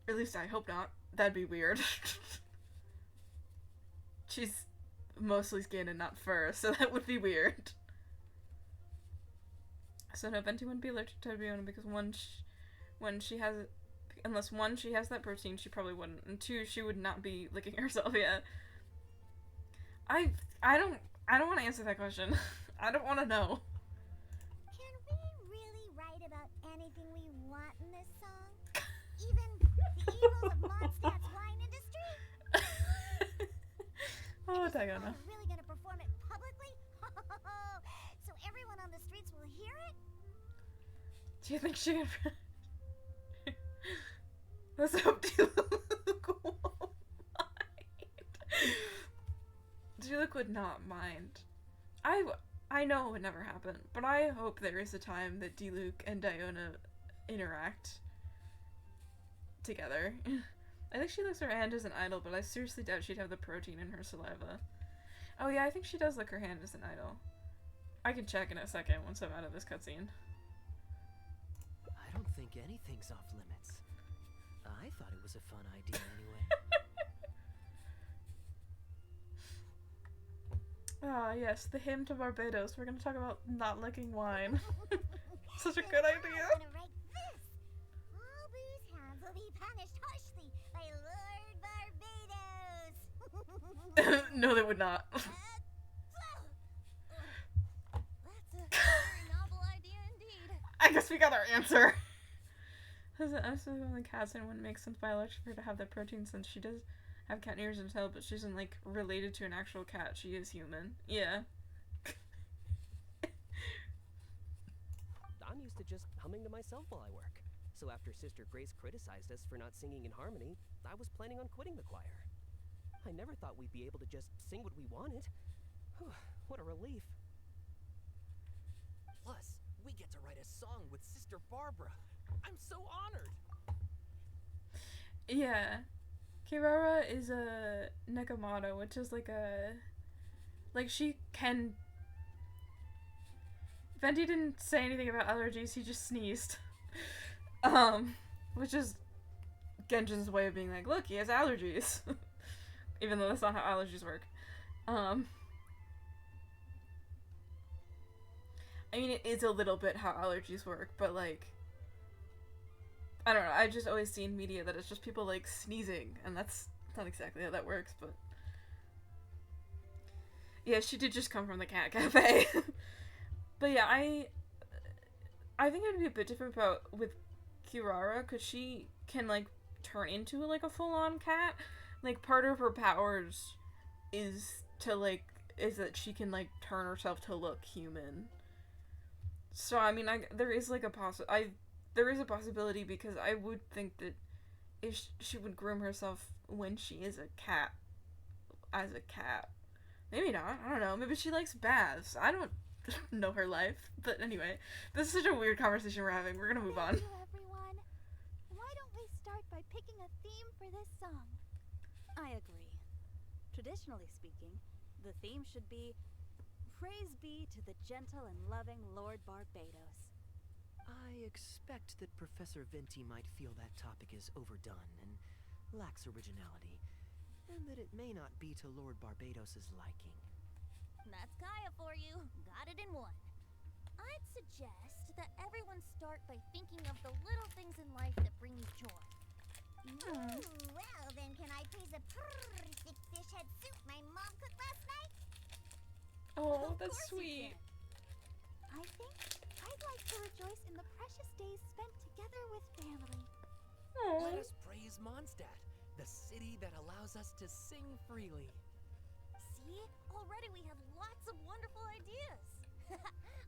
At least I hope not. That'd be weird. She's mostly skin and not fur, so that would be weird. So no, Venti wouldn't be allergic to Diona because unless one, she has that protein, she probably wouldn't, and two, she would not be licking herself yet. I don't want to answer that question. I don't want to know. Can we really write about anything we want in this song? Even the evils of Mondstadt's wine industry? Oh, Is Diona. Kaeya really gonna perform it publicly? So everyone on the streets will hear it? Do you think she could... Let's hope Diluc won't mind. Diluc would not mind. I know it would never happen, but I hope there is a time that Diluc and Diona interact together. I think she licks her hand as an idol, but I seriously doubt she'd have the protein in her saliva. Oh yeah, I think she does lick her hand as an idol. I can check in a second once I'm out of this cutscene. I don't think anything's off limits. I thought it was a fun idea anyway. Ah, yes, the hymn to Barbados. We're gonna talk about not licking wine. Such a good idea. I'm gonna write this. All booze hounds will be punished harshly by Lord Barbados. No, they would not. That's a very novel idea indeed. I guess we got our answer. I'm only cats and wouldn't make sense biologically for her to have that protein since she does have cat ears and tail, but she isn't like related to an actual cat. She is human. Yeah. I'm used to just humming to myself while I work. So after Sister Grace criticized us for not singing in harmony, I was planning on quitting the choir. I never thought we'd be able to just sing what we wanted. What a relief. Plus, we get to write a song with Sister Barbara. I'm so honored. Yeah. Kirara is a Nekomata, which is like a... Like, she can... Venti didn't say anything about allergies, he just sneezed. Which is Genshin's way of being like, look, he has allergies. Even though that's not how allergies work. I mean, it is a little bit how allergies work, but like... I don't know, I've just always seen media that it's just people, like, sneezing, and that's not exactly how that works, but... Yeah, she did just come from the cat cafe. But yeah, I think it would be a bit different with Kirara, because she can, like, turn into, like, a full-on cat, like, part of her powers is to, like, is that she can, like, turn herself to look human. So, I mean, there is, like, there is a possibility, because I would think that if she would groom herself when she is a cat, as a cat. Maybe not, I don't know, maybe she likes baths, I don't know her life, but anyway, this is such a weird conversation we're having, we're gonna move on. Thank you, everyone. Why don't we start by picking a theme for this song? I agree. Traditionally speaking, the theme should be Praise be to the gentle and loving Lord Barbados. I expect that Professor Venti might feel that topic is overdone and lacks originality, and that it may not be to Lord Barbados's liking. That's Kaeya for you. Got it in one. I'd suggest that everyone start by thinking of the little things in life that bring you joy. Well, then can I praise a perfect fish head soup my mom cooked last night? Oh, Of that's course you sweet. can. I think I'd like to rejoice in the precious days spent together with family. Let us praise Mondstadt, the city that allows us to sing freely. See? Already we have lots of wonderful ideas.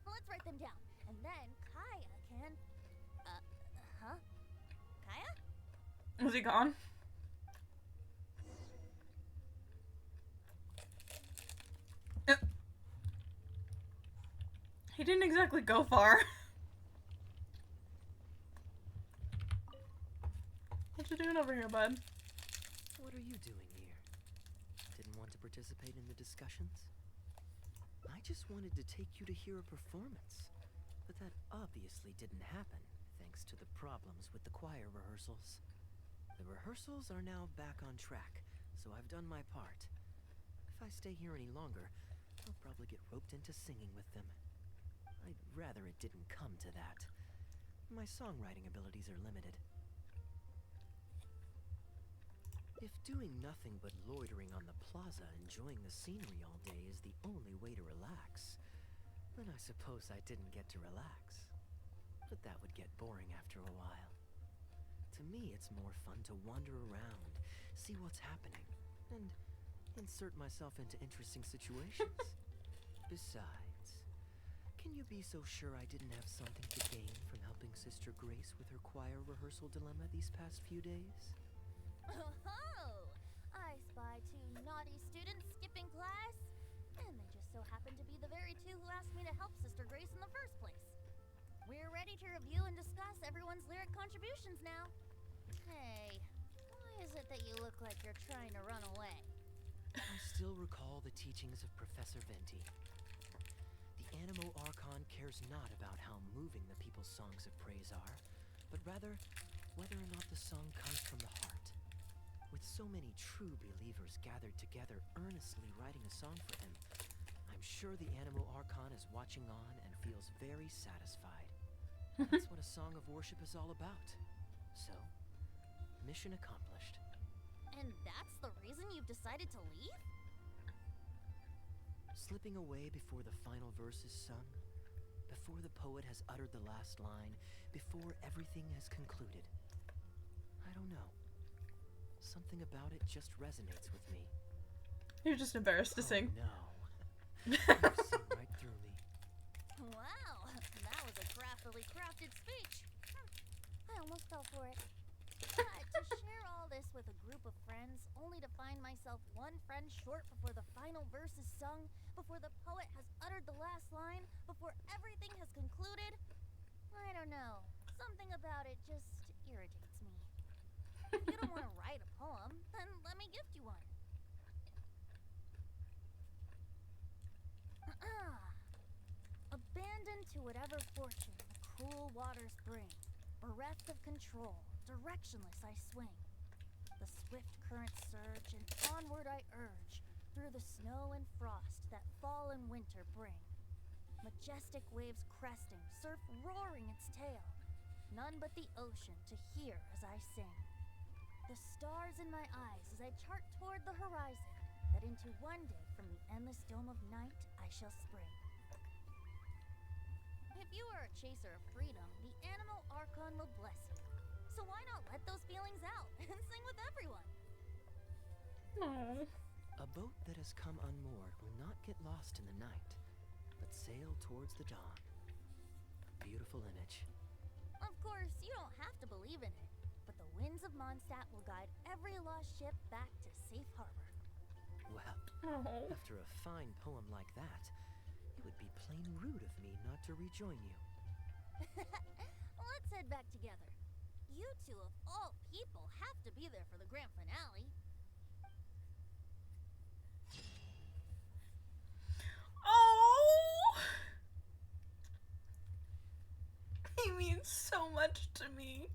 Let's write them down. And then Kaeya can... huh? Kaeya? Was he gone? He didn't exactly go far. What you doing over here, bud? What are you doing here? Didn't want to participate in the discussions? I just wanted to take you to hear a performance, but that obviously didn't happen, thanks to the problems with the choir rehearsals. The rehearsals are now back on track, so I've done my part. If I stay here any longer, I'll probably get roped into singing with them. I'd rather it didn't come to that. My songwriting abilities are limited. If doing nothing but loitering on the plaza enjoying the scenery all day is the only way to relax, then I suppose I didn't get to relax. But that would get boring after a while. To me, it's more fun to wander around, see what's happening, and insert myself into interesting situations. Besides, can you be so sure I didn't have something to gain from helping Sister Grace with her choir rehearsal dilemma these past few days? Oh, I spy 2 naughty students skipping class, and they just so happen to be the very 2 who asked me to help Sister Grace in the first place. We're ready to review and discuss everyone's lyric contributions now. Hey, why is it that you look like you're trying to run away? I still recall the teachings of Professor Venti. The Animo Archon cares not about how moving the people's songs of praise are, but rather whether or not the song comes from the heart. With so many true believers gathered together earnestly writing a song for him, I'm sure the Animo Archon is watching on and feels very satisfied. That's what a song of worship is all about. So, mission accomplished. And that's the reason you've decided to leave? Slipping away before the final verse is sung, before the poet has uttered the last line, before everything has concluded. I don't know. Something about it just resonates with me. You're just embarrassed to sing. No. You've seen right through me. Wow, that was a craftily crafted speech. I almost fell for it. But to share all this with a group of friends, only to find myself one friend short before the final verse is sung, before the poet has uttered the last line, before everything has concluded, I don't know. Something about it just irritates me. If you don't want to write a poem, then let me gift you one. Abandoned to whatever fortune the cruel waters bring, bereft of control, directionless I swing. The swift currents surge, and onward I urge, through the snow and frost that fall and winter bring. Majestic waves cresting, surf roaring its tail, none but the ocean to hear as I sing. The stars in my eyes as I chart toward the horizon, that into one day from the endless dome of night I shall spring. If you are a chaser of freedom, the Animo Archon will bless you. So why not let those feelings out and sing with everyone? No. A boat that has come unmoored will not get lost in the night, but sail towards the dawn. A beautiful image. Of course, you don't have to believe in it, but the winds of Mondstadt will guide every lost ship back to safe harbor. Well, Oh. after a fine poem like that, it would be plain rude of me not to rejoin you. Let's head back together. You two, of all people, have to be there for the grand finale. Oh! He means so much to me.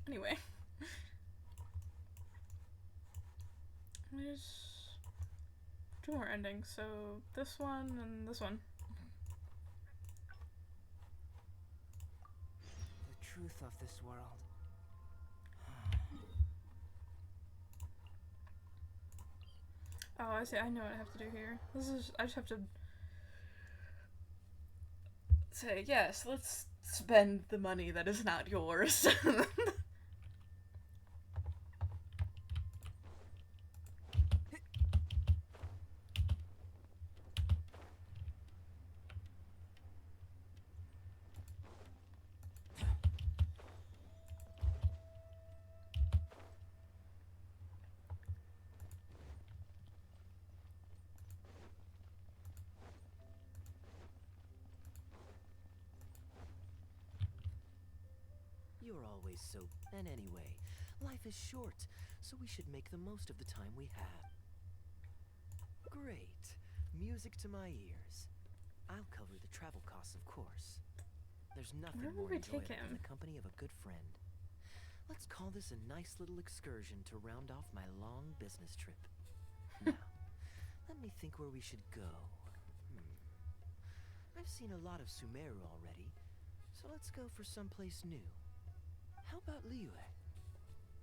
Anyway. There's 2 more endings, so this one and this one. The truth of this world. Oh, I see. I know what I have to do here. I just have to say, yes, let's spend the money that is not yours. You're always so... And anyway, life is short, so we should make the most of the time we have. Great. Music to my ears. I'll cover the travel costs, of course. There's nothing Where more would we take enjoyable than him? the company of a good friend. Let's call this a nice little excursion to round off my long business trip. Now, let me think where we should go. I've seen a lot of Sumeru already, so let's go for someplace new. How about Liyue?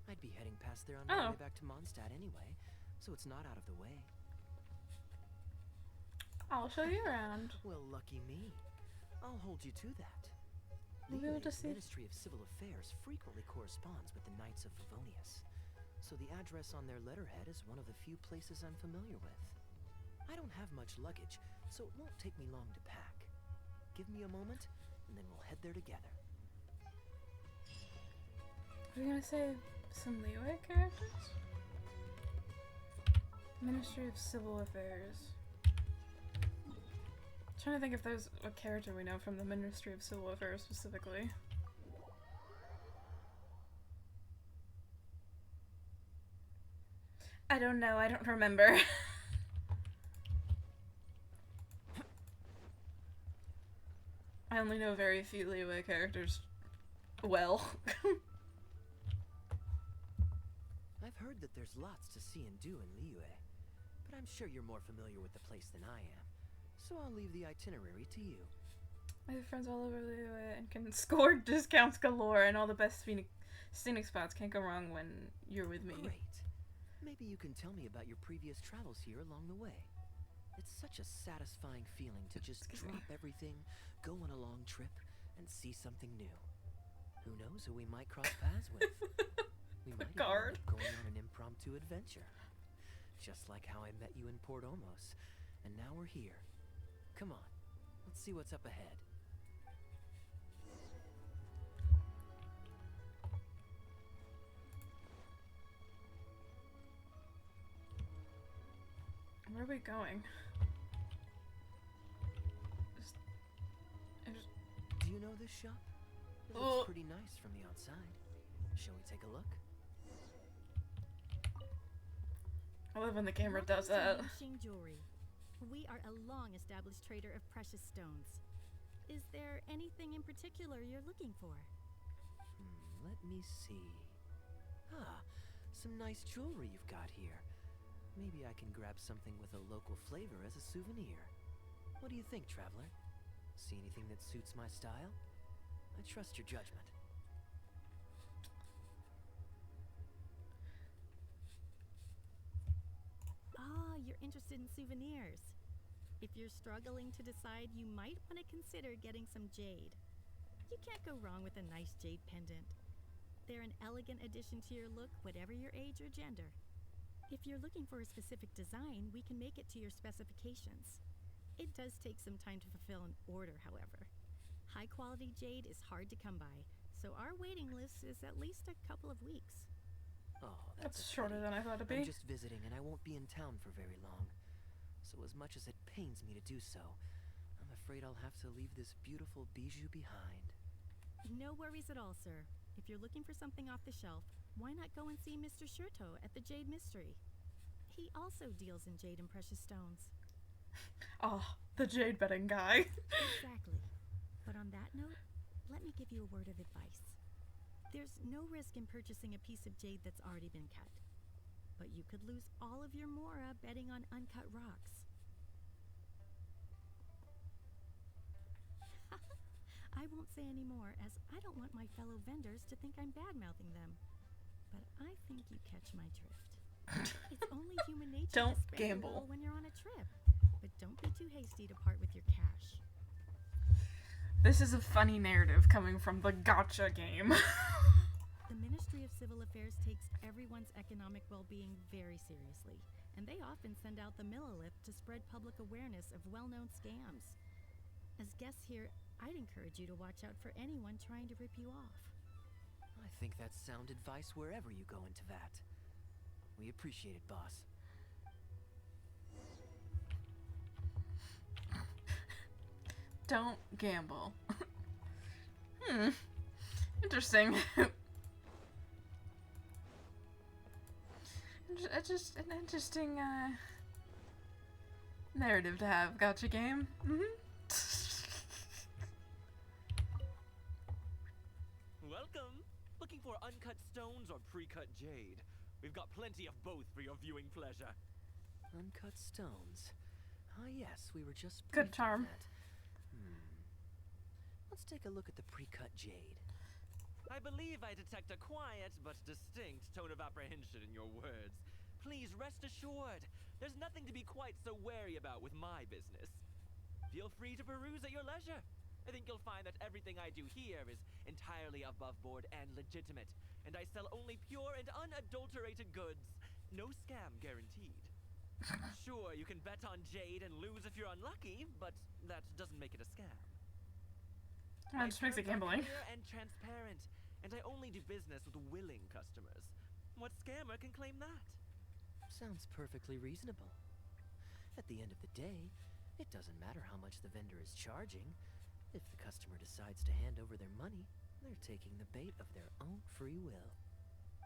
I'd be heading past there on my way back to Mondstadt anyway, so it's not out of the way. I'll show you around. Well, lucky me. I'll hold you to that. We'll be able to Liyue's see. Ministry of Civil Affairs frequently corresponds with the Knights of Favonius, so the address on their letterhead is one of the few places I'm familiar with. I don't have much luggage, so it won't take me long to pack. Give me a moment, and then we'll head there together. Are we gonna say some Liyue characters? Ministry of Civil Affairs. Trying to think if there's a character we know from the Ministry of Civil Affairs specifically. I don't know, I don't remember. I only know very few Liyue characters well. I've heard that there's lots to see and do in Liyue, but I'm sure you're more familiar with the place than I am, so I'll leave the itinerary to you. I have friends all over Liyue and can score discounts galore, and all the best scenic spots can't go wrong when you're with me. Great. Maybe you can tell me about your previous travels here along the way. It's such a satisfying feeling to just drop everything, go on a long trip, and see something new. Who knows who we might cross paths with? We might even end up going on an impromptu adventure. Just like how I met you in Port Omos, and now we're here. Come on, let's see what's up ahead. Where are we going? Do you know this shop? It looks pretty nice from the outside. Shall we take a look? I love when the camera does that. Yingxing Jewelry. We are a long-established trader of precious stones. Is there anything in particular you're looking for? Let me see. Ah, some nice jewelry you've got here. Maybe I can grab something with a local flavor as a souvenir. What do you think, traveler? See anything that suits my style? I trust your judgment. Ah, you're interested in souvenirs. If you're struggling to decide, you might want to consider getting some jade. You can't go wrong with a nice jade pendant. they're an elegant addition to your look, whatever your age or gender. If you're looking for a specific design, we can make it to your specifications. It does take some time to fulfill an order, however. High-quality jade is hard to come by, so our waiting list is at least a couple of weeks. Oh, That's a shorter pity. than I thought it'd be. I'm just visiting, and I won't be in town for very long. So as much as it pains me to do so, I'm afraid I'll have to leave this beautiful bijou behind. No worries at all, sir. If you're looking for something off the shelf, why not go and see Mr. Shurto at the Jade Mystery? He also deals in jade and precious stones. Oh, the jade betting guy. Exactly. But on that note, let me give you a word of advice. There's no risk in purchasing a piece of jade that's already been cut. But you could lose all of your mora betting on uncut rocks. I won't say any more, as I don't want my fellow vendors to think I'm bad-mouthing them. But I think you catch my drift. It's only human nature Don't to spend gamble. a little when you're on a trip. But don't be too hasty to part with your cash. This is a funny narrative coming from the gotcha game. The Ministry of Civil Affairs takes everyone's economic well-being very seriously, and they often send out the Millilith to spread public awareness of well-known scams. As guests here, I'd encourage you to watch out for anyone trying to rip you off. I think that's sound advice wherever you go into that. We appreciate it, boss. Don't gamble. Interesting. Just an interesting narrative to have. Gotcha game. Welcome. Looking for uncut stones or pre-cut jade? We've got plenty of both for your viewing pleasure. Uncut stones. Ah, yes, we were just Good briefed on charm. that. Let's take a look at the pre-cut jade. I believe I detect a quiet but distinct tone of apprehension in your words. Please rest assured, there's nothing to be quite so wary about with my business. Feel free to peruse at your leisure. I think you'll find that everything I do here is entirely above board and legitimate, and I sell only pure and unadulterated goods. No scam guaranteed. Sure, you can bet on jade and lose if you're unlucky, but that doesn't make it a scam. That just makes it gambling. Clear and transparent, and I only do business with willing customers. What scammer can claim that? Sounds perfectly reasonable. At the end of the day, it doesn't matter how much the vendor is charging. If the customer decides to hand over their money, they're taking the bait of their own free will.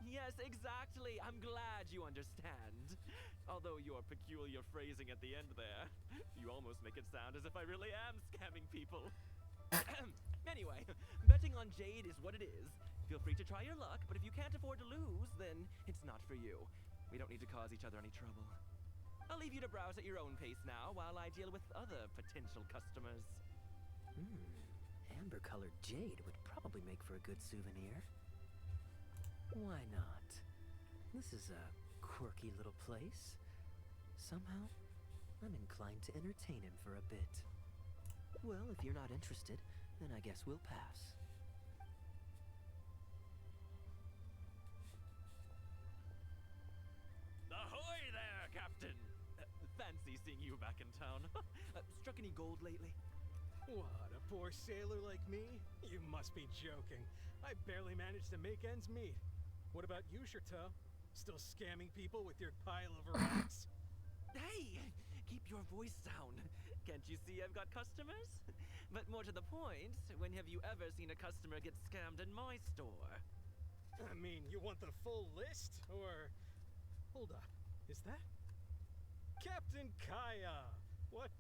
Yes, exactly. I'm glad you understand. Although your peculiar phrasing at the end there, you almost make it sound as if I really am scamming people. Anyway, betting on jade is what it is. Feel free to try your luck, but if you can't afford to lose, then it's not for you. We don't need to cause each other any trouble. I'll leave you to browse at your own pace now while I deal with other potential customers. Amber-colored jade would probably make for a good souvenir. Why not? This is a quirky little place. Somehow, I'm inclined to entertain him for a bit. Well, if you're not interested, then I guess we'll pass. Ahoy there, Captain! Fancy seeing you back in town. Struck any gold lately? What, a poor sailor like me? You must be joking. I barely managed to make ends meet. What about you, Shurto? Still scamming people with your pile of rocks? Hey! Keep your voice down. Can't you see I've got customers? But more to the point, when have you ever seen a customer get scammed in my store? I mean, you want the full list? Or... Hold up. Is that... Captain Kaeya! What,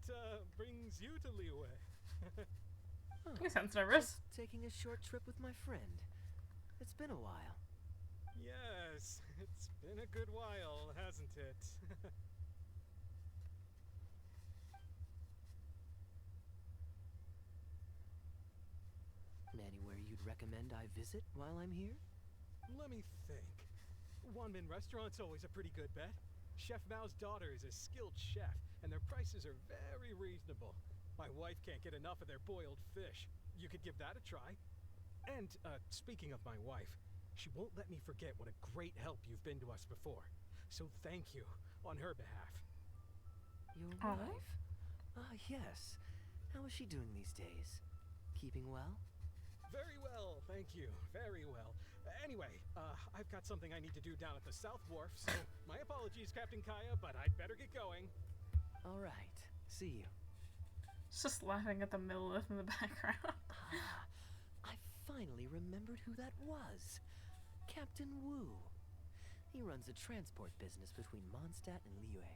brings you to Liyue? He sounds nervous. Just taking a short trip with my friend. It's been a while. Yes, it's been a good while, hasn't it? Anywhere you'd recommend I visit while I'm here? Let me think. Wanmin Restaurant's always a pretty good bet. Chef Mao's daughter is a skilled chef, and their prices are very reasonable. My wife can't get enough of their boiled fish. You could give that a try. And, speaking of my wife, She won't let me forget what a great help you've been to us before. So thank you on her behalf. Your Aw. wife? Ah, yes. How is she doing these days? Keeping well? Very well, thank you. Very well. Anyway, I've got something I need to do down at the South Wharf, so my apologies, Captain Kaeya, but I'd better get going. All right. See you. It's just laughing at the Millith in the background. Ah, I finally remembered who that was. Captain Wu. He runs a transport business between Mondstadt and Liyue.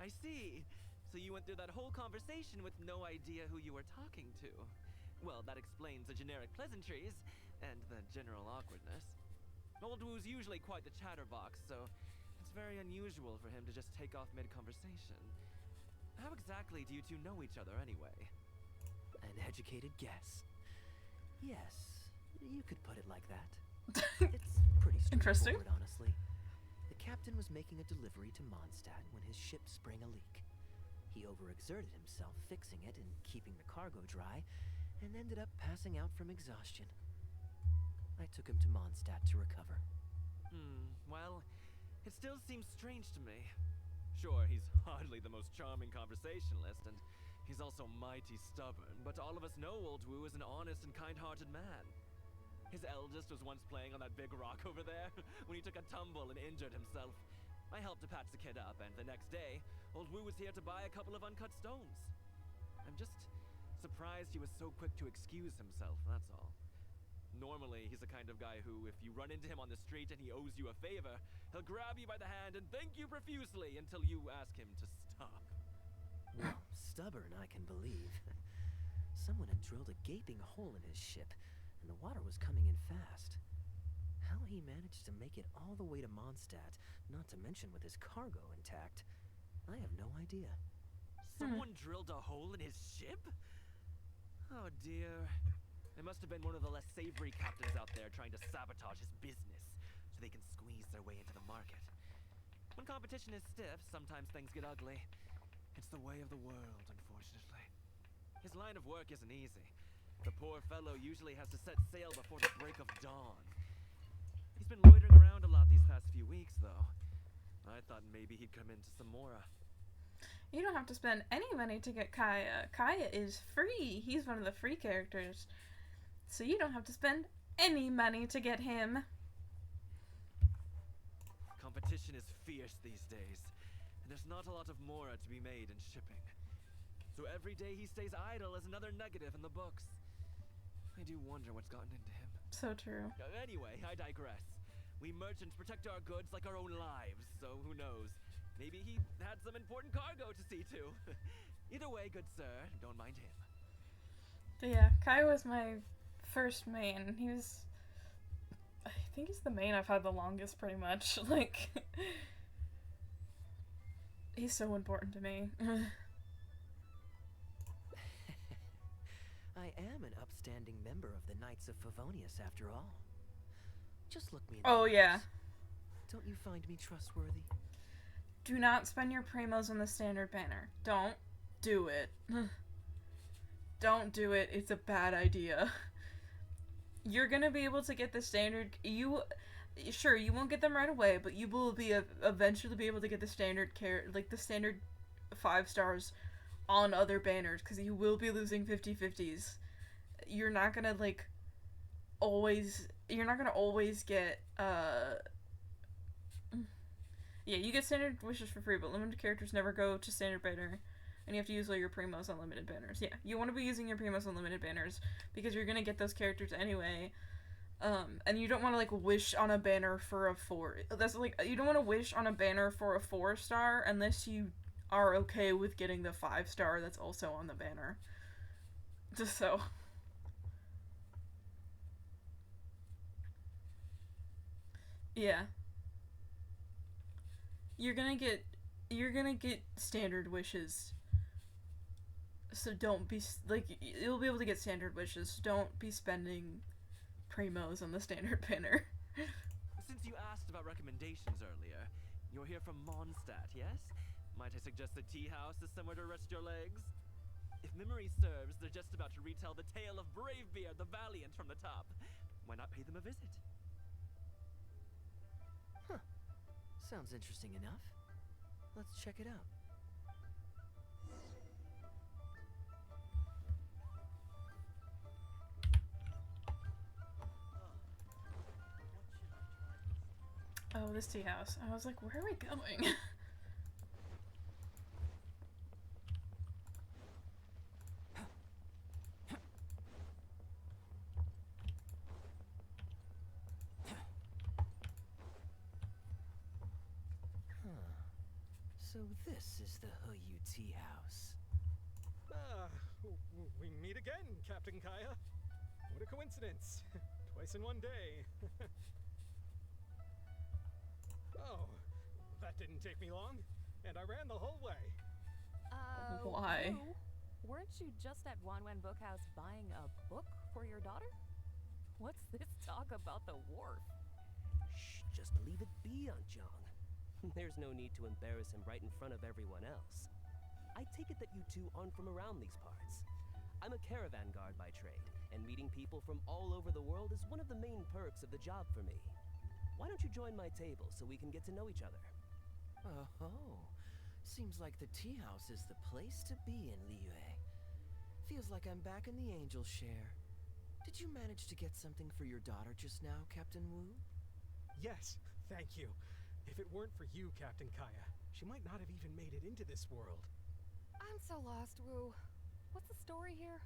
I see. So you went through that whole conversation with no idea who you were talking to. Well, that explains the generic pleasantries and the general awkwardness. Old Wu's usually quite the chatterbox, so it's very unusual for him to just take off mid-conversation. How exactly do you two know each other anyway? An educated guess. Yes, you could put it like that. It's pretty Interesting. straightforward, honestly. The captain was making a delivery to Mondstadt when his ship sprang a leak. He overexerted himself fixing it and keeping the cargo dry, and ended up passing out from exhaustion. I took him to Mondstadt to recover. Well, it still seems strange to me. Sure, he's hardly the most charming conversationalist, and he's also mighty stubborn, but all of us know Old Wu is an honest and kind-hearted man. His eldest was once playing on that big rock over there when he took a tumble and injured himself. I helped to patch the kid up, and the next day, Old Wu was here to buy a couple of uncut stones. I'm just surprised he was so quick to excuse himself, that's all. Normally, he's the kind of guy who, if you run into him on the street and he owes you a favor, he'll grab you by the hand and thank you profusely until you ask him to stop. Well, stubborn, I can believe. Someone had drilled a gaping hole in his ship, and the water was coming in fast. How he managed to make it all the way to Mondstadt, not to mention with his cargo intact, I have no idea. Someone drilled a hole in his ship? Oh dear. There must have been one of the less savory captains out there trying to sabotage his business so they can squeeze their way into the market. When competition is stiff, sometimes things get ugly. It's the way of the world, unfortunately. His line of work isn't easy. The poor fellow usually has to set sail before the break of dawn. He's been loitering around a lot these past few weeks, though. I thought maybe he'd come into Samora. You don't have to spend any money to get Kaeya. Kaeya is free. He's one of the free characters. So you don't have to spend any money to get him. Competition is fierce these days, and there's not a lot of mora to be made in shipping. So every day he stays idle is another negative in the books. I do wonder what's gotten into him. So true. Anyway, I digress. We merchants protect our goods like our own lives, so who knows? Maybe he had some important cargo to see to. Either way, good sir, don't mind him. But yeah, Kaeya was my first main. He was... I think he's the main I've had the longest, pretty much. Like... he's so important to me. I am an upstanding member of the Knights of Favonius, after all. Just look me in the Oh, eyes. yeah. Don't you find me trustworthy? Do not spend your primos on the standard banner. Don't do it. Don't do it. It's a bad idea. You're gonna be able to get the standard... Sure, you won't get them right away, but you will be eventually be able to get the standard the standard 5 stars on other banners, because you will be losing 50/50s. You're not gonna, like, always... You're not gonna always get, Yeah, you get standard wishes for free, but limited characters never go to standard banner, and you have to use all your primos on limited banners. Yeah, you want to be using your primos on limited banners, because you're gonna get those characters anyway, and you don't want to, like, wish on a banner for a 4. That's, like, you don't want to wish on a banner for a 4-star unless you are okay with getting the 5-star that's also on the banner. Just so... Yeah. You're gonna get standard wishes. So don't be, like, you'll be able to get standard wishes. Don't be spending primos on the standard banner. Since you asked about recommendations earlier, you're here from Mondstadt, yes? Might I suggest the tea house is somewhere to rest your legs? If memory serves, they're just about to retell the tale of Bravebeard the Valiant from the top. Why not pay them a visit? Sounds interesting enough. Let's check it out. Oh, this tea house. I was like, where are we going? So this is the Huyu tea house. We meet again, Captain Kaeya. What a coincidence. Twice in one day. Oh, that didn't take me long, and I ran the whole way. Why? Wu, weren't you just at Wanwen Bookhouse buying a book for your daughter? What's this talk about the wharf? Shh, just leave it be, Aunt Jong. There's no need to embarrass him right in front of everyone else. I take it that you two aren't from around these parts. I'm a caravan guard by trade, and meeting people from all over the world is one of the main perks of the job for me. Why don't you join my table so we can get to know each other? Oh, seems like the tea house is the place to be in Liyue. Feels like I'm back in the angel share. Did you manage to get something for your daughter just now, Captain Wu? Yes, thank you. If it weren't for you, Captain Kaeya, she might not have even made it into this world. I'm so lost, Wu. What's the story here?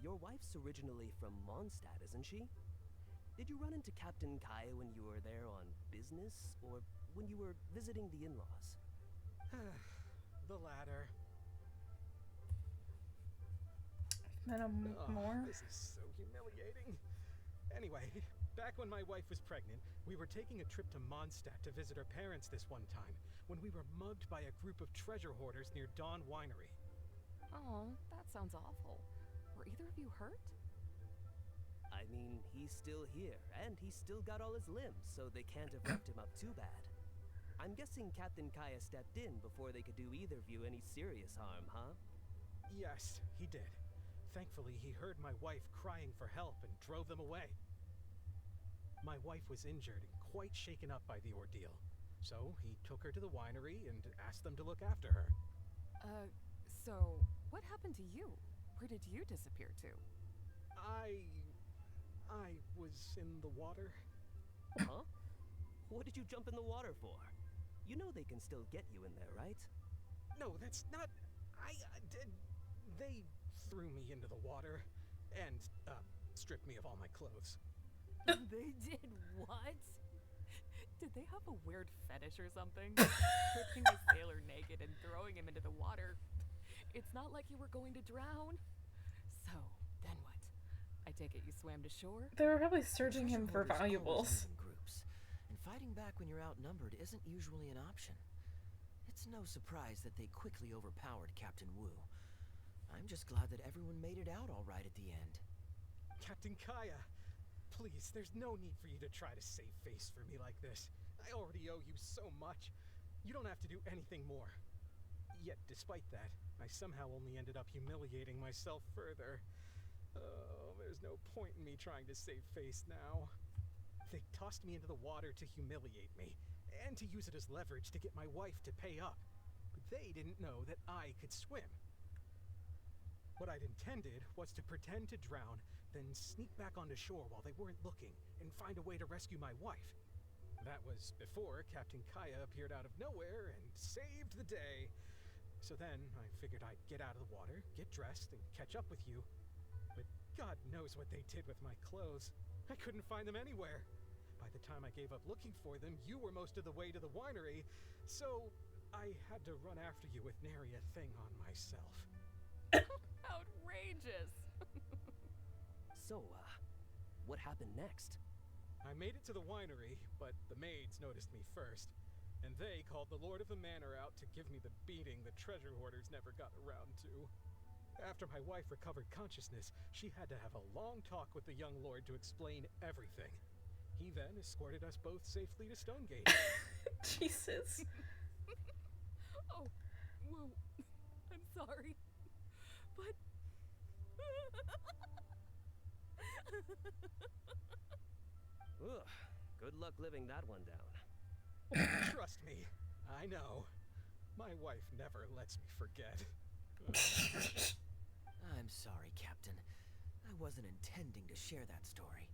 Your wife's originally from Mondstadt, isn't she? Did you run into Captain Kaeya when you were there on business, or when you were visiting the in-laws? The latter. More? This is so humiliating. Anyway, back when my wife was pregnant, we were taking a trip to Mondstadt to visit her parents this one time, when we were mugged by a group of treasure hoarders near Dawn Winery. Oh, that sounds awful. Were either of you hurt? I mean, he's still here, and he's still got all his limbs, so they can't have wrapped him up too bad. I'm guessing Captain Kaeya stepped in before they could do either of you any serious harm, huh? Yes, he did. Thankfully, he heard my wife crying for help and drove them away. My wife was injured and quite shaken up by the ordeal, so he took her to the winery and asked them to look after her. So what happened to you? Where did you disappear to? I was in the water. Huh? What did you jump in the water for? You know they can still get you in there, right? No, that's not... They threw me into the water and, stripped me of all my clothes. They did what? Did they have a weird fetish or something? Stripping a sailor naked and throwing him into the water. It's not like you were going to drown. So, then what? I take it you swam to shore? They were probably searching him for valuables. In groups, and fighting back when you're outnumbered isn't usually an option. It's no surprise that they quickly overpowered Captain Wu. I'm just glad that everyone made it out all right at the end. Captain Kaeya, please, there's no need for you to try to save face for me like this. I already owe you so much. You don't have to do anything more. Yet, despite that, I somehow only ended up humiliating myself further. Oh, there's no point in me trying to save face now. They tossed me into the water to humiliate me, and to use it as leverage to get my wife to pay up. But they didn't know that I could swim. What I'd intended was to pretend to drown, then sneak back onto shore while they weren't looking, and find a way to rescue my wife. That was before Captain Kaeya appeared out of nowhere and saved the day. So then, I figured I'd get out of the water, get dressed, and catch up with you. But God knows what they did with my clothes. I couldn't find them anywhere. By the time I gave up looking for them, you were most of the way to the winery, so I had to run after you with nary a thing on myself. Outrageous! So, what happened next? I made it to the winery, but the maids noticed me first, and they called the Lord of the Manor out to give me the beating the treasure hoarders never got around to. After my wife recovered consciousness, she had to have a long talk with the young lord to explain everything. He then escorted us both safely to Stonegate. Jesus. Oh, Wu, I'm sorry, but... Ugh, Good luck living that one down. Trust me, I know. My wife never lets me forget. I'm sorry, Captain. I wasn't intending to share that story.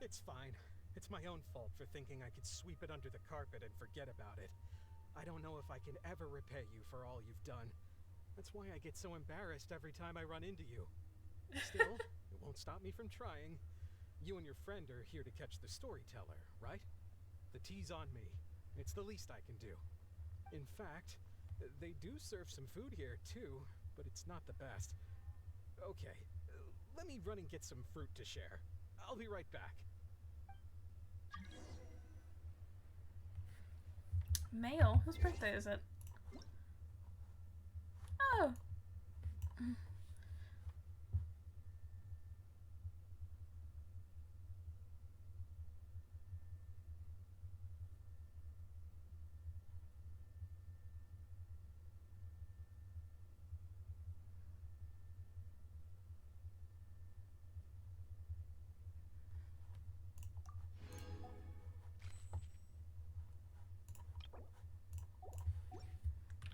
It's fine. It's my own fault for thinking I could sweep it under the carpet and forget about it. I don't know if I can ever repay you for all you've done. That's why I get so embarrassed every time I run into you. Still, it won't stop me from trying. You and your friend are here to catch the storyteller, right? The tea's on me. It's the least I can do. In fact, they do serve some food here too, but it's not the best. Okay, let me run and get some fruit to share. I'll be right back. Mail? Whose birthday is it? Oh.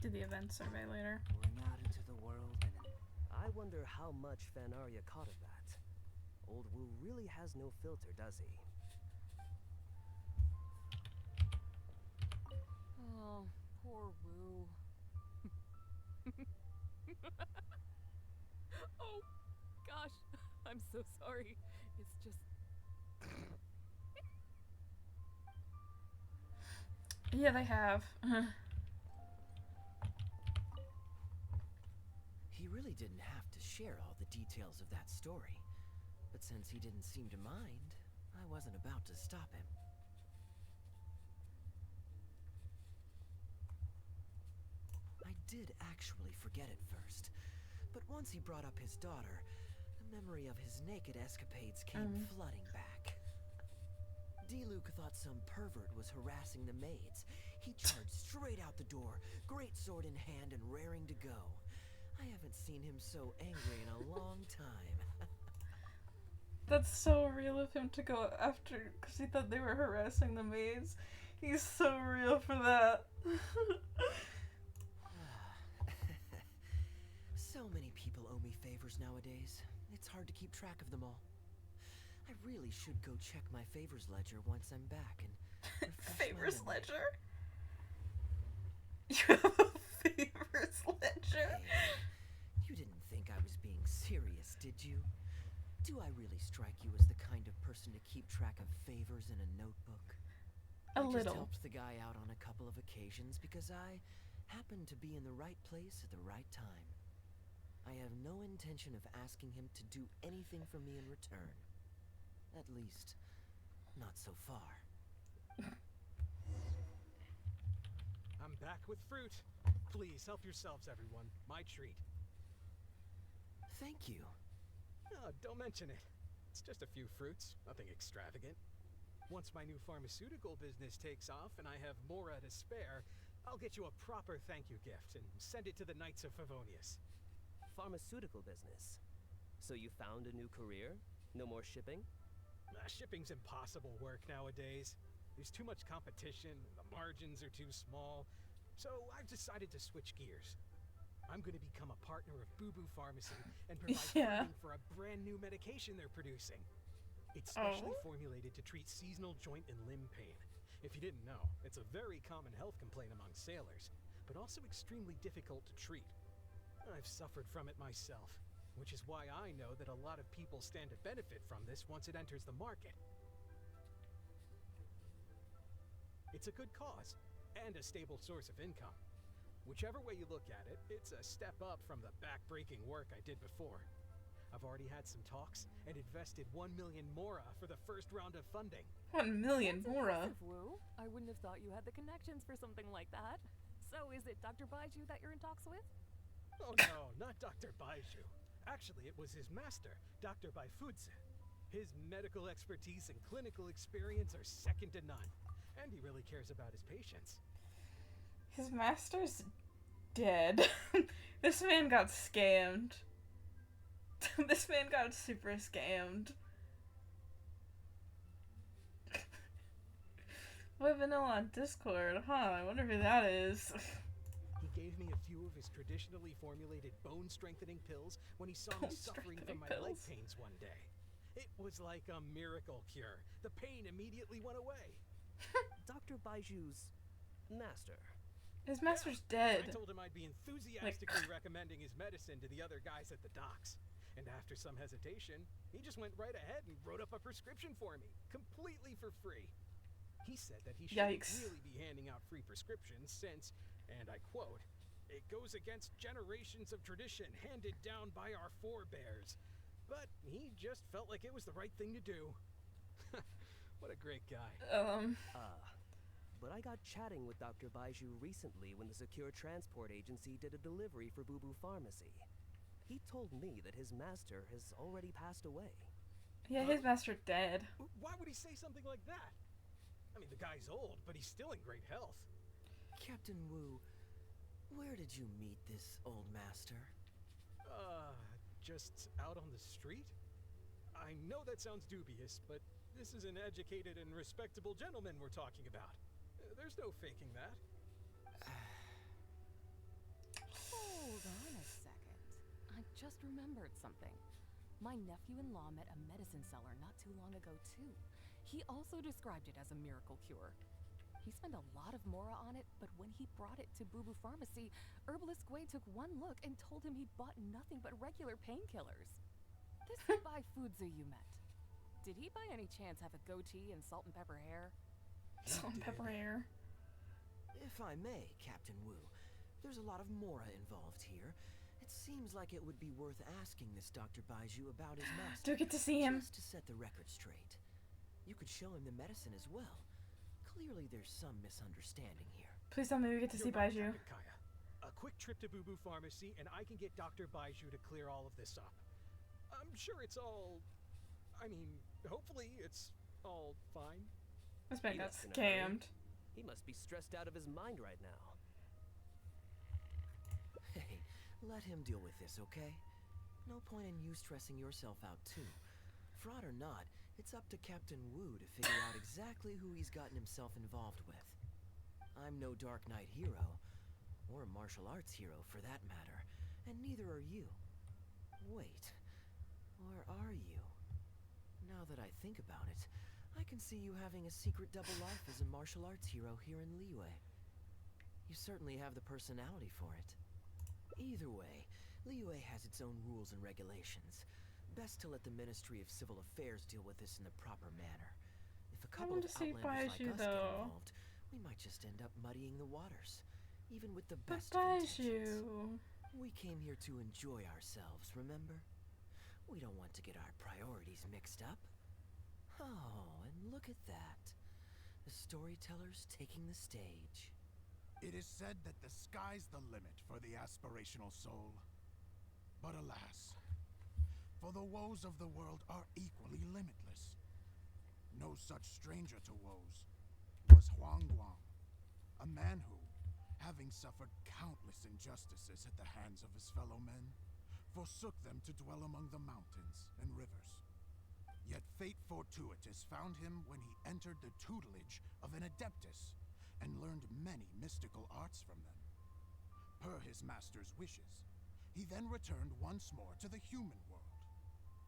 Do the event survey later. Going out into the world and I wonder how much Fanaria caught of that. Old Wu really has no filter, does he? Oh, poor Wu. Oh, gosh. I'm so sorry. It's just... Yeah, they have. He really didn't have to share all the details of that story. But since he didn't seem to mind, I wasn't about to stop him. I did actually forget at first, but once he brought up his daughter, the memory of his naked escapades came flooding back. D-Luke thought some pervert was harassing the maids. He charged straight out the door, great sword in hand and raring to go. I haven't seen him so angry in a long time. That's so real of him to go after, because he thought they were harassing the maids. He's so real for that. So many people owe me favors nowadays. It's hard to keep track of them all. I really should go check my favors ledger once I'm back and favors ledger? You have a favors ledger? Hey, you didn't think I was being serious, did you? Do I really strike you as the kind of person to keep track of favors in a notebook? A I little. just helped the guy out on a couple of occasions because I happened to be in the right place at the right time. I have no intention of asking him to do anything for me in return. At least, not so far. I'm back with fruit. Please, help yourselves, everyone. My treat. Thank you. Oh, don't mention it. It's just a few fruits, nothing extravagant. Once my new pharmaceutical business takes off and I have more to spare, I'll get you a proper thank you gift and send it to the Knights of Favonius. Pharmaceutical business. So you found a new career? No more shipping? Shipping's impossible work nowadays. There's too much competition, the margins are too small. So I've decided to switch gears. I'm going to become a partner of Boo Boo Pharmacy and provide funding for a brand new medication they're producing. It's specially formulated to treat seasonal joint and limb pain. If you didn't know, it's a very common health complaint among sailors, but also extremely difficult to treat. I've suffered from it myself, which is why I know that a lot of people stand to benefit from this once it enters the market. It's a good cause, and a stable source of income. Whichever way you look at it, it's a step up from the back-breaking work I did before. I've already had some talks and invested 1 million mora for the first round of funding. 1 million mora? Wu. I wouldn't have thought you had the connections for something like that. So is it Dr. Baiju that you're in talks with? Oh no, not Dr. Baiju. Actually, it was his master, Dr. Baifudze. His medical expertise and clinical experience are second to none. And he really cares about his patients. His master's dead. This man got scammed. This man got super scammed. Boy Vanilla on Discord, huh? I wonder who that is. He gave me a few of his traditionally formulated bone-strengthening pills when he saw me suffering from my leg pains one day. It was like a miracle cure. The pain immediately went away. Dr. Baiju's master. His master's dead. I told him I'd be enthusiastically recommending his medicine to the other guys at the docks. And after some hesitation, he just went right ahead and wrote up a prescription for me, completely for free. He said that he shouldn't really be handing out free prescriptions since, and I quote, "It goes against generations of tradition handed down by our forebears." But he just felt like it was the right thing to do. What a great guy. But I got chatting with Dr. Baiju recently when the Secure Transport Agency did a delivery for Boo Boo Pharmacy. He told me that his master has already passed away. Yeah, his master dead. Why would he say something like that? I mean, the guy's old, but he's still in great health. Captain Wu, where did you meet this old master? Just out on the street? I know that sounds dubious, but this is an educated and respectable gentleman we're talking about. There's no faking that. Hold on a second. I just remembered something. My nephew-in-law met a medicine seller not too long ago, too. He also described it as a miracle cure. He spent a lot of mora on it, but when he brought it to Boo Boo Pharmacy, Herbalist Gui took one look and told him he'd bought nothing but regular painkillers. This Bai Fudzu you met. Did he by any chance have a goatee and salt and pepper hair? Salt and pepper hair. If I may, Captain Wu, there's a lot of mora involved here. It seems like it would be worth asking this Dr. Baiju about his master. Do I get to see him? Just to set the record straight. You could show him the medicine as well. Clearly there's some misunderstanding here. Please tell me we get to see Baiju. Kaeya. A quick trip to Boo Boo Pharmacy and I can get Dr. Baiju to clear all of this up. I'm sure it's all... I mean, hopefully it's all fine. This man got scammed. He must be stressed out of his mind right now. Hey, let him deal with this, okay? No point in you stressing yourself out too. Fraud or not, it's up to Captain Wu to figure out exactly who he's gotten himself involved with. I'm no Dark Knight hero, or a martial arts hero for that matter, and neither are you. Wait, or are you? Now that I think about it, I can see you having a secret double life as a martial arts hero here in Liyue. You certainly have the personality for it. Either way, Liyue has its own rules and regulations. Best to let the Ministry of Civil Affairs deal with this in the proper manner. If a couple of outlanders like us get involved, we might just end up muddying the waters, even with the best of intentions. We came here to enjoy ourselves, remember? We don't want to get our priorities mixed up. Oh, and look at that. The storyteller's taking the stage. It is said that the sky's the limit for the aspirational soul. But alas, for the woes of the world are equally limitless. No such stranger to woes was Huang Guang, a man who, having suffered countless injustices at the hands of his fellow men, forsook them to dwell among the mountains and rivers. Yet fate fortuitous found him when he entered the tutelage of an adeptus and learned many mystical arts from them. Per his master's wishes, he then returned once more to the human world,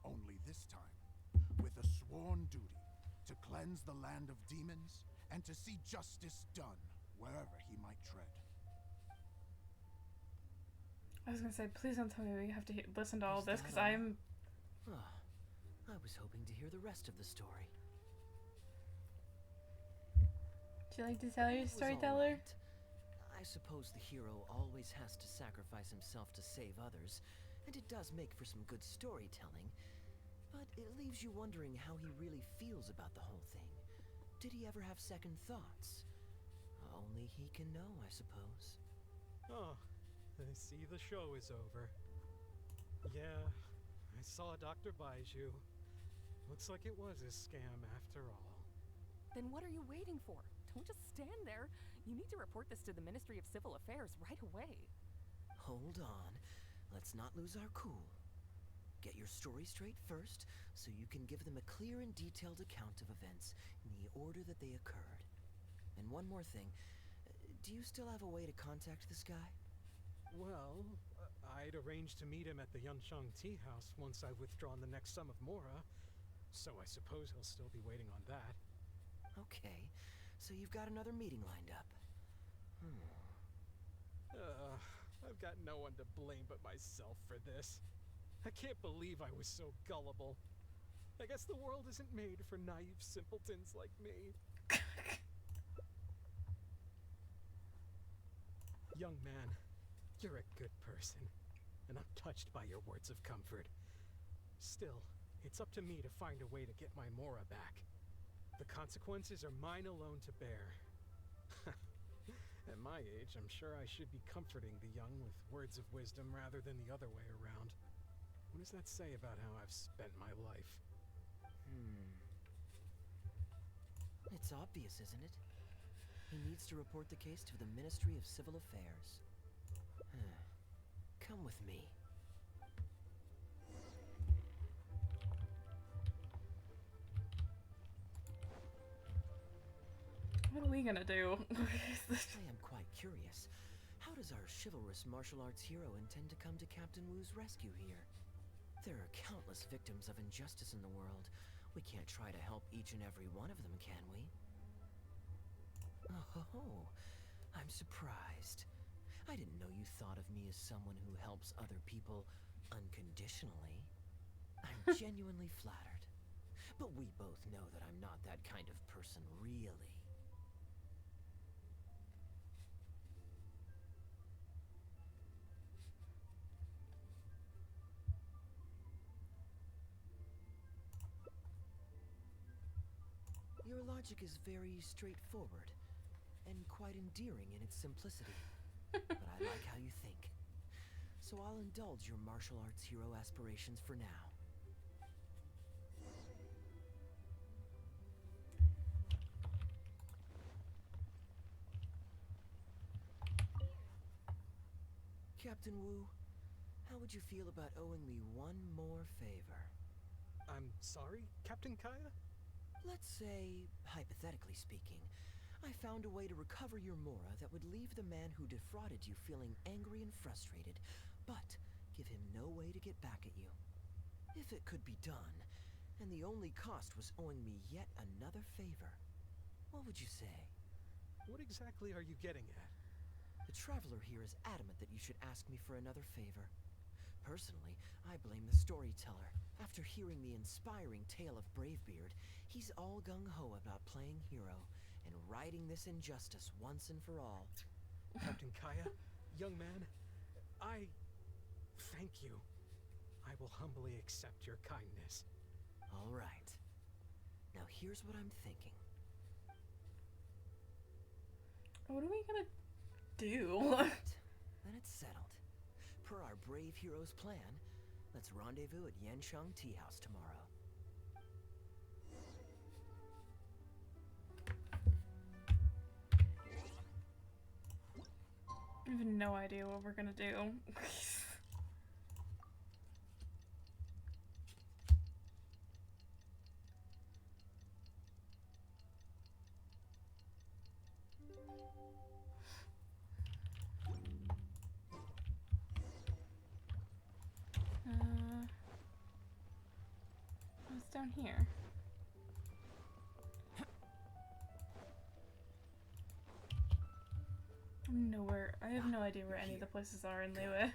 only this time with a sworn duty to cleanse the land of demons and to see justice done wherever he might tread. I was gonna say, please don't tell me we have to listen to all this, because I'm... Oh, I was hoping to hear the rest of the story. Do you like to tell your storyteller? I suppose the hero always has to sacrifice himself to save others, and it does make for some good storytelling, but it leaves you wondering how he really feels about the whole thing. Did he ever have second thoughts? Only he can know, I suppose. Oh, I see the show is over. Yeah, I saw Dr. Baiju. Looks like it was a scam after all. Then what are you waiting for? Don't just stand there. You need to report this to the Ministry of Civil Affairs right away. Hold on. Let's not lose our cool. Get your story straight first, so you can give them a clear and detailed account of events in the order that they occurred. And one more thing. Do you still have a way to contact this guy? Well, I'd arranged to meet him at the Yunshang Tea House once I've withdrawn the next sum of Mora, so I suppose he'll still be waiting on that. Okay, so you've got another meeting lined up. I've got no one to blame but myself for this. I can't believe I was so gullible. I guess the world isn't made for naive simpletons like me. Young man, you're a good person, and I'm touched by your words of comfort. Still, it's up to me to find a way to get my Mora back. The consequences are mine alone to bear. At my age, I'm sure I should be comforting the young with words of wisdom rather than the other way around. What does that say about how I've spent my life? It's obvious, isn't it? He needs to report the case to the Ministry of Civil Affairs. Come with me. What are we gonna do? I am quite curious. How does our chivalrous martial arts hero intend to come to Captain Wu's rescue here? There are countless victims of injustice in the world. We can't try to help each and every one of them, can we? Oh, I'm surprised. I didn't know you thought of me as someone who helps other people unconditionally. I'm genuinely flattered. But we both know that I'm not that kind of person, really. Your logic is very straightforward, and quite endearing in its simplicity. But I like how you think. So I'll indulge your martial arts hero aspirations for now. Captain Wu, how would you feel about owing me one more favor? I'm sorry, Captain Kaeya? Let's say, hypothetically speaking, I found a way to recover your Mora that would leave the man who defrauded you feeling angry and frustrated, but give him no way to get back at you. If it could be done, and the only cost was owing me yet another favor, what would you say? What exactly are you getting at? The traveler here is adamant that you should ask me for another favor. Personally, I blame the storyteller. After hearing the inspiring tale of Bravebeard, he's all gung-ho about playing hero and righting this injustice once and for all. Captain Kaeya, young man, I thank you. I will humbly accept your kindness. All right. Now here's what I'm thinking. What are we gonna do? Then it's settled. Per our brave hero's plan, let's rendezvous at Yanshang Tea House tomorrow. I have no idea what we're gonna do. What's down here? I have no idea where any of the places are in Liyue.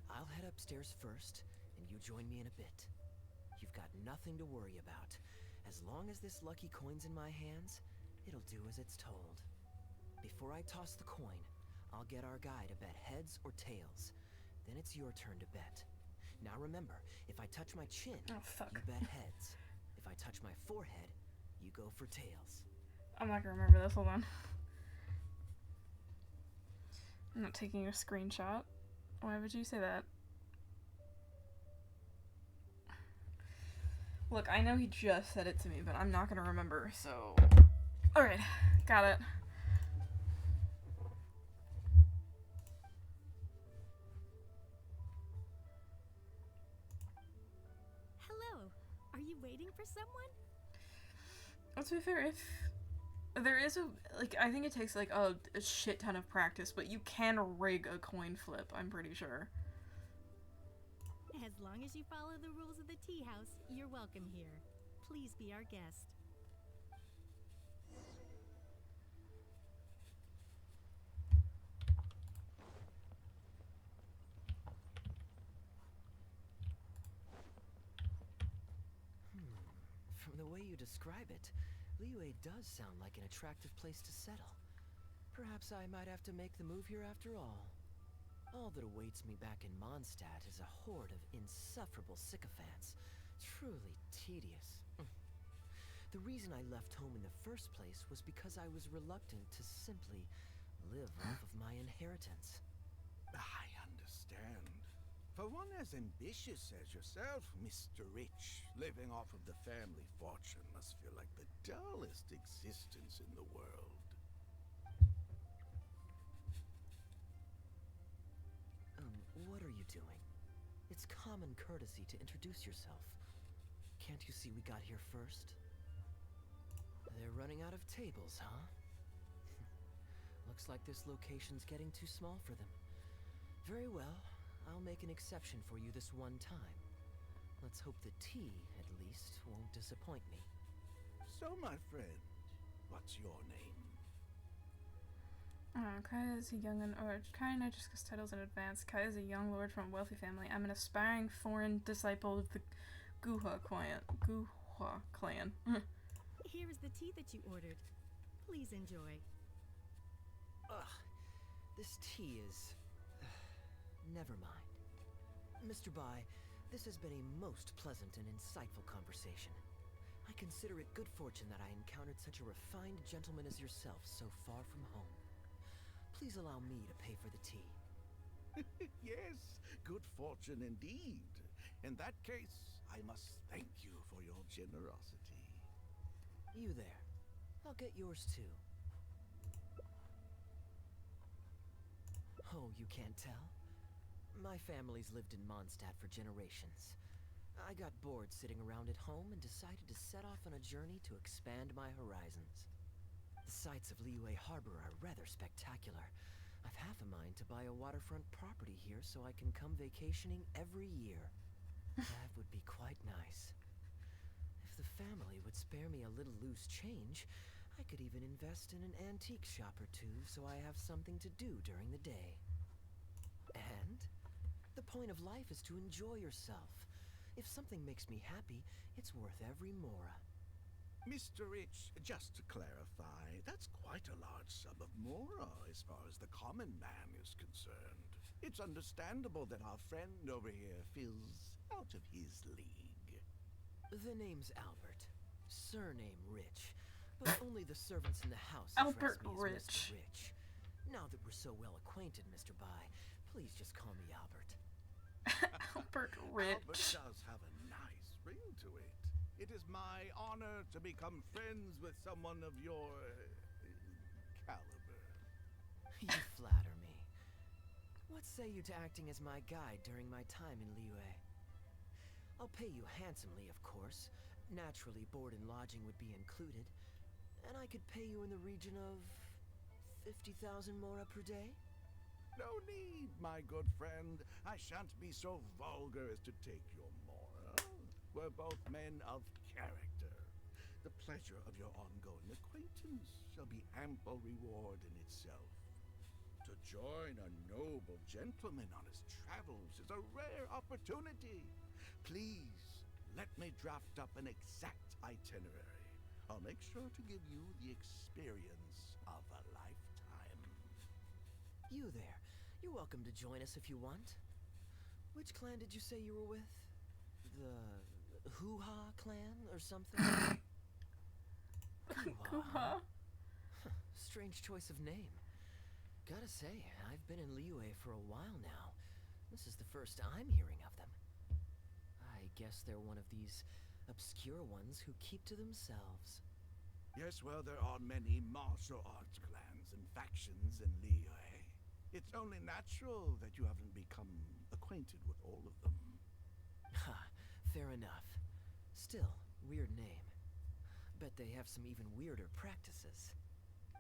I'll head upstairs first, and you join me in a bit. You've got nothing to worry about. As long as this lucky coin's in my hands, it'll do as it's told. Before I toss the coin, I'll get our guy to bet heads or tails. Then it's your turn to bet. Now remember, if I touch my chin, you bet heads. If I touch my forehead, you go for tails. I'm not gonna remember this, hold on. I'm not taking a screenshot. Why would you say that? Look, I know he just said it to me, but I'm not gonna remember, so... Alright, got it. Hello. Are you waiting for someone? To be fair, There is a, like, I think it takes, like, a shit ton of practice, but you can rig a coin flip, I'm pretty sure. As long as you follow the rules of the tea house, you're welcome here. Please be our guest. From the way you describe it, Liyue does sound like an attractive place to settle. Perhaps I might have to make the move here after all. All that awaits me back in Mondstadt is a horde of insufferable sycophants. Truly tedious. The reason I left home in the first place was because I was reluctant to simply live off of my inheritance. I understand. For one as ambitious as yourself, Mr. Rich, living off of the family fortune must feel like the dullest existence in the world. What are you doing? It's common courtesy to introduce yourself. Can't you see we got here first? They're running out of tables, huh? Looks like this location's getting too small for them. Very well, I'll make an exception for you this one time. Let's hope the tea, at least, won't disappoint me. So, my friend, what's your name? Kaeya is a young Kaeya no just gets titles in advance. Kaeya is a young lord from a wealthy family. I'm an aspiring foreign disciple of the Guhua clan. Here is the tea that you ordered. Please enjoy. Ugh, this tea is... never mind. Mr. Bai, this has been a most pleasant and insightful conversation. I consider it good fortune that I encountered such a refined gentleman as yourself so far from home. Please allow me to pay for the tea. Yes, good fortune indeed. In that case, I must thank you for your generosity. You there. I'll get yours too. Oh, you can't tell? My family's lived in Mondstadt for generations. I got bored sitting around at home and decided to set off on a journey to expand my horizons. The sights of Liyue Harbor are rather spectacular. I've half a mind to buy a waterfront property here so I can come vacationing every year. That would be quite nice. If the family would spare me a little loose change, I could even invest in an antique shop or two so I have something to do during the day. And the point of life is to enjoy yourself. If something makes me happy, it's worth every mora. Mr. Rich, just to clarify, that's quite a large sum of mora as far as the common man is concerned. It's understandable that our friend over here feels out of his league. The name's Albert. Surname Rich. But only the servants in the house Albert address me as Rich. Mr. Rich. Now that we're so well acquainted, Mr. Bai, please just call me Albert. Albert Rich. Albert does have a nice ring to it. It is my honor to become friends with someone of your caliber. You flatter me. What say you to acting as my guide during my time in Liyue? I'll pay you handsomely, of course. Naturally, board and lodging would be included. And I could pay you in the region of 50,000 mora per day? No need, my good friend. I shan't be so vulgar as to take your mora. We're both men of character. The pleasure of your ongoing acquaintance shall be ample reward in itself. To join a noble gentleman on his travels is a rare opportunity. Please, let me draft up an exact itinerary. I'll make sure to give you the experience of a lifetime. You there. You're welcome to join us if you want. Which clan did you say you were with? The Hoo-Ha clan or something? Hoo-Ha? Strange choice of name. Gotta say, I've been in Liyue for a while now. This is the first I'm hearing of them. I guess they're one of these obscure ones who keep to themselves. Yes, well, there are many martial arts clans and factions in Liyue. It's only natural that you haven't become acquainted with all of them. Ha, fair enough. Still, weird name. Bet they have some even weirder practices.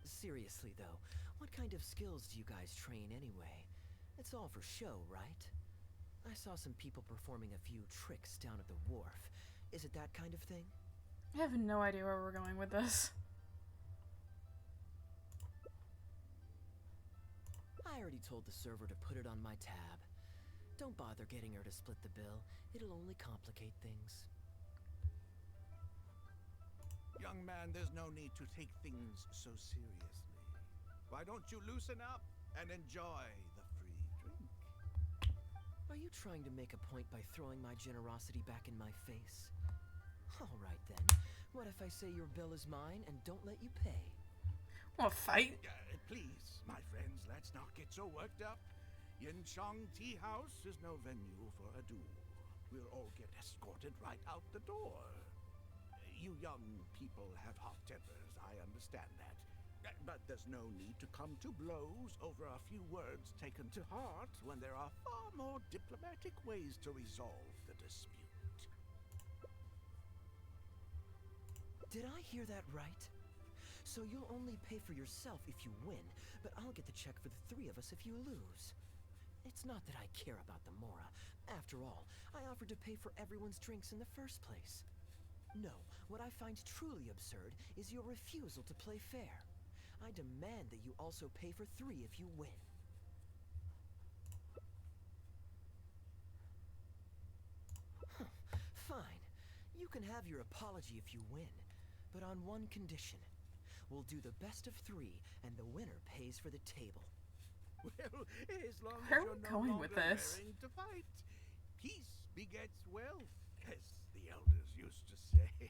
Seriously though, what kind of skills do you guys train anyway? It's all for show, right? I saw some people performing a few tricks down at the wharf. Is it that kind of thing? I have no idea where we're going with this. I already told the server to put it on my tab. Don't bother getting her to split the bill. It'll only complicate things. Young man, there's no need to take things so seriously. Why don't you loosen up and enjoy the free drink? Are you trying to make a point by throwing my generosity back in my face? All right then. What if I say your bill is mine and don't let you pay? Want to fight? Please, my friends, let's not get so worked up. Yinchang Tea House is no venue for a duel. We'll all get escorted right out the door. You young people have hot tempers, I understand that. But there's no need to come to blows over a few words taken to heart when there are far more diplomatic ways to resolve the dispute. Did I hear that right? So you'll only pay for yourself if you win, but I'll get the check for the three of us if you lose. It's not that I care about the Mora. After all, I offered to pay for everyone's drinks in the first place. No, what I find truly absurd is your refusal to play fair. I demand that you also pay for three if you win. Fine. You can have your apology if you win, but on one condition. We'll do the best of three, and the winner pays for the table. Well, as long Where as are we you're no going longer with this? raring to fight, peace begets wealth, as the elders used to say.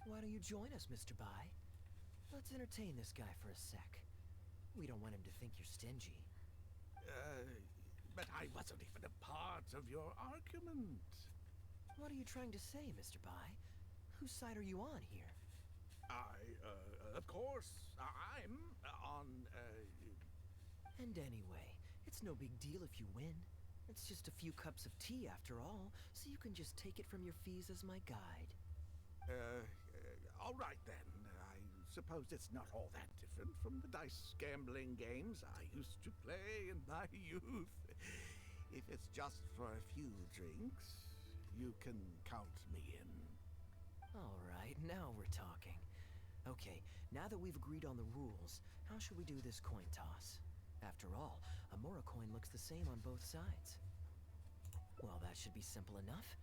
Why don't you join us, Mr. Bai? Let's entertain this guy for a sec. We don't want him to think you're stingy. But I wasn't even a part of your argument. What are you trying to say, Mr. Bai? Whose side are you on here? Of course, I'm on, And anyway, it's no big deal if you win. It's just a few cups of tea after all, so you can just take it from your fees as my guide. All right then. I suppose it's not all that different from the dice gambling games I used to play in my youth. If it's just for a few drinks, you can count me in. All right, now we're talking. Okay, now that we've agreed on the rules, how should we do this coin toss? After all, a Mora coin looks the same on both sides. Well, that should be simple enough.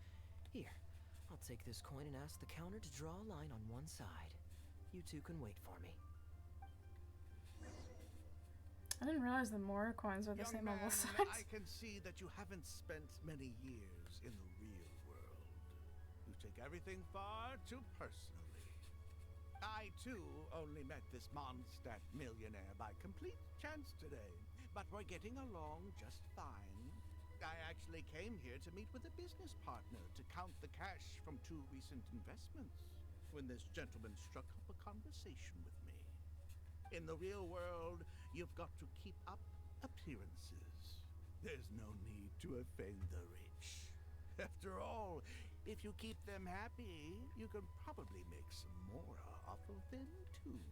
Here, I'll take this coin and ask the counter to draw a line on one side. You two can wait for me. I didn't realize the Mora coins are the Young same on man, both sides. I can see that you haven't spent many years in the real world. You take everything far too personally. I, too, only met this Mondstadt millionaire by complete chance today, but we're getting along just fine. I actually came here to meet with a business partner to count the cash from 2 recent investments, when this gentleman struck up a conversation with me. In the real world, you've got to keep up appearances. There's no need to offend the rich. After all, if you keep them happy, you can probably make some more off of them, too.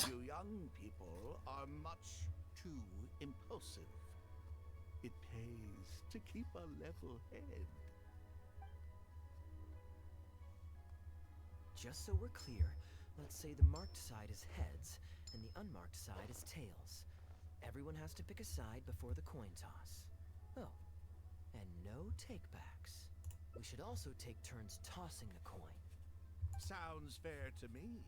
You young people are much too impulsive. It pays to keep a level head. Just so we're clear, let's say the marked side is heads, and the unmarked side is tails. Everyone has to pick a side before the coin toss. Oh, and no takebacks. We should also take turns tossing the coin. Sounds fair to me.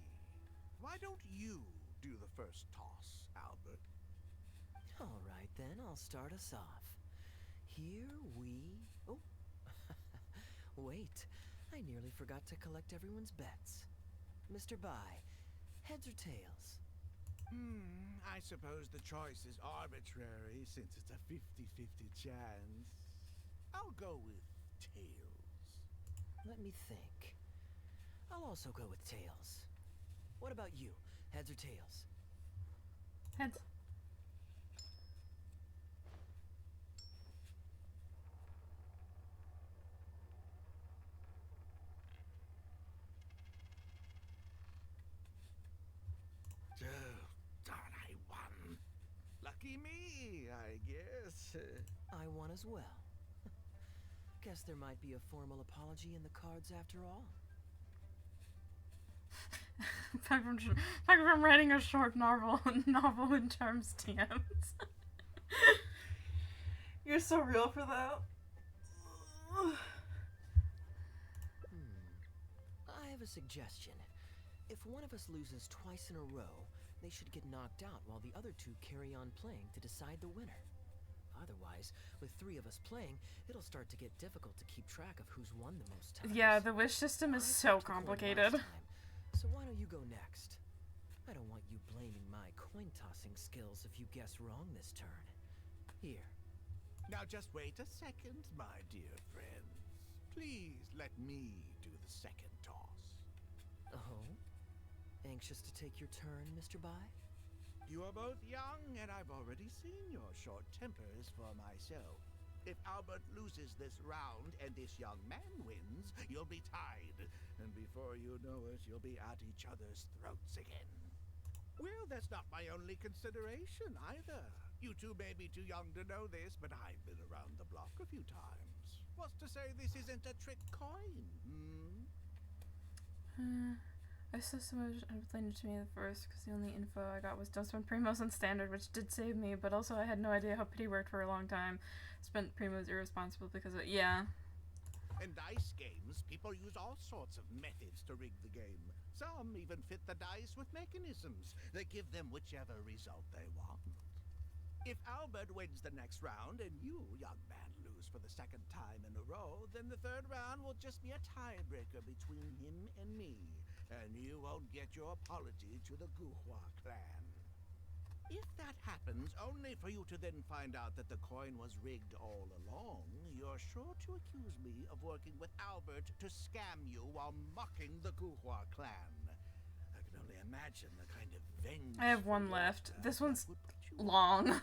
Why don't you do the first toss, Albert? All right, then, I'll start us off. Here we... Oh, wait. I nearly forgot to collect everyone's bets. Mr. Bai, heads or tails? I suppose the choice is arbitrary since it's a 50-50 chance. I'll go with tails. Let me think. I'll also go with tails. What about you? Heads or tails? Heads. me, I guess. I won as well. Guess there might be a formal apology in the cards after all. Back from writing a short novel in terms TMs. You're so real for that. I have a suggestion. If one of us loses twice in a row, they should get knocked out while the other two carry on playing to decide the winner. Otherwise, with 3 of us playing, it'll start to get difficult to keep track of who's won the most times. Yeah, the wish system is so complicated. So why don't you go next? I don't want you blaming my coin-tossing skills if you guess wrong this turn. Here. Now just wait a second, my dear friends. Please let me do the second toss. Oh? Anxious to take your turn, Mr. Bai? You are both young, and I've already seen your short tempers for myself. If Albert loses this round and this young man wins, you'll be tied. And before you know it, you'll be at each other's throats again. Well, that's not my only consideration either. You two may be too young to know this, but I've been around the block a few times. What's to say this isn't a trick coin, I saw someone explained it to me at first because the only info I got was don't spend primos on standard, which did save me, but also I had no idea how pity worked for a long time. Spent primos irresponsible because of it. Yeah. In dice games, people use all sorts of methods to rig the game. Some even fit the dice with mechanisms that give them whichever result they want. If Albert wins the next round and you, young man, lose for the second time in a row, then the third round will just be a tiebreaker between him and me, and you won't get your apology to the Guhua clan. If that happens, only for you to then find out that the coin was rigged all along, you're sure to accuse me of working with Albert to scam you while mocking the Guhua clan. I can only imagine the kind of vengeance. I have one left. This one's long.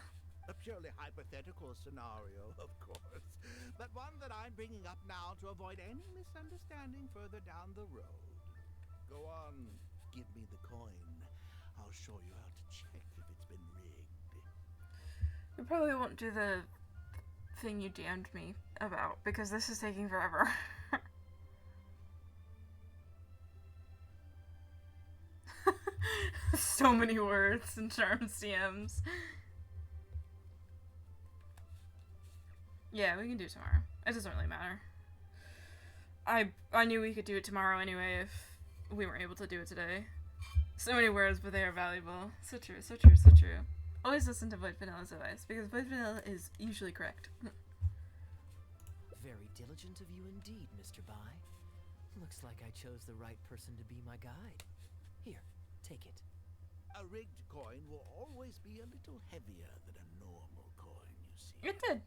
A purely hypothetical scenario, of course, but one that I'm bringing up now to avoid any misunderstanding further down the road. Go on, give me the coin. I'll show you how to check if it's been rigged. You probably won't do the thing you damned me about, because this is taking forever. So many words and terms, DMs. Yeah, we can do it tomorrow. It doesn't really matter. I knew we could do it tomorrow anyway if we weren't able to do it today. So many words, but they are valuable. So true, so true, so true. Always listen to Void Vanilla's advice, because Void Vanilla is usually correct. Very diligent of you indeed, Mr. Bai. Looks like I chose the right person to be my guide. Here, take it. A rigged coin will always be a little heavier than a normal coin, you see. It did.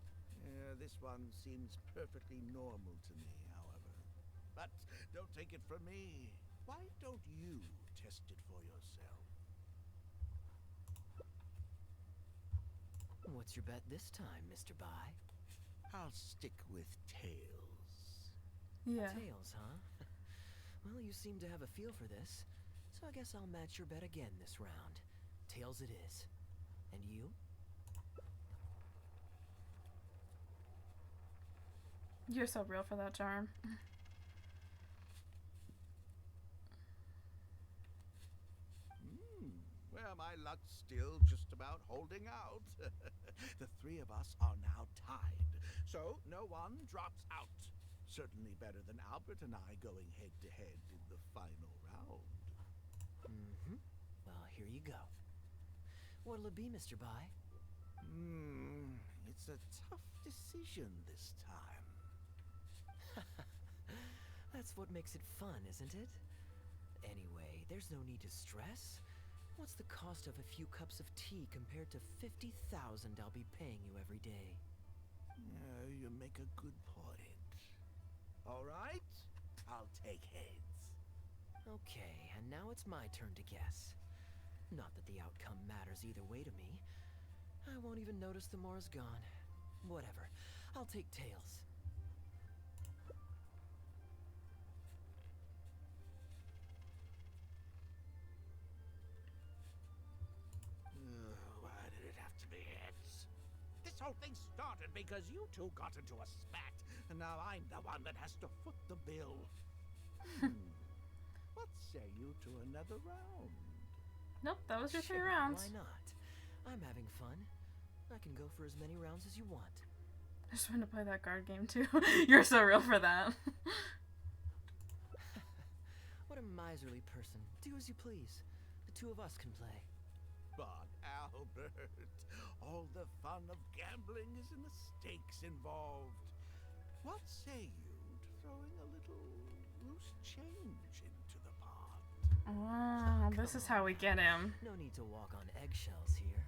Yeah, this one seems perfectly normal to me, however. But don't take it from me. Why don't you test it for yourself? What's your bet this time, Mr. Bai? I'll stick with tails. Yeah. Tails, huh? Well, you seem to have a feel for this, so I guess I'll match your bet again this round. Tails it is. And you? You're so real for that charm. Well, my luck's still just about holding out. The 3 of us are now tied, so no one drops out. Certainly better than Albert and I going head-to-head in the final round. Well, here you go. What'll it be, Mr. Bai? It's a tough decision this time. That's what makes it fun, isn't it? Anyway, there's no need to stress. What's the cost of a few cups of tea compared to 50,000 I'll be paying you every day? Yeah, you make a good point. All right, I'll take heads. Okay, and now it's my turn to guess. Not that the outcome matters either way to me. I won't even notice the more's gone. Whatever, I'll take tails. Why did it have to be heads? whole thing started because you two got into a spat, and now I'm the one that has to foot the bill. What say you to another round? Nope, that was your 3 Sure, rounds. Why not? I'm having fun. I can go for as many rounds as you want. I just want to play that card game too. You're so real for that. What a miserly person. Do as you please. The two of us can play. But Albert, all the fun of gambling is in the stakes involved. What say you to throwing a little loose change into the pot? Wow, this is how we get him. No need to walk on eggshells here.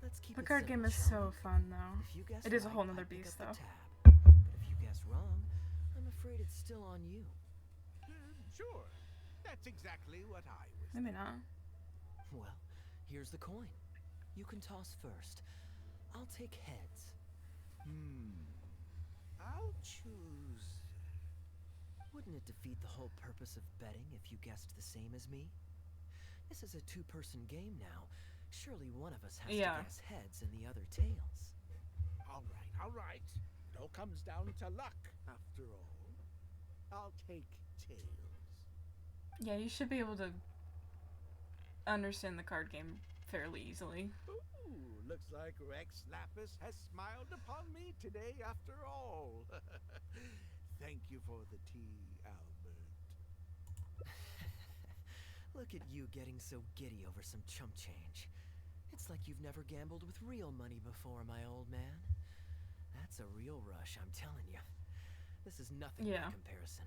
Let's keep The it card simple, game is shall so we? fun though. If you guess It is a right, whole I nother pick beast up though. the tab. But if you guess wrong, I'm afraid it's still on you. Sure. That's exactly what I was Maybe not. Well, here's the coin. You can toss first. I'll take heads. I'll choose. Wouldn't it defeat the whole purpose of betting if you guessed the same as me? This is a two-person game now. Surely one of us has to guess heads and the other tails. All right. It all comes down to luck, after all. I'll take tails. Yeah, you should be able to understand the card game fairly easily. Ooh, looks like Rex Lapis has smiled upon me today after all. Thank you for the tea, Albert. Look at you getting so giddy over some chump change. It's like you've never gambled with real money before, my old man. That's a real rush, I'm telling you. This is nothing by comparison.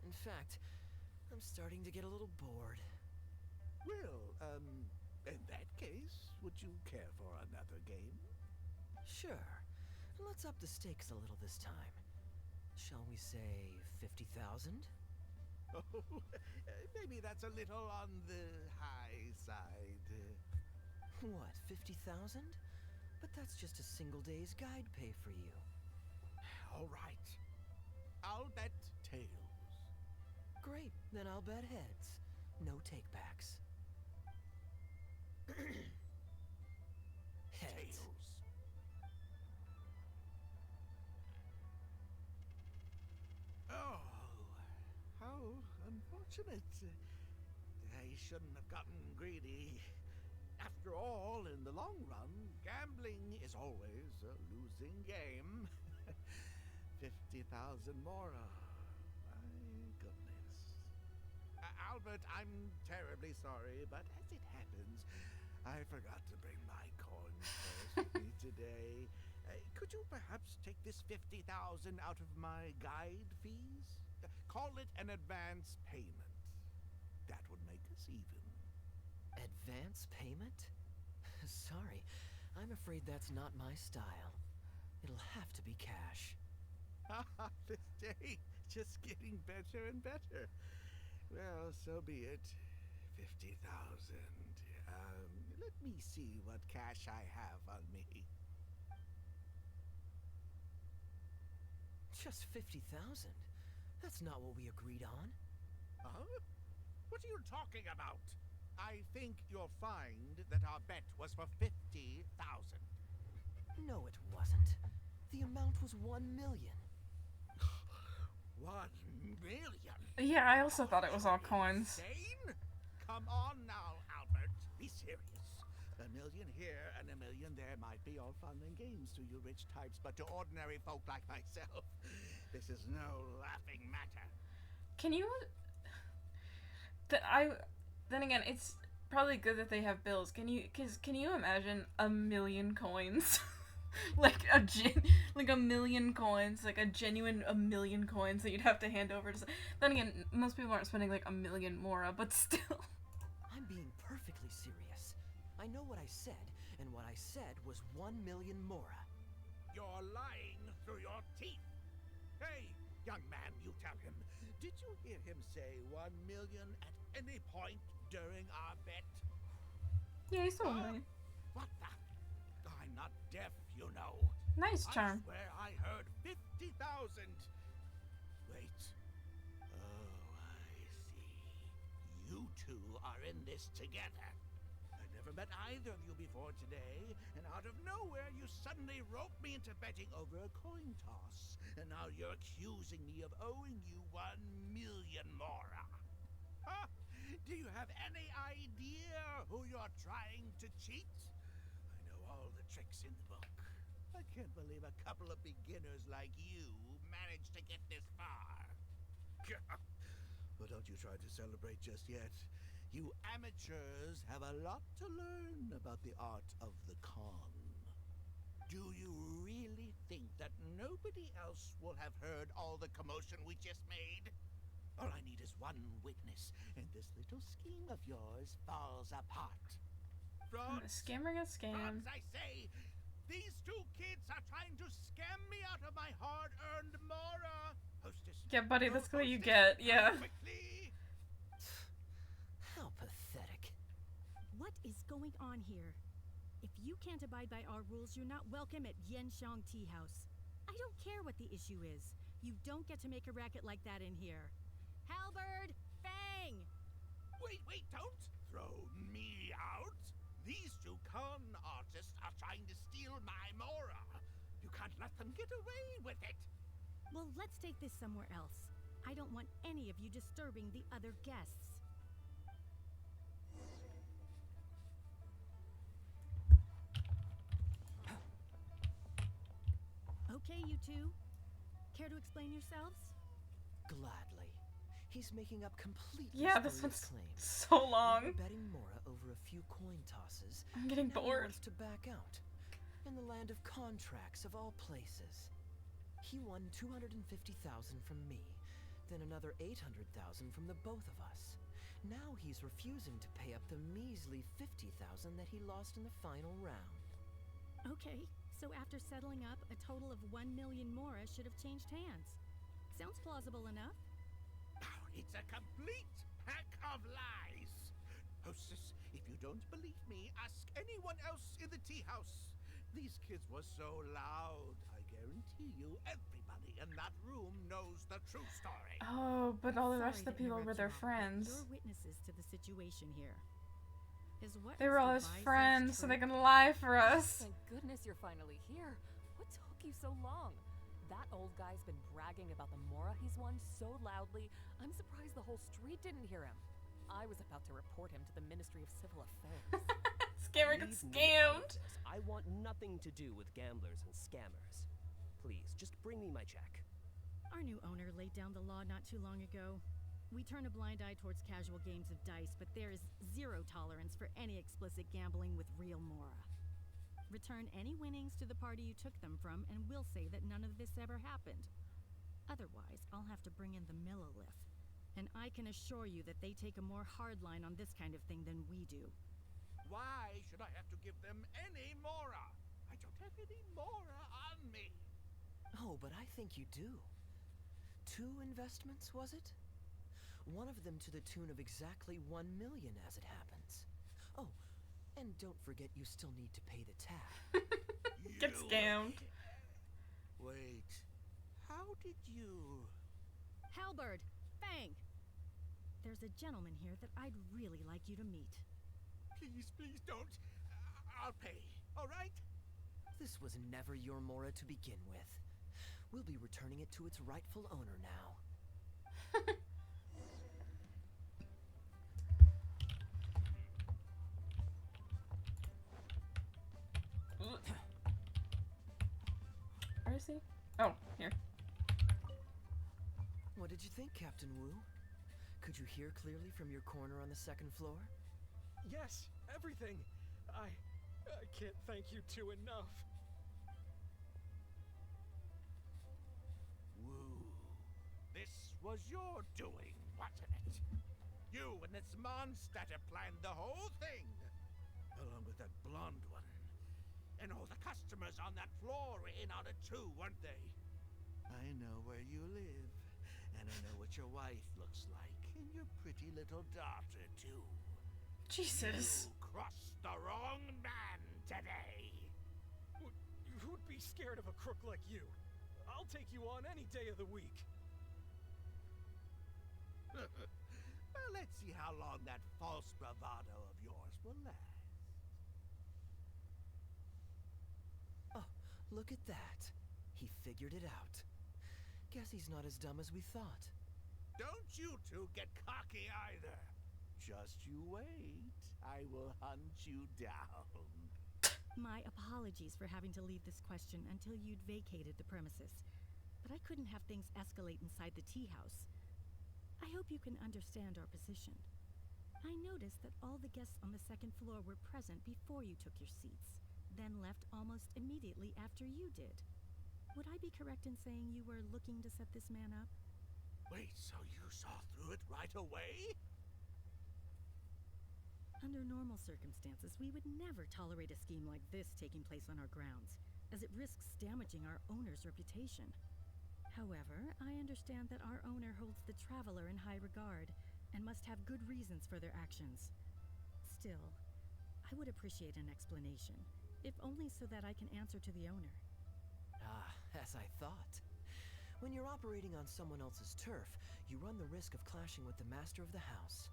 In fact, I'm starting to get a little bored. Well, in that case, would you care for another game? Sure. Let's up the stakes a little this time. Shall we say 50,000? Oh, maybe that's a little on the high side. What, 50,000? But that's just a single day's guide pay for you. All right. I'll bet tails. Great, then I'll bet heads. No takebacks. Heads. Tails. Oh, how unfortunate. I shouldn't have gotten greedy. After all, in the long run, gambling is always a losing game. 50,000 more. My goodness. Albert, I'm terribly sorry, but as it happens, I forgot to bring my coins first with me today. Could you perhaps take this 50,000 out of my guide fees? Call it an advance payment. That would make us even. Advance payment? Sorry, I'm afraid that's not my style. It'll have to be cash. This day just getting better and better. Well, so be it. 50,000. Let me see what cash I have on me. Just 50,000? That's not what we agreed on. Huh? What are you talking about? I think you'll find that our bet was for 50,000. No, it wasn't. The amount was 1 million. 1 million? Yeah, I also thought it was all coins. Insane? Come on now, Albert. Be serious. 1 million here and 1 million there might be all fun and games to you rich types, but to ordinary folk like myself, this is no laughing matter. Can you... Then again, it's probably good that they have bills. Can you imagine 1 million coins? like a million coins, like a genuine 1 million coins that you'd have to hand over to... Then again, most people aren't spending like 1 million mora, but still. I'm being perfectly serious. I know what I said, and what I said was 1 million mora. You're lying through your teeth. Hey, young man, you tell him. Did you hear him say 1 million at any point during our bet? Yeah, he's told me. What the? I'm not deaf, you know. Nice charm. I swear I heard 50,000. Wait. Oh, I see. You two are in this together. I never met either of you before today, and out of nowhere you suddenly roped me into betting over a coin toss, and now you're accusing me of owing you 1,000,000 mora. Huh? Do you have any idea who you're trying to cheat? I know all the tricks in the book. I can't believe a couple of beginners like you managed to get this far. Well, don't you try to celebrate just yet. You amateurs have a lot to learn about the art of the con. Do you really think that nobody else will have heard all the commotion we just made? All I need is one witness, and this little scheme of yours falls apart. A scammer got scammed. I say, these two kids are trying to scam me out of my hard-earned mora. Hostess. Yeah, buddy, that's what you get. Yeah. How pathetic. What is going on here? If you can't abide by our rules, you're not welcome at Yenshang Tea House. I don't care what the issue is. You don't get to make a racket like that in here. Halberd! Fang! Wait, don't throw me out. These two con artists are trying to steal my mora. You can't let them get away with it. Well, let's take this somewhere else. I don't want any of you disturbing the other guests. Okay, you two. Care to explain yourselves? Gladly. He's making up completely Yeah, this spurious one's claims. so long. We were betting Mora over a few coin tosses. I'm getting Now bored. He wants to back out. In the land of contracts, of all places. He won 250,000 from me, then another 800,000 from the both of us. Now he's refusing to pay up the measly 50,000 that he lost in the final round. Okay, so after settling up, a total of 1,000,000 mora should have changed hands. Sounds plausible enough. It's a complete pack of lies. Hostess, if you don't believe me, ask anyone else in the tea house. These kids were so loud. I guarantee you everybody in that room knows the true story. Oh, but all the rest of the Sorry to people were interrupt their you all, but friends. You're witnesses to the situation here. Is what They were all Mr. his Vi says friends, so true? they can lie for us. Thank goodness you're finally here. What took you so long? That old guy's been bragging about the mora he's won so loudly, I'm surprised the whole street didn't hear him. I was about to report him to the Ministry of Civil Affairs. Scammer got Leave me out of scammed. this. I want nothing to do with gamblers and scammers. Please, just bring me my check. Our new owner laid down the law not too long ago. We turn a blind eye towards casual games of dice, but there is zero tolerance for any explicit gambling with real mora. Return any winnings to the party you took them from, and we'll say that none of this ever happened. Otherwise, I'll have to bring in the millilith. And I can assure you that they take a more hard line on this kind of thing than we do. Why should I have to give them any mora? I don't have any mora on me. Oh, but I think you do. 2 investments, was it? One of them to the tune of exactly 1,000,000 as it happens. Oh, and don't forget you still need to pay the tab. Get scammed. Wait, how did you... Halberd! Fang! There's a gentleman here that I'd really like you to meet. Please don't. I'll pay, all right? This was never your mora to begin with. We'll be returning it to its rightful owner now. Where is he? Oh, here. What did you think, Captain Wu? Could you hear clearly from your corner on the 2nd floor? Yes, everything. I can't thank you two enough. Woo. This was your doing, wasn't it? You and this monster planned the whole thing. Along with that blonde one. And all the customers on that floor were in on it too, weren't they? I know where you live. And I know what your wife looks like. And your pretty little daughter, too. Jesus. You crossed the wrong man today. Who'd be scared of a crook like you? I'll take you on any day of the week. Well, let's see how long that false bravado of yours will last. Look at that. He figured it out. Guess he's not as dumb as we thought. Don't you two get cocky either. Just you wait. I will hunt you down. My apologies for having to leave this question until you'd vacated the premises. But I couldn't have things escalate inside the tea house. I hope you can understand our position. I noticed that all the guests on the second floor were present before you took your seats, then left almost immediately after you did. Would I be correct in saying you were looking to set this man up? Wait, so you saw through it right away? Under normal circumstances, we would never tolerate a scheme like this taking place on our grounds, as it risks damaging our owner's reputation. However, I understand that our owner holds the traveler in high regard, and must have good reasons for their actions. Still, I would appreciate an explanation, if only so that I can answer to the owner. Ah, as I thought. When you're operating on someone else's turf, you run the risk of clashing with the master of the house.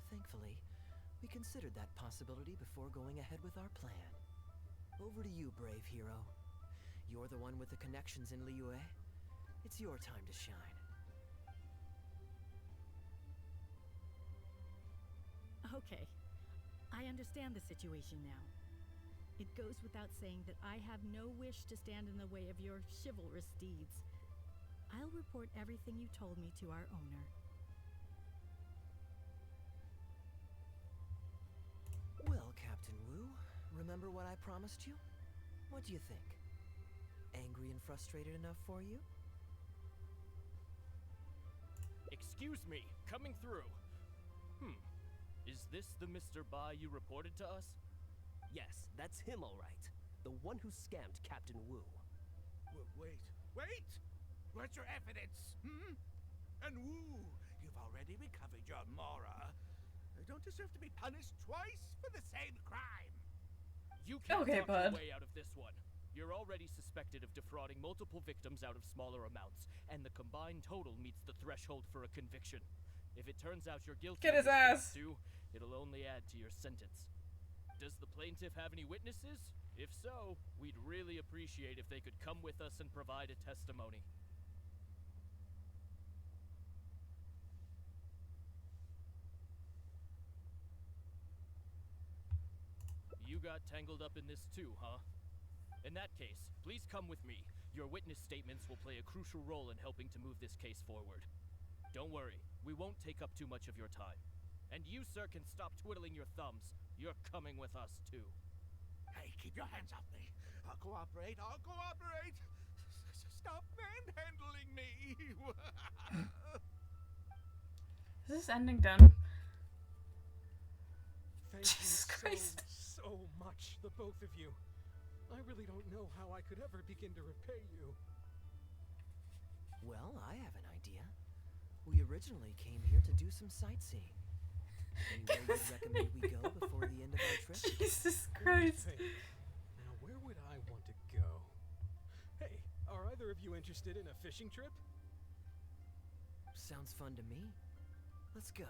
Thankfully, we considered that possibility before going ahead with our plan. Over to you, brave hero. You're the one with the connections in Liyue. It's your time to shine. Okay, I understand the situation now. It goes without saying that I have no wish to stand in the way of your chivalrous deeds. I'll report everything you told me to our owner. Well, Captain Wu, remember what I promised you? What do you think? Angry and frustrated enough for you? Excuse me, coming through. Is this the Mr. Bai you reported to us? Yes, that's him all right. The one who scammed Captain Wu. Wait. Where's your evidence? And Wu, you've already recovered your Mora. Don't deserve to be punished twice for the same crime. You can't Okay, talk bud. your way out of this one. You're already suspected of defrauding multiple victims out of smaller amounts, and the combined total meets the threshold for a conviction. If it turns out you're guilty Get of his this ass. case too, it'll only add to your sentence. Does the plaintiff have any witnesses? If so, we'd really appreciate if they could come with us and provide a testimony. You got tangled up in this too, huh? In that case, please come with me. Your witness statements will play a crucial role in helping to move this case forward. Don't worry, we won't take up too much of your time. And you, sir, can stop twiddling your thumbs. You're coming with us too. Hey, keep your hands off me. I'll cooperate. Stop manhandling me. Is this ending done? Thank Jesus you Christ. so much, the both of you. I really don't know how I could ever begin to repay you. Well, I have an idea. We originally came here to do some sightseeing. Anywhere you'd recommend we go before the end of our trip? Jesus Let me Christ. think. Now, where would I want to go? Hey, are either of you interested in a fishing trip? Sounds fun to me. Let's go.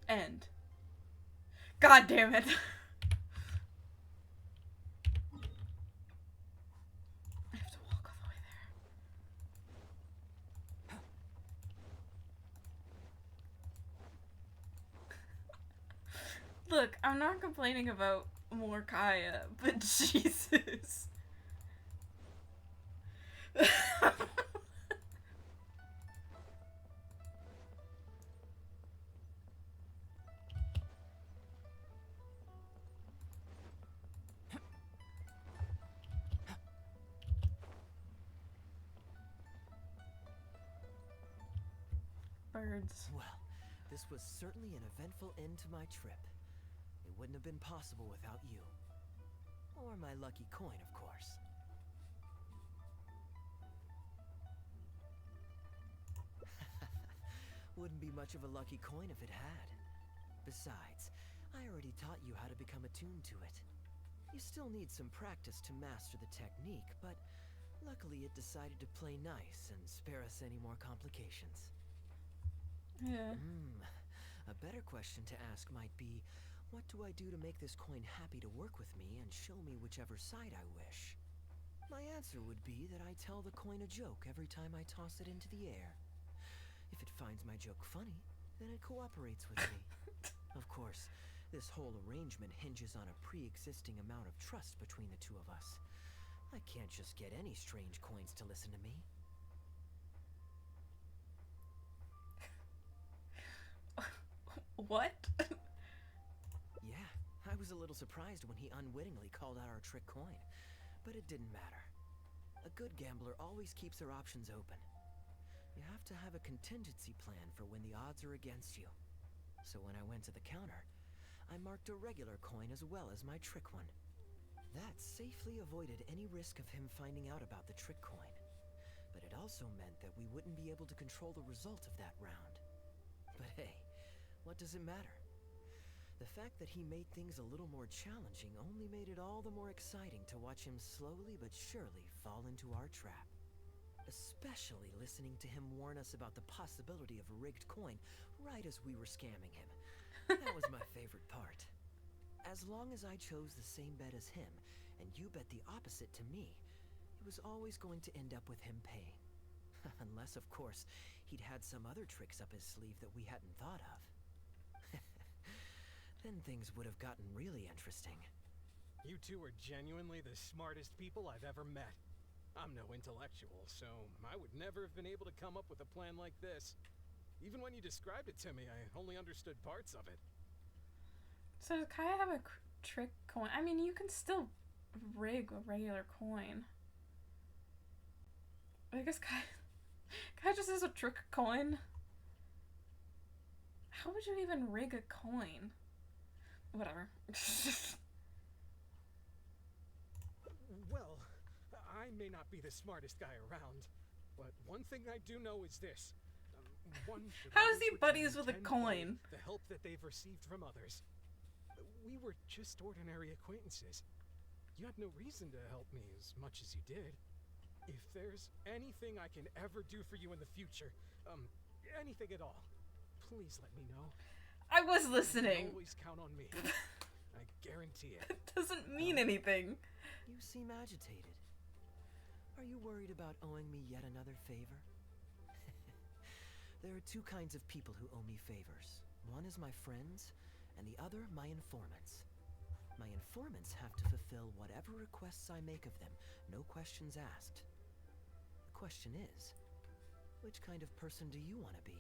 End. God damn it. I have to walk all the way there. Look, I'm not complaining about more kaeya, but Jesus. Birds. Well, this was certainly an eventful end to my trip. It wouldn't have been possible without you. Or my lucky coin, of course. Wouldn't be much of a lucky coin if it had. Besides, I already taught you how to become attuned to it. You still need some practice to master the technique, but luckily it decided to play nice and spare us any more complications. Yeah. A better question to ask might be, What do I do to make this coin happy to work with me and show me whichever side I wish? My answer would be that I tell the coin a joke every time I toss it into the air. If it finds my joke funny, then it cooperates with me. Of course, this whole arrangement hinges on a pre-existing amount of trust between the two of us. I can't just get any strange coins to listen to me. What? Yeah, I was a little surprised when he unwittingly called out our trick coin, but it didn't matter. A good gambler always keeps their options open. You have to have a contingency plan for when the odds are against you. So when I went to the counter, I marked a regular coin as well as my trick one. That safely avoided any risk of him finding out about the trick coin. But it also meant that we wouldn't be able to control the result of that round. But hey, what does it matter? The fact that he made things a little more challenging only made it all the more exciting to watch him slowly but surely fall into our trap. Especially listening to him warn us about the possibility of a rigged coin right as we were scamming him. That was my favorite part. As long as I chose the same bet as him, and you bet the opposite to me, it was always going to end up with him paying. Unless, of course, he'd had some other tricks up his sleeve that we hadn't thought of. Then things would have gotten really interesting. You two are genuinely the smartest people I've ever met. I'm no intellectual, so I would never have been able to come up with a plan like this. Even when you described it to me, I only understood parts of it. So does Kaeya have a trick coin? I mean, you can still rig a regular coin. I guess Kaeya just has a trick coin. How would you even rig a coin? Whatever. Well, I may not be the smartest guy around, but one thing I do know is this. How is he buddies with a coin? The help that they've received from others. We were just ordinary acquaintances. You had no reason to help me as much as you did. If there's anything I can ever do for you in the future, anything at all, please let me know. I was listening. Always count on me. I guarantee it. It doesn't mean anything. You seem agitated. Are you worried about owing me yet another favor? There are two kinds of people who owe me favors. One is my friends, and the other my informants. My informants have to fulfill whatever requests I make of them, no questions asked. The question is, which kind of person do you want to be?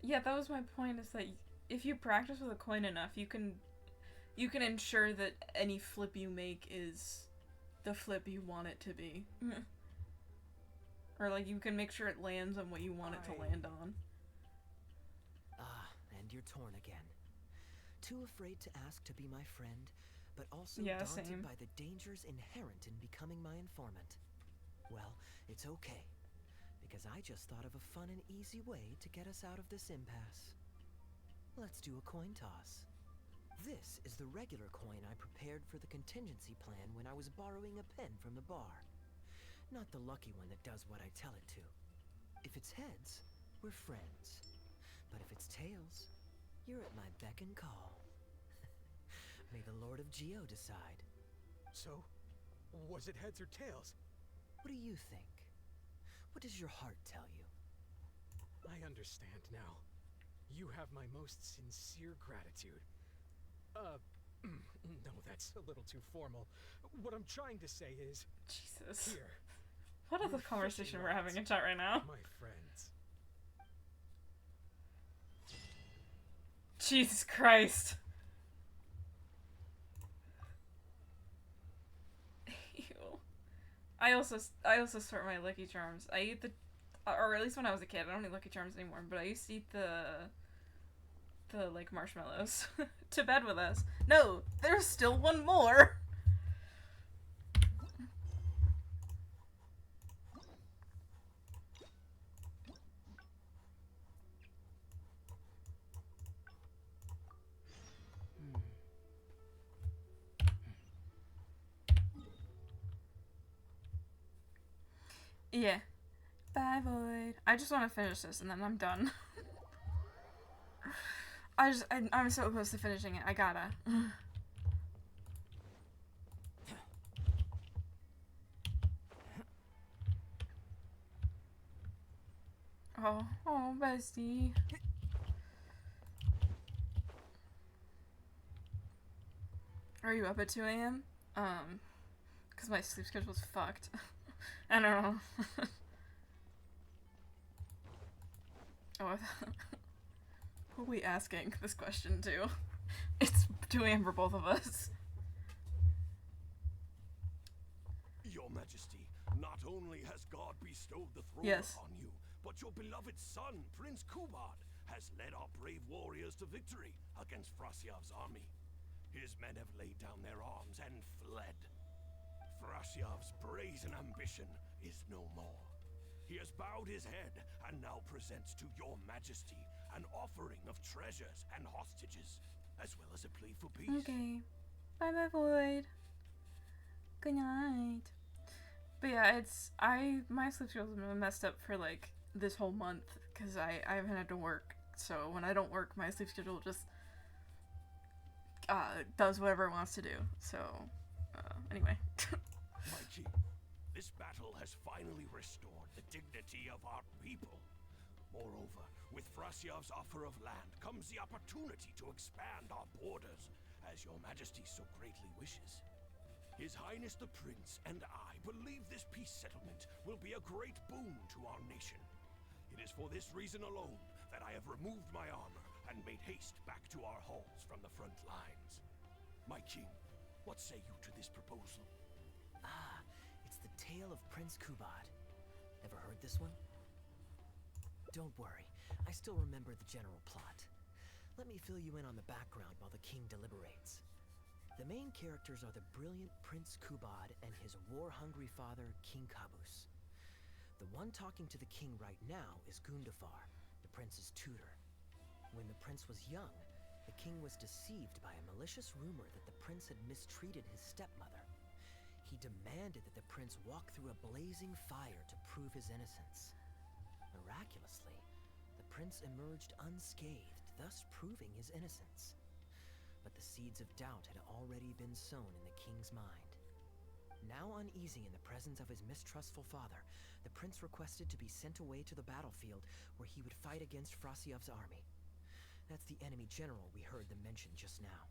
Yeah, that was my point, is that if you practice with a coin enough, you can ensure that any flip you make is the flip you want it to be. Or, like, you can make sure it lands on what you want it to land on. Ah, and you're torn again. Too afraid to ask to be my friend, but also daunted same. by the dangers inherent in becoming my informant. Well, it's okay, because I just thought of a fun and easy way to get us out of this impasse. Let's do a coin toss. This is the regular coin I prepared for the contingency plan when I was borrowing a pen from the bar. Not the lucky one that does what I tell it to. If it's heads, we're friends. But if it's tails, you're at my beck and call. May the Lord of Geo decide. So, was it heads or tails? What do you think? What does your heart tell you? I understand now. You have my most sincere gratitude. No, that's a little too formal. What I'm trying to say is... Jesus. Here. What is the conversation we're having in chat right now? My friends. Jesus Christ. Ew. I also sort my Lucky Charms. I eat the, or at least when I was a kid, I don't eat Lucky Charms anymore, but I used to eat the like marshmallows to bed with us. No, there's still one more. Yeah. Bye, Void. I just want to finish this and then I'm done. I'm so close to finishing it. I gotta. Oh, bestie. Are you up at 2 a.m.? Because my sleep schedule's fucked. I don't know. Oh, who are we asking this question to? It's 2 a.m. for both of us. Your Majesty, not only has God bestowed the throne upon you, but your beloved son, Prince Kubad, has led our brave warriors to victory against Frasyav's army. His men have laid down their arms and fled. Frasyav's brazen ambition is no more. He has bowed his head and now presents to your Majesty an offering of treasures and hostages, as well as a plea for peace. Okay. Bye-bye, Void. Good night. But yeah, my sleep schedule's been messed up for like this whole month because I haven't had to work. So when I don't work, my sleep schedule just does whatever it wants to do. So anyway. My king, this battle has finally restored the dignity of our people. Moreover, with Frasyav's offer of land comes the opportunity to expand our borders, as your Majesty so greatly wishes. His Highness the Prince and I believe this peace settlement will be a great boon to our nation. It is for this reason alone that I have removed my armor and made haste back to our halls from the front lines. My king, what say you to this proposal? Ah, it's the tale of Prince Kubad. Ever heard this one? Don't worry, I still remember the general plot. Let me fill you in on the background while the king deliberates. The main characters are the brilliant Prince Kubad and his war-hungry father, King Kabus. The one talking to the king right now is Gundafar, the prince's tutor. When the prince was young, the king was deceived by a malicious rumor that the prince had mistreated his stepmother. He demanded that the prince walk through a blazing fire to prove his innocence. Miraculously, the prince emerged unscathed, thus proving his innocence. But the seeds of doubt had already been sown in the king's mind. Now uneasy in the presence of his mistrustful father, the prince requested to be sent away to the battlefield where he would fight against Frasyav's army. That's the enemy general we heard them mention just now.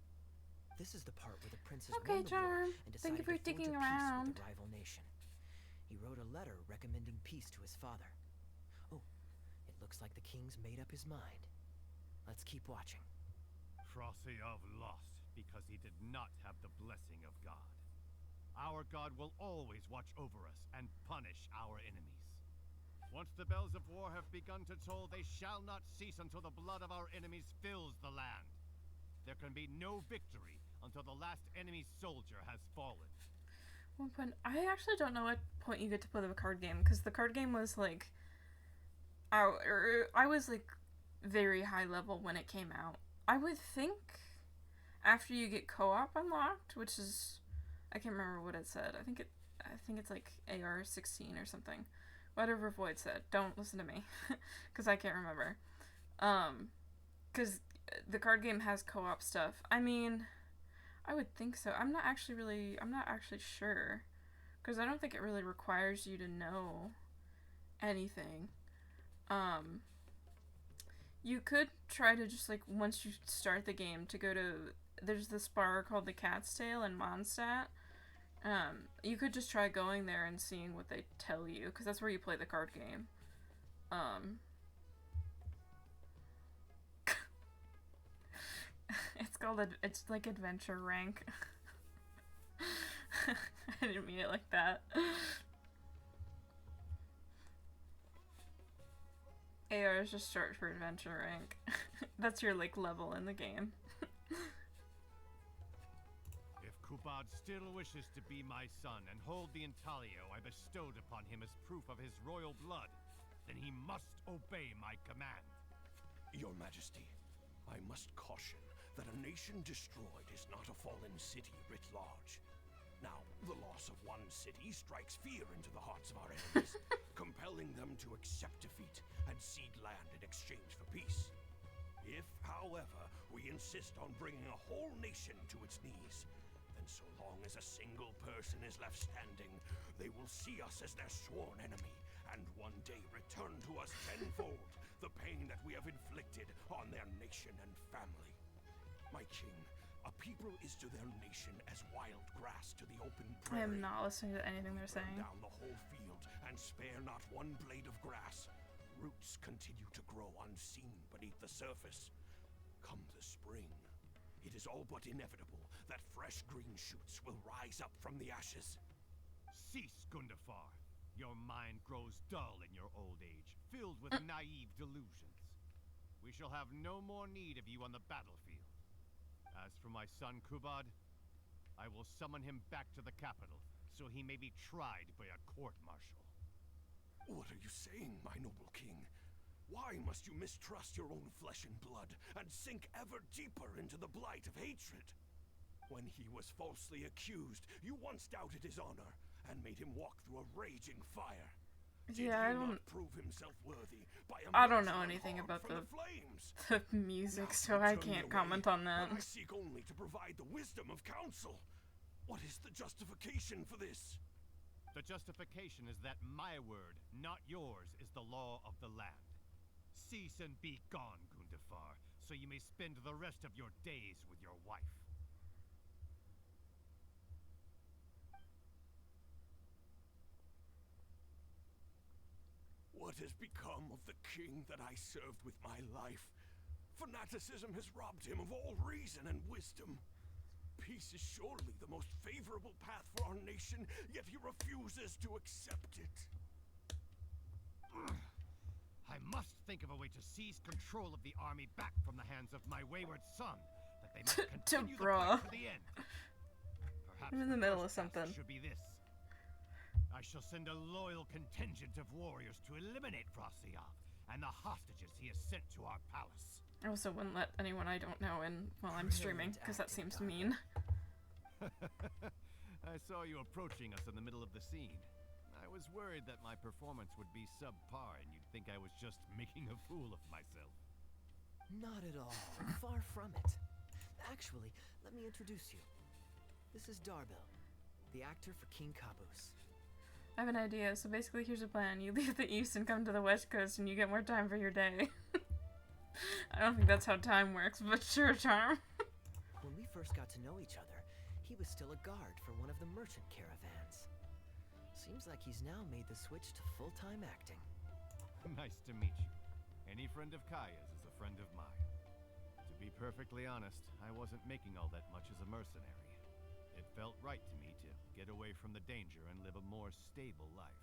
This is the part where the prince has won the war and decided to forge a peace with the rival nation. He wrote a letter recommending peace to his father. Oh, it looks like the king's made up his mind. Let's keep watching. Frasyav lost because he did not have the blessing of God. Our God will always watch over us and punish our enemies. Once the bells of war have begun to toll, they shall not cease until the blood of our enemies fills the land. There can be no victory until the last enemy soldier has fallen. One point, I actually don't know what point you get to play the card game, because the card game was like, I was like very high level when it came out. I would think after you get co-op unlocked, which is, I can't remember what it said. I think it's like AR 16 or something. Whatever Void said. Don't listen to me, because I can't remember. Because the card game has co-op stuff. I mean, I would think so. I'm not actually sure, because I don't think it really requires you to know anything. You could try to just, like, once you start the game, to go to, there's this bar called the Cat's Tail in Mondstadt. You could just try going there and seeing what they tell you, because that's where you play the card game. It's called, it's like Adventure Rank. I didn't mean it like that. AR is just short for Adventure Rank. That's your, like, level in the game. If Kubad still wishes to be my son and hold the intaglio I bestowed upon him as proof of his royal blood, then he must obey my command. Your Majesty, I must caution that a nation destroyed is not a fallen city writ large. Now, the loss of one city strikes fear into the hearts of our enemies, compelling them to accept defeat and cede land in exchange for peace. If, however, we insist on bringing a whole nation to its knees, then so long as a single person is left standing, they will see us as their sworn enemy, and one day return to us tenfold the pain that we have inflicted on their nation and family. My king, a people is to their nation as wild grass to the open I prairie. am not listening to anything they're saying. Burn down the whole field and spare not one blade of grass. Roots continue to grow unseen beneath the surface. Come the spring, it is all but inevitable that fresh green shoots will rise up from the ashes. Cease, Gundafar. Your mind grows dull in your old age, filled with naive delusions. We shall have no more need of you on the battlefield. As for my son Kubad, I will summon him back to the capital, so he may be tried by a court-martial. What are you saying, my noble king? Why must you mistrust your own flesh and blood, and sink ever deeper into the blight of hatred? When he was falsely accused, you once doubted his honor, and made him walk through a raging fire. Yeah, not prove himself worthy by I don't know emerging anything unharmed about from the flames? music, Now so you I turn me can't away, comment on that. when I seek only to provide the wisdom of counsel. What is the justification for this? The justification is that my word, not yours, is the law of the land. Cease and be gone, Gundafar, so you may spend the rest of your days with your wife. What has become of the king that I served with my life? Fanaticism has robbed him of all reason and wisdom. Peace is surely the most favorable path for our nation, yet he refuses to accept it. I must think of a way to seize control of the army back from the hands of my wayward son, that they might continue the fight to the end. Perhaps I'm in the middle of something. should be this. I shall send a loyal contingent of warriors to eliminate Frosiyov and the hostages he has sent to our palace. I also wouldn't let anyone I don't know in while I'm streaming, because that seems mean. I saw you approaching us in the middle of the scene. I was worried that my performance would be subpar and you'd think I was just making a fool of myself. Not at all. Far from it. Actually, let me introduce you. This is Darbil, the actor for King Caboose. I have an idea, so basically here's a plan. You leave the east and come to the west coast and you get more time for your day. I don't think that's how time works, but sure, charm. When we first got to know each other, he was still a guard for one of the merchant caravans. Seems like he's now made the switch to full-time acting. Nice to meet you. Any friend of Kaeya's is a friend of mine. To be perfectly honest, I wasn't making all that much as a mercenary. It felt right to me to get away from the danger and live a more stable life.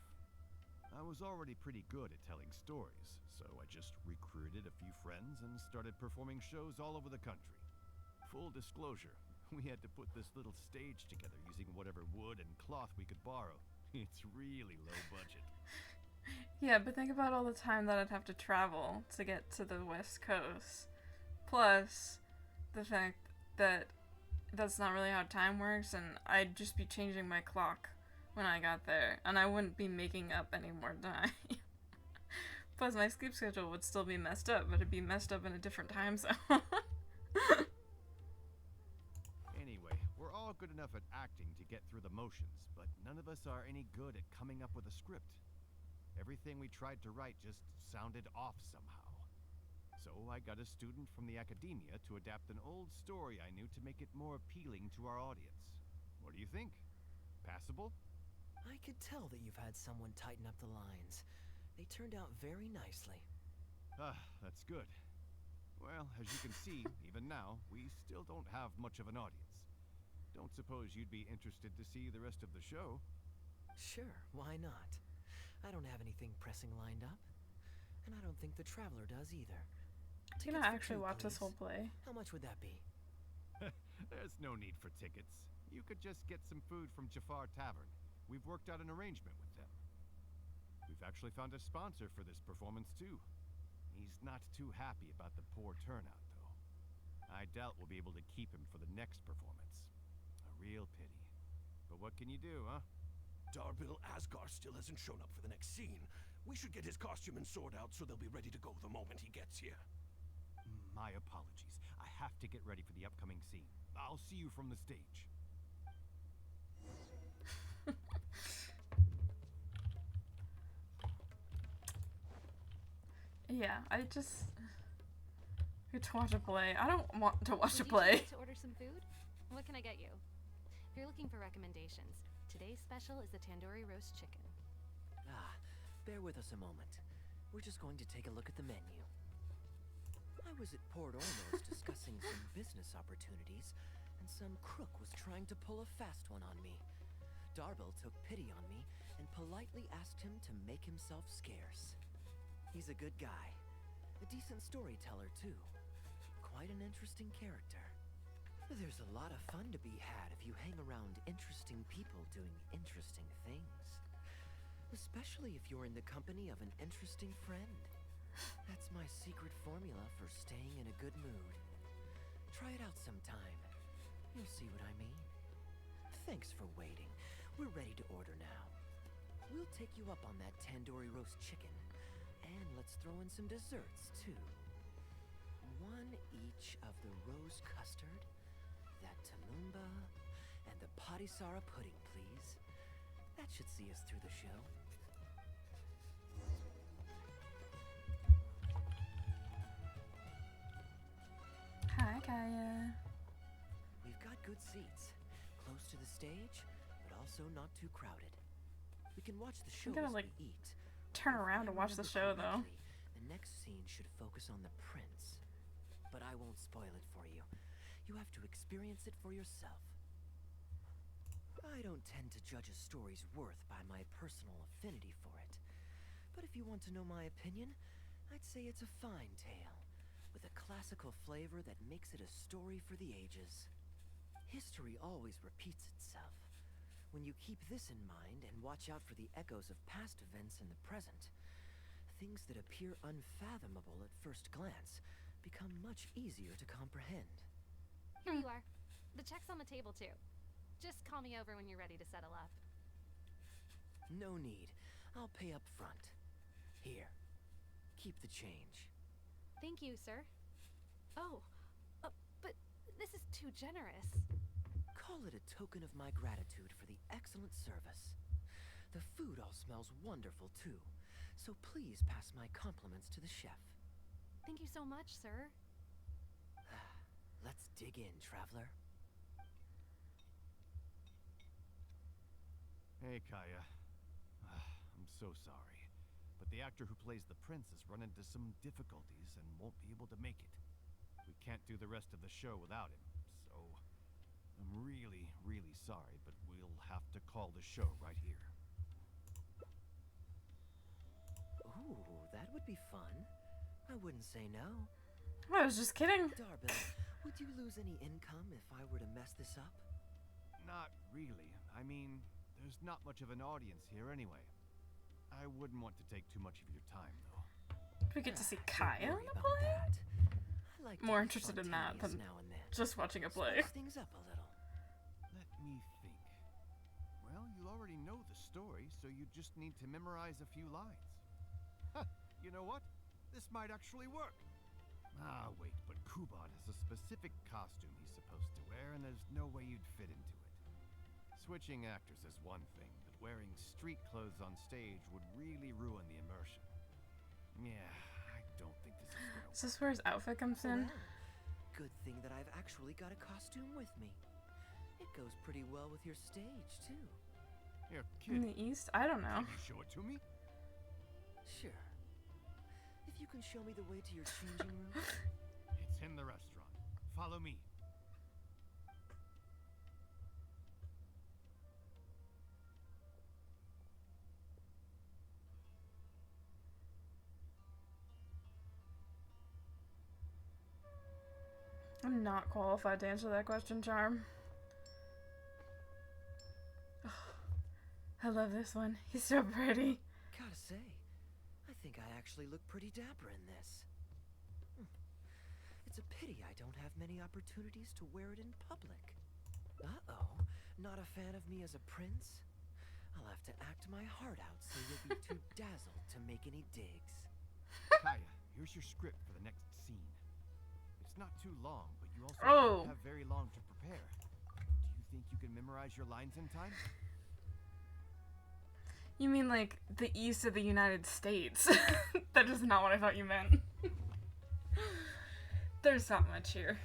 I was already pretty good at telling stories, so I just recruited a few friends and started performing shows all over the country. Full disclosure, we had to put this little stage together using whatever wood and cloth we could borrow. It's really low budget. Yeah, but think about all the time that I'd have to travel to get to the west coast. Plus, the fact that that's not really how time works, and I'd just be changing my clock when I got there, and I wouldn't be making up any more time. Plus, my sleep schedule would still be messed up, but it'd be messed up in a different time zone. Anyway, we're all good enough at acting to get through the motions, but none of us are any good at coming up with a script. Everything we tried to write just sounded off somehow. So I got a student from the academia to adapt an old story I knew to make it more appealing to our audience. What do you think? Passable? I could tell that you've had someone tighten up the lines. They turned out very nicely. Ah, that's good. Well, as you can see, even now, we still don't have much of an audience. Don't suppose you'd be interested to see the rest of the show? Sure, why not? I don't have anything pressing lined up. And I don't think the Traveler does either. I'm gonna actually watch this whole play. How much would that be? There's no need for tickets. You could just get some food from Jafar Tavern. We've worked out an arrangement with them. We've actually found a sponsor for this performance, too. He's not too happy about the poor turnout, though. I doubt we'll be able to keep him for the next performance. A real pity. But what can you do, huh? Darbil Asgar still hasn't shown up for the next scene. We should get his costume and sword out so they'll be ready to go the moment he gets here. My apologies. I have to get ready for the upcoming scene. I'll see you from the stage. Yeah, I just get to watch a play. I don't want to watch a Would you play. like to order some food? What can I get you? If you're looking for recommendations, today's special is the tandoori roast chicken. Ah, bear with us a moment. We're just going to take a look at the menu. I was at Port Ormos discussing some business opportunities, and some crook was trying to pull a fast one on me. Darbil took pity on me and politely asked him to make himself scarce. He's a good guy. A decent storyteller, too. Quite an interesting character. There's a lot of fun to be had if you hang around interesting people doing interesting things. Especially if you're in the company of an interesting friend. That's my secret formula for staying in a good mood. Try it out sometime. You'll see what I mean. Thanks for waiting. We're ready to order now. We'll take you up on that tandoori roast chicken. And let's throw in some desserts, too. One each of the rose custard, that tamumba, and the patisara pudding, please. That should see us through the show. Hi, Kaeya. We've got good seats, close to the stage, but also not too crowded. We can watch the show gonna, as like, we eat. turn around to watch the show, though. The next scene should focus on the prince. But I won't spoil it for you. You have to experience it for yourself. I don't tend to judge a story's worth by my personal affinity for it. But if you want to know my opinion, I'd say it's a fine tale, with a classical flavor that makes it a story for the ages. History always repeats itself. When you keep this in mind and watch out for the echoes of past events in the present, things that appear unfathomable at first glance become much easier to comprehend. Here you are. The check's on the table, too. Just call me over when you're ready to settle up. No need. I'll pay up front. Here. Keep the change. Thank you, sir. Oh, but this is too generous. Call it a token of my gratitude for the excellent service. The food all smells wonderful, too. So please pass my compliments to the chef. Thank you so much, sir. Let's dig in, traveler. Hey, Kaeya. I'm so sorry, but the actor who plays the prince has run into some difficulties and won't be able to make it. We can't do the rest of the show without him, so I'm really, really sorry, but we'll have to call the show right here. Ooh, that would be fun. I wouldn't say no. I was just kidding. Darbil, would you lose any income if I were to mess this up? Not really. I mean, there's not much of an audience here anyway. I wouldn't want to take too much of your time, though. We get to see Kaeya in the play? More interested in that than just watching a play. Spice things up a little. Let me think. Well, you already know the story, so you just need to memorize a few lines. Huh, you know what? This might actually work. Ah, wait, but Kuban has a specific costume he's supposed to wear, and there's no way you'd fit into it. Switching actors is one thing, but wearing street clothes on stage would really ruin the immersion. Yeah, I don't think this is gonna work. Is this where his outfit comes in? Well, good thing that I've actually got a costume with me. It goes pretty well with your stage, too. You're In kidding. the east? I don't know. Can you show it to me? Sure. If you can show me the way to your changing room. It's in the restaurant. Follow me. I'm not qualified to answer that question, Charm. I love this one. He's so pretty. Gotta say, I think I actually look pretty dapper in this. It's a pity I don't have many opportunities to wear it in public. Uh-oh, not a fan of me as a prince? I'll have to act my heart out so you'll be too dazzled to make any digs. Kaeya, here's your script for the next scene. It's not too long, but you also Oh. don't have very long to prepare. Do you think you can memorize your lines in time? You mean like the east of the United States? That is not what I thought you meant. There's not much here.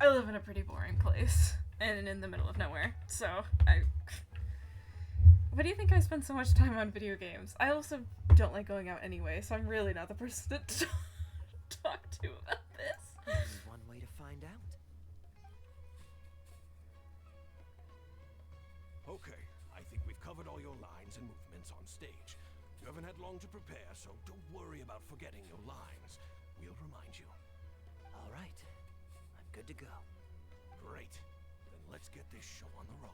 I live in a pretty boring place and in the middle of nowhere, so Why do you think I spend so much time on video games? I also don't like going out anyway, so I'm really not the person to talk to about this. Only one way to find out. Okay, I think we've covered all your lines and movements on stage. You haven't had long to prepare, so don't worry about forgetting your lines. We'll remind you. All right. I'm good to go. Great. Then let's get this show on the road.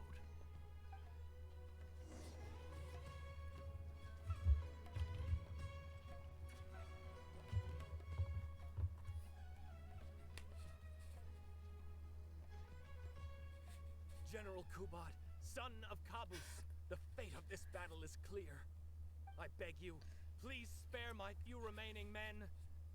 General Kubad, son of Kabus, the fate of this battle is clear. I beg you, please spare my few remaining men.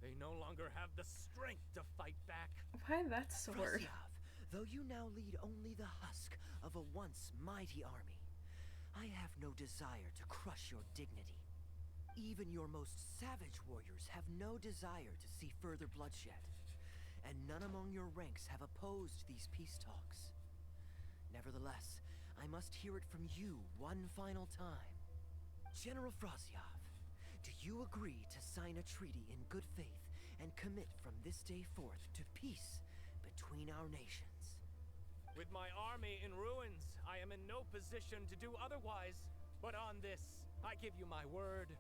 They no longer have the strength to fight back. Why that sword? Frosyav, though you now lead only the husk of a once mighty army, I have no desire to crush your dignity. Even your most savage warriors have no desire to see further bloodshed, and none among your ranks have opposed these peace talks. Nevertheless, I must hear it from you one final time. General Frosyav, do you agree to sign a treaty in good faith and commit from this day forth to peace between our nations? With my army in ruins, I am in no position to do otherwise. But on this, I give you my word.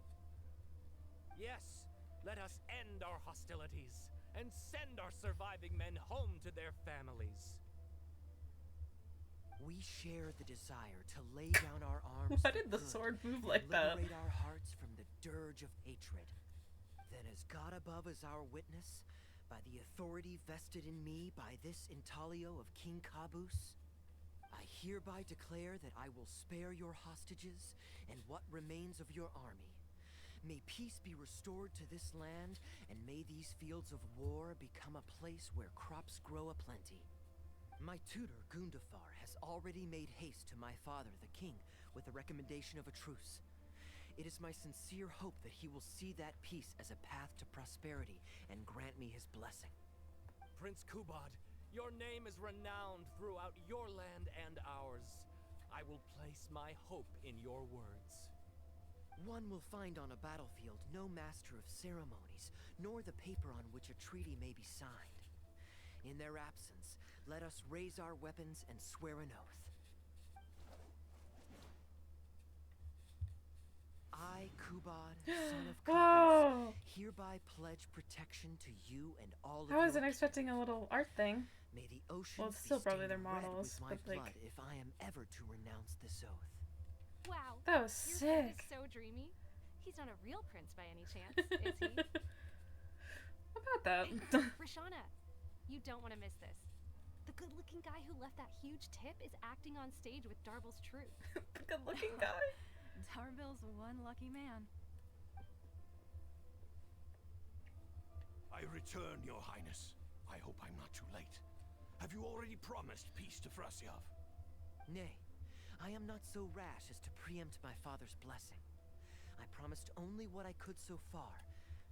Yes, let us end our hostilities and send our surviving men home to their families. We share the desire to lay down our arms. Why did the sword move like that? Liberate our hearts from the dirge of hatred. Then, as God above is our witness, by the authority vested in me by this intaglio of King Kabus, I hereby declare that I will spare your hostages and what remains of your army. May peace be restored to this land, and may these fields of war become a place where crops grow aplenty. My tutor, Gundafar, has already made haste to my father, the king, with the recommendation of a truce. It is my sincere hope that he will see that peace as a path to prosperity and grant me his blessing. Prince Kubad, your name is renowned throughout your land and ours. I will place my hope in your words. One will find on a battlefield no master of ceremonies, nor the paper on which a treaty may be signed. In their absence, let us raise our weapons and swear an oath. I, Kubad, son of Kabus, hereby pledge protection to you and all of I wasn't expecting a little art thing. May the ocean Well, it's still probably their red models, with my but like, blood if I am ever to renounce this oath. Wow. That was Your friend sick. is so dreamy. He's not a real prince by any chance, is he? How about that? Rashana, you don't want to miss this. The good-looking guy who left that huge tip is acting on stage with Darble's troupe. The good-looking guy? Darble's one lucky man. I return, Your Highness. I hope I'm not too late. Have you already promised peace to Frosyav? Nay, I am not so rash as to preempt my father's blessing. I promised only what I could so far,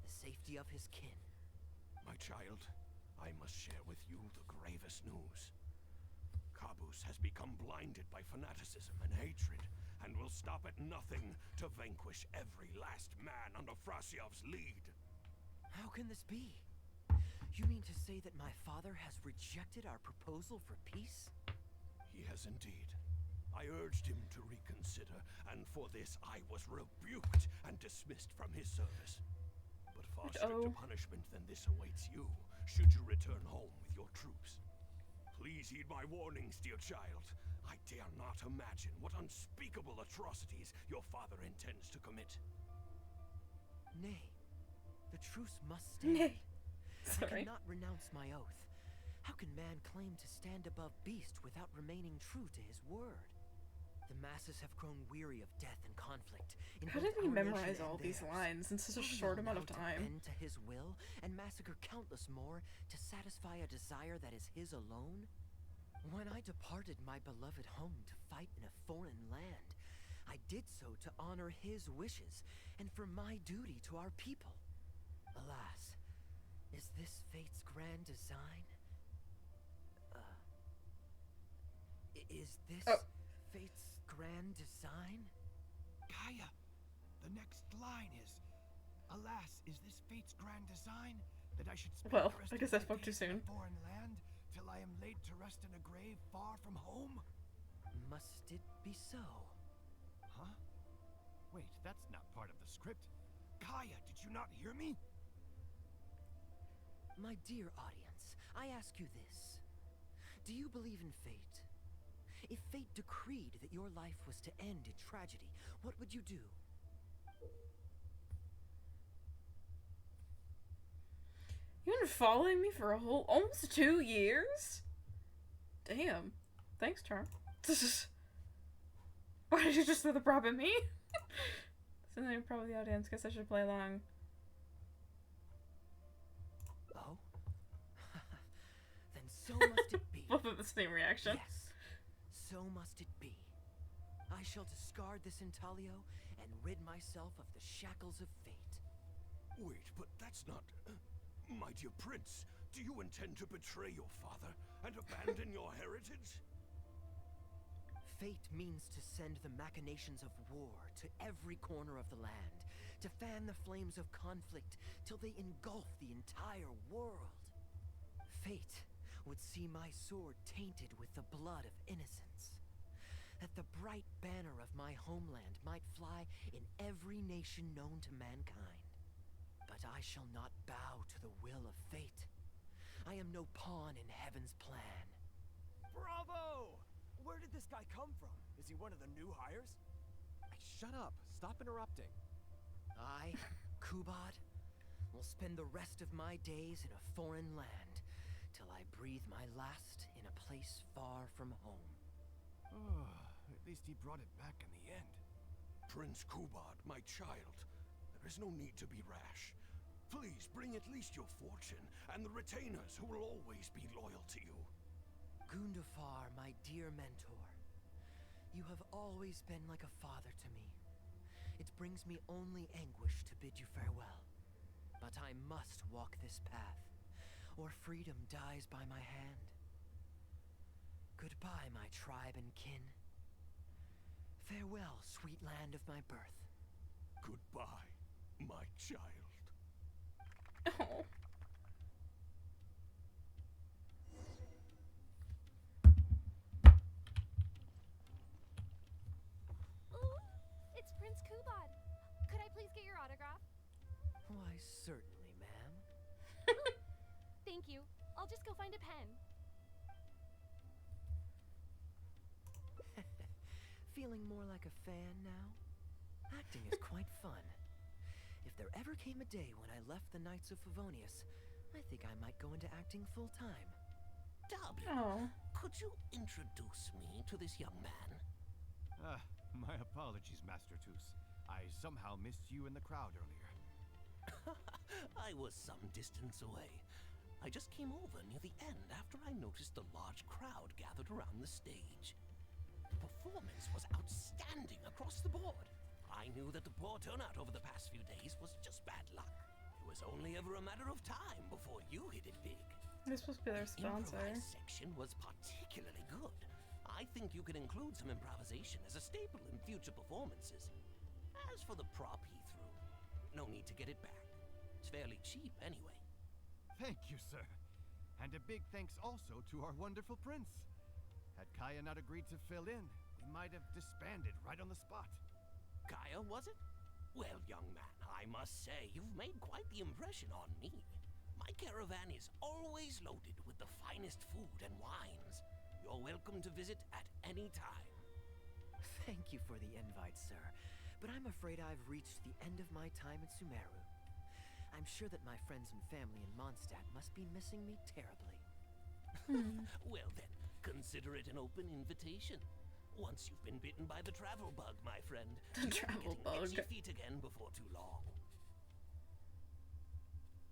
the safety of his kin. My child, I must share with you the gravest news. Kabus has become blinded by fanaticism and hatred, and will stop at nothing to vanquish every last man under Frosyav's lead. How can this be? You mean to say that my father has rejected our proposal for peace? He has indeed. I urged him to reconsider, and for this I was rebuked and dismissed from his service. But far stricter punishment than this awaits you, should you return home with your troops. Please heed my warnings, dear child. I dare not imagine what unspeakable atrocities your father intends to commit. Nay, the truce must stand. Nay. I cannot renounce my oath. How can man claim to stand above beast without remaining true to his word? The masses have grown weary of death and conflict. In How both did he our memorize nation all and these theirs. lines in such a Are we short all amount of now to time? bend to his will and massacre countless more to satisfy a desire that is his alone? When I departed my beloved home to fight in a foreign land, I did so to honor his wishes and for my duty to our people. Alas, is this fate's grand design? Is this fate's grand design? Kaeya, the next line is, alas, is this fate's grand design that I should spend Well, the rest I guess of I my spoke too days in soon. a foreign land till I am laid to rest in a grave far from home? Must it be so? Huh? Wait, that's not part of the script. Kaeya, did you not hear me? My dear audience, I ask you this. Do you believe in fate? If fate decreed that your life was to end in tragedy, what would you do? You've been following me for a whole almost 2 years? Damn. Thanks, Charm. Why did you just throw the prop at me? So then probably the audience. Guess I should play along. Oh? Then so must it be. Both of the same reaction. Yes, so must it be. I shall discard this intaglio and rid myself of the shackles of fate. Wait, but that's not... my dear prince, do you intend to betray your father and abandon your heritage? Fate means to send the machinations of war to every corner of the land, to fan the flames of conflict till they engulf the entire world. Fate would see my sword tainted with the blood of innocence, that the bright banner of my homeland might fly in every nation known to mankind. But I shall not bow to the will of fate. I am no pawn in heaven's plan. Bravo! Where did this guy come from? Is he one of the new hires? Hey, shut up. Stop interrupting. I, Kubad, will spend the rest of my days in a foreign land till I breathe my last in a place far from home. Oh, at least he brought it back in the end. Prince Kubad, my child, there is no need to be rash. Please bring at least your fortune and the retainers who will always be loyal to you. Gundafar, my dear mentor, you have always been like a father to me. It brings me only anguish to bid you farewell. But I must walk this path, or freedom dies by my hand. Goodbye, my tribe and kin. Farewell, sweet land of my birth. Goodbye, my child. Oh. It's Prince Kubad. Could I please get your autograph? Why, certainly, ma'am. Thank you. I'll just go find a pen. Feeling more like a fan now? Acting is quite fun. If there ever came a day when I left the Knights of Favonius, I think I might go into acting full-time. Darby, Oh. could you introduce me to this young man? My apologies, Master Toos. I somehow missed you in the crowd earlier. I was some distance away. I just came over near the end after I noticed the large crowd gathered around the stage. The performance was outstanding across the board. I knew that the poor turnout over the past few days was just bad luck. It was only ever a matter of time before you hit it big. You're supposed to be their The sponsor. improvised section was particularly good. I think you could include some improvisation as a staple in future performances. As for the prop he threw, no need to get it back. It's fairly cheap anyway. Thank you, sir. And a big thanks also to our wonderful prince. Had Kaeya not agreed to fill in, we might have disbanded right on the spot. Kaeya, was it? Well, young man, I must say you've made quite the impression on me. My caravan is always loaded with the finest food and wines. You're welcome to visit at any time. Thank you for the invite, sir, but I'm afraid I've reached the end of my time in Sumeru. I'm sure that my friends and family in Mondstadt must be missing me terribly. Well then, consider it an open invitation. Once you've been bitten by the travel bug, my friend, The you'll be travel getting bug. itchy feet again before too long.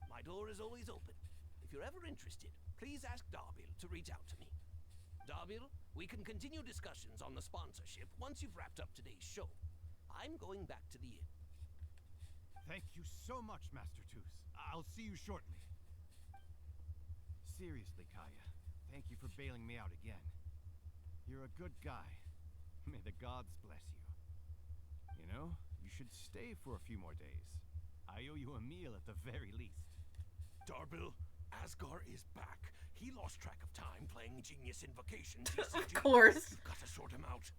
My door is always open. If you're ever interested, please ask Darbil to reach out to me. Darbil, we can continue discussions on the sponsorship once you've wrapped up today's show. I'm going back to the inn. Thank you so much, Master Toos. I'll see you shortly. Seriously, Kaeya, thank you for bailing me out again. You're a good guy. May the gods bless you. You know, you should stay for a few more days. I owe you a meal at the very least. Darbil, Asgar is back. He lost track of time playing Genius Invocation. Of course. You've got to sort him out.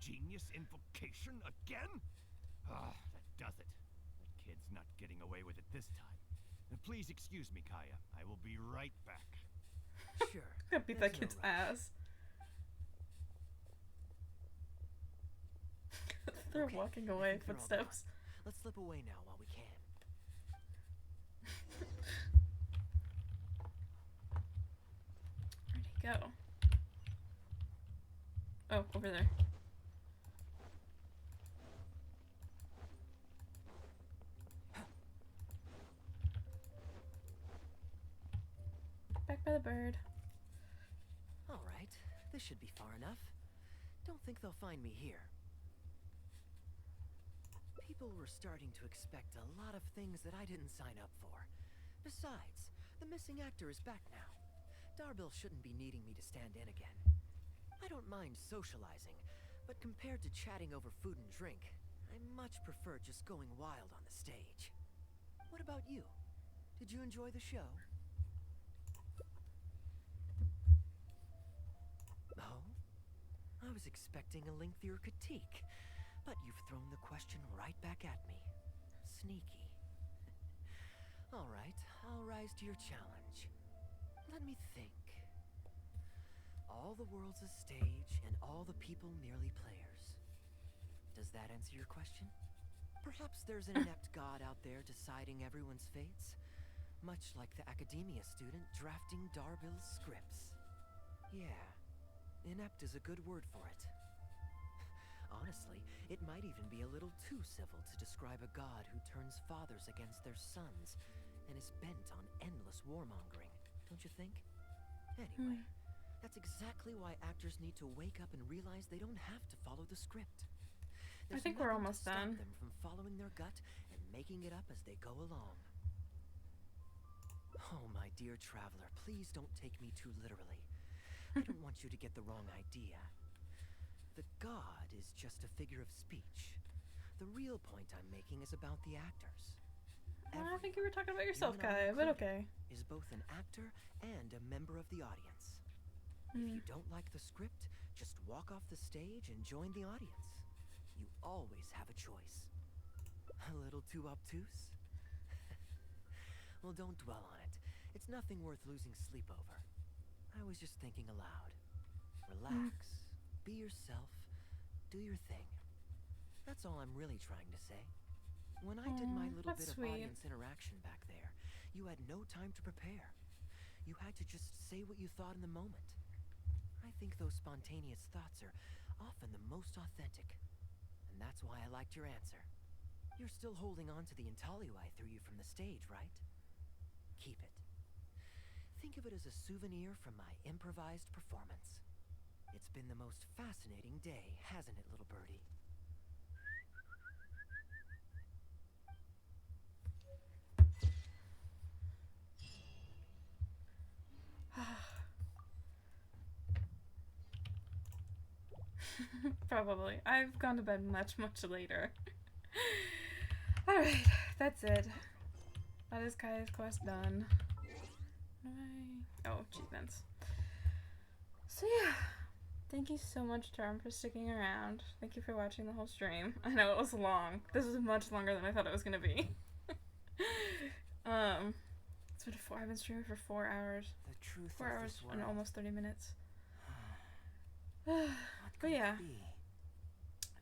Genius Invocation again? Ah, that does it. That kid's not getting away with it this time. Please excuse me, Kaeya. I will be right back. Sure. Gonna beat that kid's ass. They're Okay, walking I away, think they're all footsteps. gone. Let's slip away now while we can. Where'd he go? Oh, over there. Back by the bird. All right, this should be far enough. Don't think they'll find me here. People were starting to expect a lot of things that I didn't sign up for. Besides, the missing actor is back now. Darbil shouldn't be needing me to stand in again. I don't mind socializing, but compared to chatting over food and drink, I much prefer just going wild on the stage. What about you? Did you enjoy the show? Oh? I was expecting a lengthier critique, but you've thrown the question right back at me. Sneaky. All right, I'll rise to your challenge. Let me think. All the world's a stage, and all the people merely players. Does that answer your question? Perhaps there's an inept god out there deciding everyone's fates, much like the academia student drafting Darbil's scripts. Yeah, inept is a good word for it. Honestly, it might even be a little too civil to describe a god who turns fathers against their sons and is bent on endless warmongering, don't you think? Anyway, that's exactly why actors need to wake up and realize they don't have to follow the script. I think we're almost done. Stop them from following their gut and making it up as they go along. Oh, my dear traveler, please don't take me too literally. I don't want you to get the wrong idea. The god is just a figure of speech. The real point I'm making is about the actors. I think you were talking about yourself, You and I Kaeya, but included, okay. Is both an actor and a member of the audience. If you don't like the script, just walk off the stage and join the audience. You always have a choice. A little too obtuse? Well, don't dwell on it. It's nothing worth losing sleep over. I was just thinking aloud. Relax, be yourself, do your thing. That's all I'm really trying to say. When I did my little bit of audience interaction back there, you had no time to prepare. You had to just say what you thought in the moment. I think those spontaneous thoughts are often the most authentic. And that's why I liked your answer. You're still holding on to the intaglio I threw you from the stage, right? Keep it. Think of it as a souvenir from my improvised performance. It's been the most fascinating day, hasn't it, little birdie? Probably. I've gone to bed much later. Alright, that's it. That is Kaeya's quest done. Oh, achievements. So yeah, thank you so much, Charm, for sticking around. Thank you for watching the whole stream. I know it was long. This is much longer than I thought it was gonna be. I've been streaming for 4 hours. The truth 4 of hours this and world. almost 30 minutes. But yeah,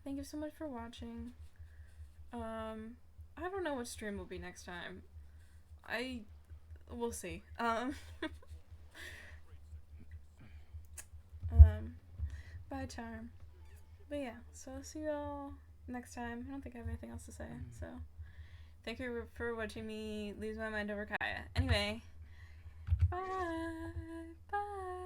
thank you so much for watching. I don't know what stream will be next time. We'll see. Bye, Charm. But yeah, so I'll see you all next time. I don't think I have anything else to say. So thank you for watching me lose my mind over Kaeya. Anyway, bye. Bye.